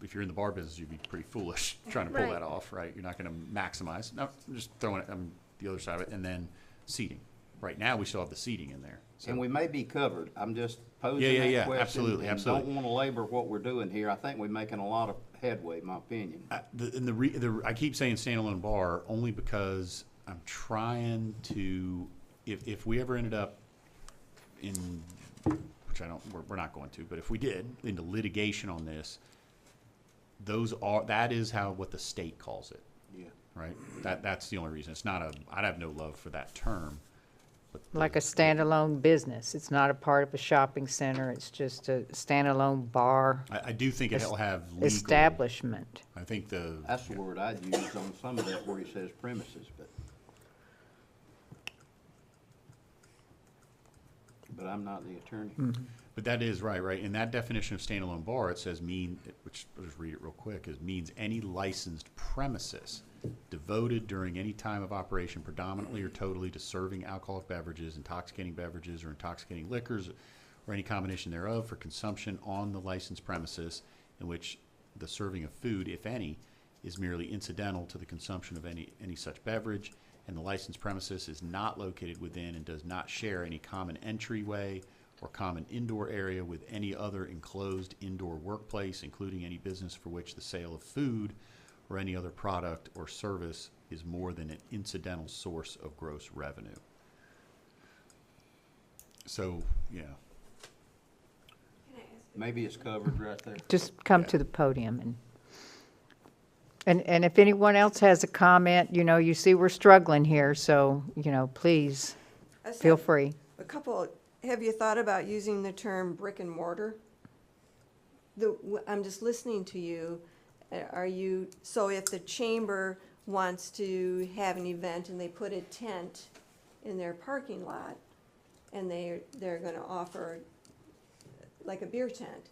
if you're in the bar business, you'd be pretty foolish trying to pull Right. that off, right? You're not gonna maximize. No, I'm just throwing it on the other side of it. And then seating. Right now, we still have the seating in there. So- And we may be covered. I'm just posing Yeah, that question. absolutely, and absolutely. don't want to labor what we're doing here. I think we're making a lot of headway, in my opinion. I keep saying standalone bar only because I'm trying to, if we ever ended up in, which I don't, we're not going to, but if we did, into litigation on this, that is what the state calls it. Yeah. Right? That's the only reason. It's not I'd have no love for that term. But Like a standalone business. It's not a part of a shopping center. It's just a standalone bar I do think it'll have legal. establishment. I think That's the word I'd use on some of that where he says premises, but I'm not the attorney. But that is right. In that definition of standalone bar, it says which I'll just read it real quick, means any licensed premises devoted during any time of operation predominantly or totally to serving alcoholic beverages, intoxicating beverages, or intoxicating liquors, or any combination thereof for consumption on the licensed premises in which the serving of food, if any, is merely incidental to the consumption of any such beverage, and the licensed premises is not located within and does not share any common entryway or common indoor area with any other enclosed indoor workplace, including any business for which the sale of food or any other product or service is more than an incidental source of gross revenue. So, yeah. Maybe it's covered right there. Just come to the podium and if anyone else has a comment, you see we're struggling here, so, please feel free. A couple, have you thought about using the term brick and mortar? I'm just listening to you. So if the chamber wants to have an event and they put a tent in their parking lot and they're gonna offer like a beer tent,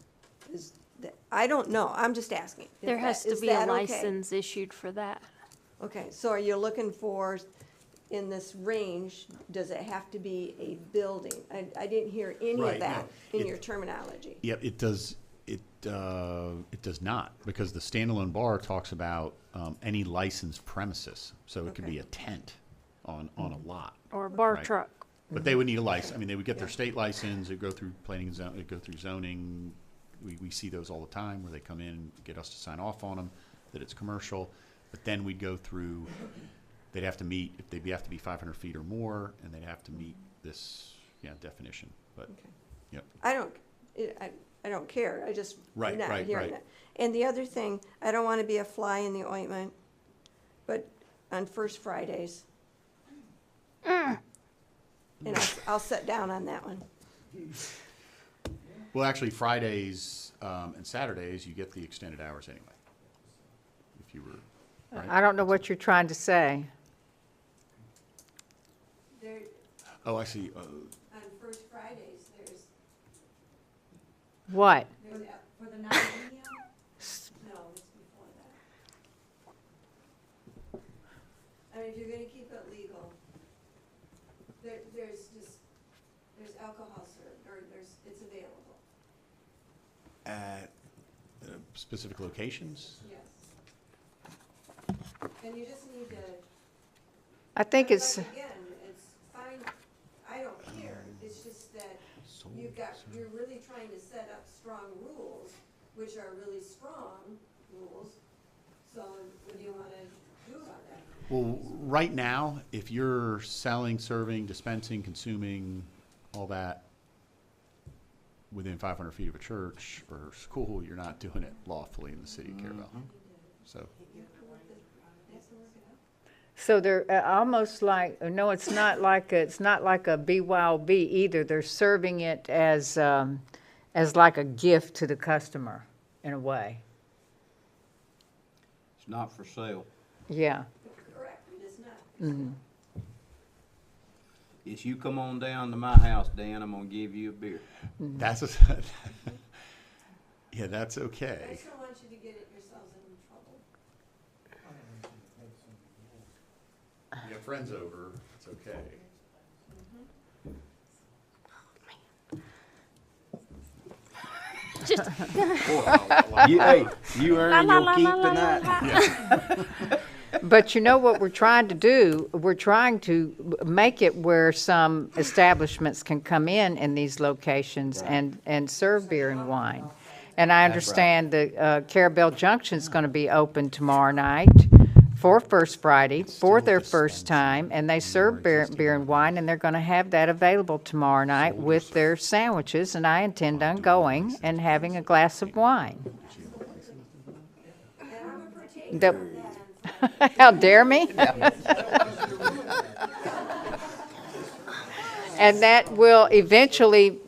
I don't know, I'm just asking. There has to be a license issued for that. Okay, so are you looking for, in this range, does it have to be a building? I didn't hear any Right, of that no, in your terminology. Yep, it does. It does not, because the standalone bar talks about any licensed premises. So it could be a tent on a lot. Or a bar Right. truck. But they would need a license. I mean, they would get their state license, it'd go through planning and zoning, it'd go through zoning. We see those all the time where they come in and get us to sign off on them, that it's commercial. But then we'd go through, they'd have to meet, they'd have to be 500 feet or more, and they'd have to meet this, definition. But Yep. I don't care, I just, Right, not right, hearing right. that. And the other thing, I don't want to be a fly in the ointment, but on First Fridays. And I'll sit down on that one. Well, actually, Fridays and Saturdays, you get the extended hours anyway. If you were, right? I don't know what you're trying to say. There, Oh, I see. on First Fridays, there's, What? for the 9 p.m.? No, it's before that. I mean, if you're gonna keep it legal, there's alcohol served, or it's available. At specific locations? Yes. And you just need to. I think it's, Like, again, it's fine, I don't care, it's just that you're really trying to set up strong rules, which are really strong rules, so what do you wanna do about that? Well, right now, if you're selling, serving, dispensing, consuming, all that within 500 feet of a church or school, you're not doing it lawfully in the city of Carrabelle. So, so they're almost like, no, it's not like a BYOB either. They're serving it as like a gift to the customer, in a way. It's not for sale. Yeah. Correct, it is not. Mm-hmm. If you come on down to my house, Dan, I'm gonna give you a beer. that's yeah, that's I okay. just don't want you to get yourselves in trouble. You have friends over, it's okay. Just, You earn your keep tonight. But you know what we're trying to do? We're trying to make it where some establishments can come in these locations and serve beer and wine. And I understand that Carrabelle Junction's going to be open tomorrow night for First Friday, for their first time, and they serve beer and wine, and they're going to have that available tomorrow night with their sandwiches, and I intend on going and having a glass of wine. How dare me? And that will eventually,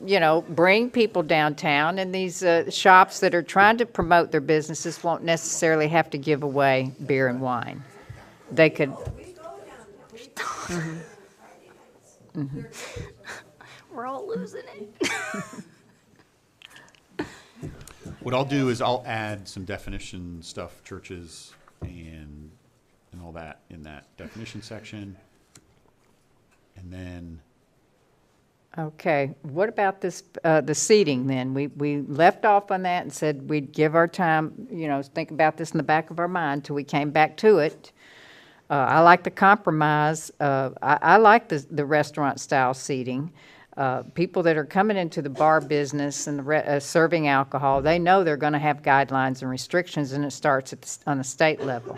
bring people downtown, and these shops that are trying to promote their businesses won't necessarily have to give away beer and wine. They could. we're all losing it. What I'll do is I'll add some definition stuff, churches and all that in that definition section. And then, Okay, what about this, the seating then? We left off on that and said we'd give our time, think about this in the back of our mind till we came back to it. I like the compromise. I like the restaurant-style seating. People that are coming into the bar business and serving alcohol, they know they're going to have guidelines and restrictions, and it starts on the state level.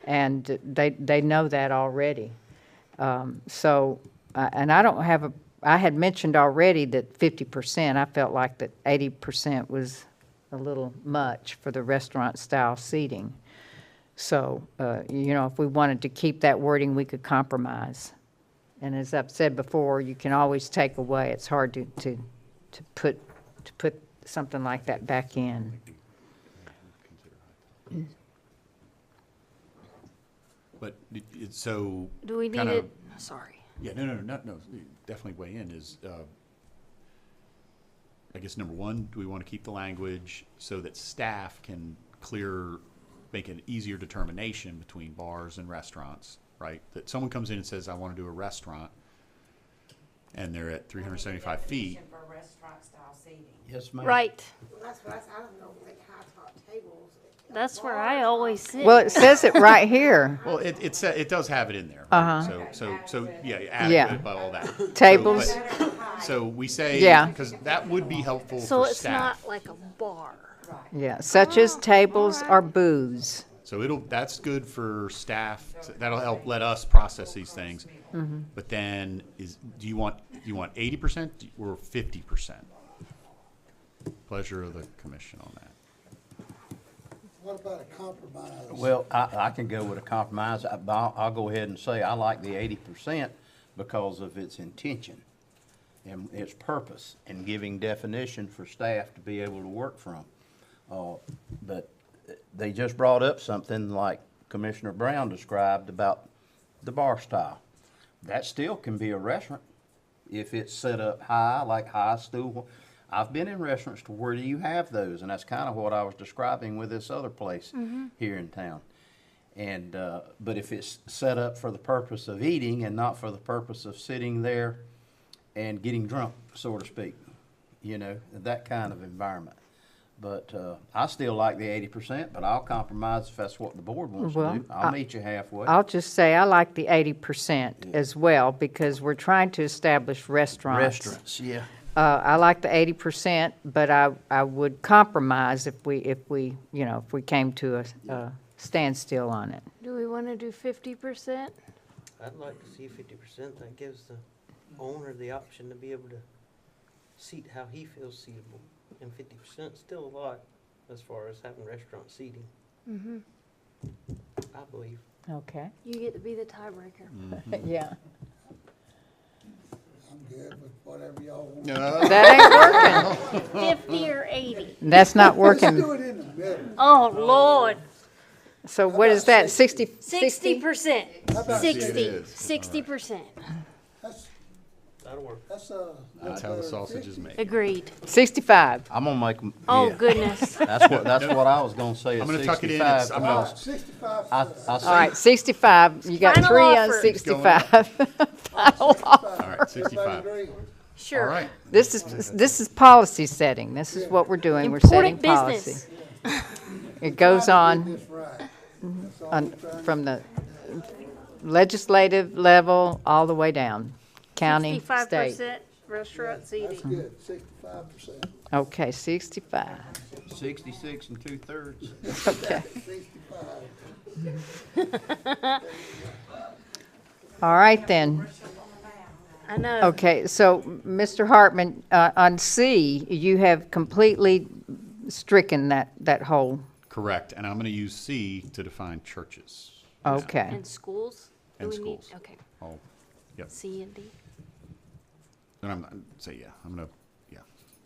And they know that already. And I had mentioned already that 50%, I felt like that 80% was a little much for the restaurant-style seating. So, if we wanted to keep that wording, we could compromise. And as I've said before, you can always take away. It's hard to put something like that back in. but it's so. Do we need kinda- it? Sorry. Yeah, no, definitely weigh in is, I guess, number one, do we want to keep the language so that staff can make an easier determination between bars and restaurants, right? That someone comes in and says, I want to do a restaurant, and they're at 375 feet. For restaurant-style seating. Yes, ma'am. Right. That's what I don't know, like high-top tables. That's where I always sit. Well, it says it right here. Well, it does have it in there. Right? So yeah, adequate by all that. Tables. So we say, Yeah. because that would be helpful So for it's staff. not like a bar. Yeah, such as tables or booze. So that's good for staff. That'll help let us process these things. Mm-hmm. But then do you want 80% or 50%? pleasure of the commission on that. What about a compromise? Well, I can go with a compromise. I'll go ahead and say I like the 80% because of its intention and its purpose and giving definition for staff to be able to work from. But they just brought up something like Commissioner Brown described about the bar style. That still can be a restaurant if it's set up high, like high stool. I've been in restaurants to where you have those, and that's kind of what I was describing with this other place here in town. And but if it's set up for the purpose of eating and not for the purpose of sitting there and getting drunk, so to speak, you know, that kind of environment. But I still like the 80%, but I'll compromise if that's what the board wants to do. I'll meet you halfway. I'll just say I like the 80% as well, because we're trying to establish restaurants. Restaurants, yeah. I like the 80%, but I would compromise if we came to a standstill on it. Do we want to do 50%? I'd like to see 50%. That gives the owner the option to be able to seat how he feels seatable. And 50% is still a lot as far as having restaurant seating, Mm-hmm. I believe. Okay. You get to be the tiebreaker. Yeah. I'm good with whatever y'all want. That ain't working. 50 or 80? That's not Let's do working. it in the middle. Oh, Lord. So what is that, 60? 60%. How about 60. 60. 60%. That's, That'll work. that's, That's how the sausage is made. Agreed. 65. I'm gonna make them. Oh, yeah. goodness. That's what I was gonna say. I'm is gonna tuck it in. 65. I'm all gonna- right, 65. I All see. right, 65. You got Final 3 on offer. 65. Final offer. All right, 65. Everybody agree? Sure. All right. This is policy setting. This is what we're doing. We're setting Important policy. business. It goes Trying to on get this right. That's all I'm trying to from the legislative level all the way down, county, state. 65% restaurant That's seating. good, 65%. Okay, 65. 66 and 2/3. Okay. 65. All right then. I know. Okay, so Mr. Hartman, on C, you have completely stricken that whole, Correct, and I'm gonna use C to define churches. okay. And schools? Do And we need- schools. Okay. Oh, yep. C and D. And I'm gonna,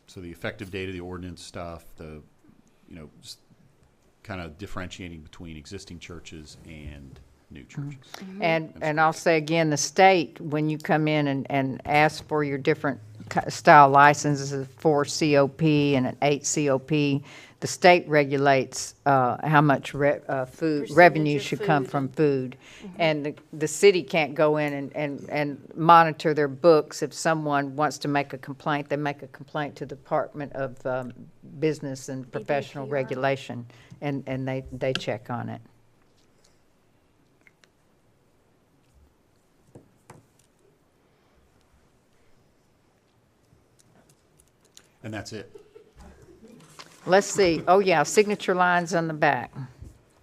so the effective date of the ordinance stuff, just kind of differentiating between existing churches and new churches. And I'll say again, the state, when you come in and ask for your different style licenses, a 4 COP and an 8 COP, the state regulates how much food revenue of should come food. from food. And the city can't go in and monitor their books. If someone wants to make a complaint, they make a complaint to the Department of Business and Professional BDPR. Regulation, and they check on it. And that's it. Let's see. Oh, yeah, signature lines on the back.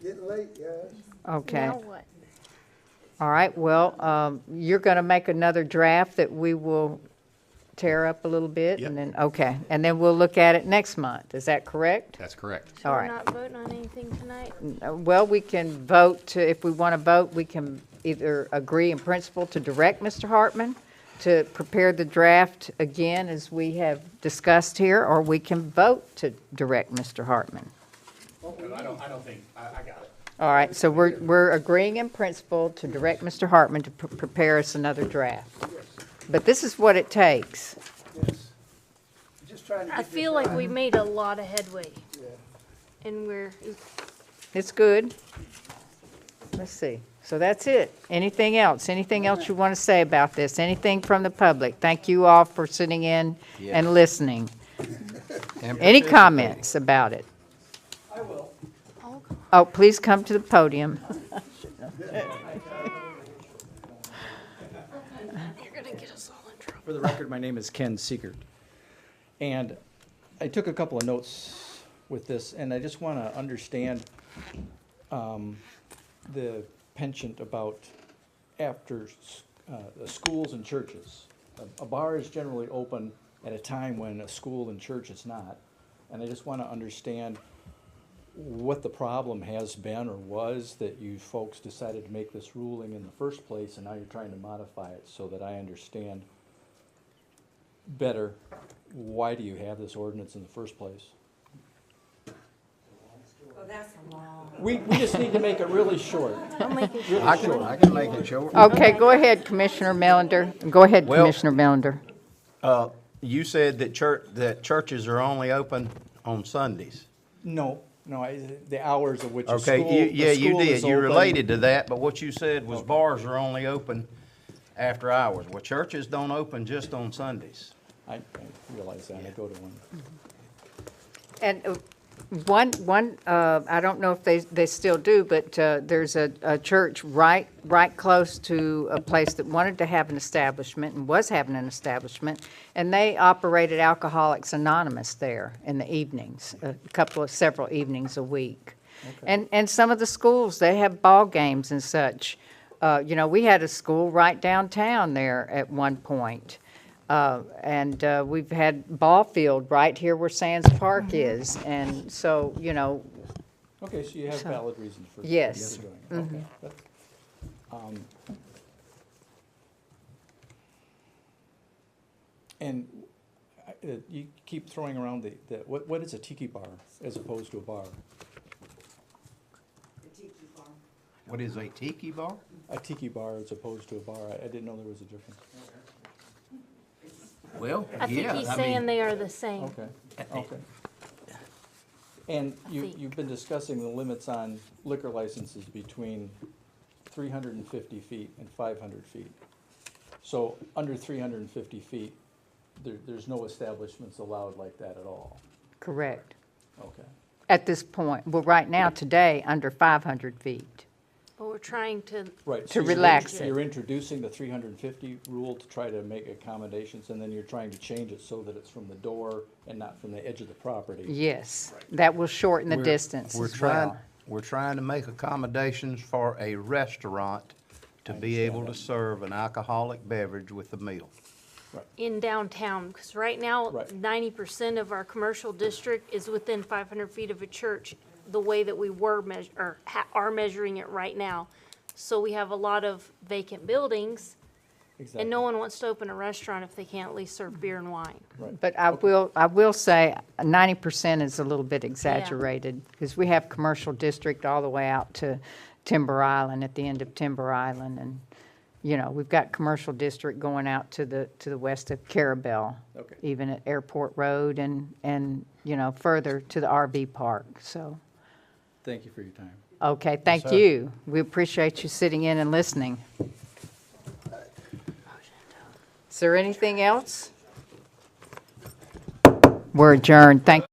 Getting late, guys. Okay. Now what? All right, well, you're going to make another draft that we will tear up a little bit? Yep. And then, okay, and then we'll look at it next month. Is that correct? That's correct. So All we're right. not voting on anything tonight? Well, we can vote to, if we want to vote, we can either agree in principle to direct Mr. Hartman to prepare the draft again, as we have discussed here, or we can vote to direct Mr. Hartman. I don't think, I got it. All right, so we're agreeing in principle to direct Mr. Hartman to prepare us another draft. But this is what it takes. Yes. Just trying to I get this feel like right. we made a lot of headway, Yeah. and we're, It's good. Let's see. So that's it. Anything else? Anything else you want to say about this? Anything from the public? Thank you all for sitting in and listening. Any comments about it? I will. Oh, please come to the podium. For the record, my name is Ken Siegert. And I took a couple of notes with this, and I just want to understand the penchant about after the schools and churches. A bar is generally open at a time when a school and church is not. And I just want to understand what the problem has been or was that you folks decided to make this ruling in the first place, and now you're trying to modify it so that I understand better, why do you have this ordinance in the first place? Well, that's a long. We just need to make it really short. I'll make it Really I short. can make it short. Okay, go ahead, Commissioner Melander. Go ahead, Well- Commissioner Melander. You said that churches are only open on Sundays. No, the hours of which a Okay, school, yeah, the you school did. is You open. related to that, but what you said was bars are only open after hours. Well, churches don't open just on Sundays. I realize that, I go to one. And I don't know if they still do, but there's a church right close to a place that wanted to have an establishment and was having an establishment, and they operated Alcoholics Anonymous there in the evenings, several evenings a week. And some of the schools, they have ball games and such. We had a school right downtown there at one point. And we've had ball field right here where Sands Park is, and so, Okay, so you have valid reasons for Yes. doing it. Okay. That's- And you keep throwing around what is a tiki bar as opposed to a bar? What is a tiki bar? A tiki bar as opposed to a bar, I didn't know there was a difference. Well, I think he's saying they are the same. Okay. And you've been discussing the limits on liquor licenses between 350 feet and 500 feet. So under 350 feet, there's no establishments allowed like that at all. correct. Okay. At this point, well, right now, today, under 500 feet. But we're trying to, Right. To so you're relax int- it. You're introducing the 350 rule to try to make accommodations, and then you're trying to change it so that it's from the door and not from the edge of the property. Yes, that will shorten the We're- distance we're as trying- well. We're trying to make accommodations for a restaurant to be able to serve an alcoholic beverage with a meal. in downtown, because right now, Right. 90% of our commercial district is within 500 feet of a church, the way that we were are measuring it right now. So we have a lot of vacant buildings, Exactly. and no one wants to open a restaurant if they can't at least serve beer and wine. But I will say 90% is a little bit exaggerated, because we have commercial district all the way out to Timber Island, at the end of Timber Island, and, we've got commercial district going out to the west of Carrabelle. Okay. Even at Airport Road and, further to the RV park, so. Thank you for your time. Okay, thank sir. you. We appreciate you sitting in and listening. Is there anything else? We're adjourned. Thank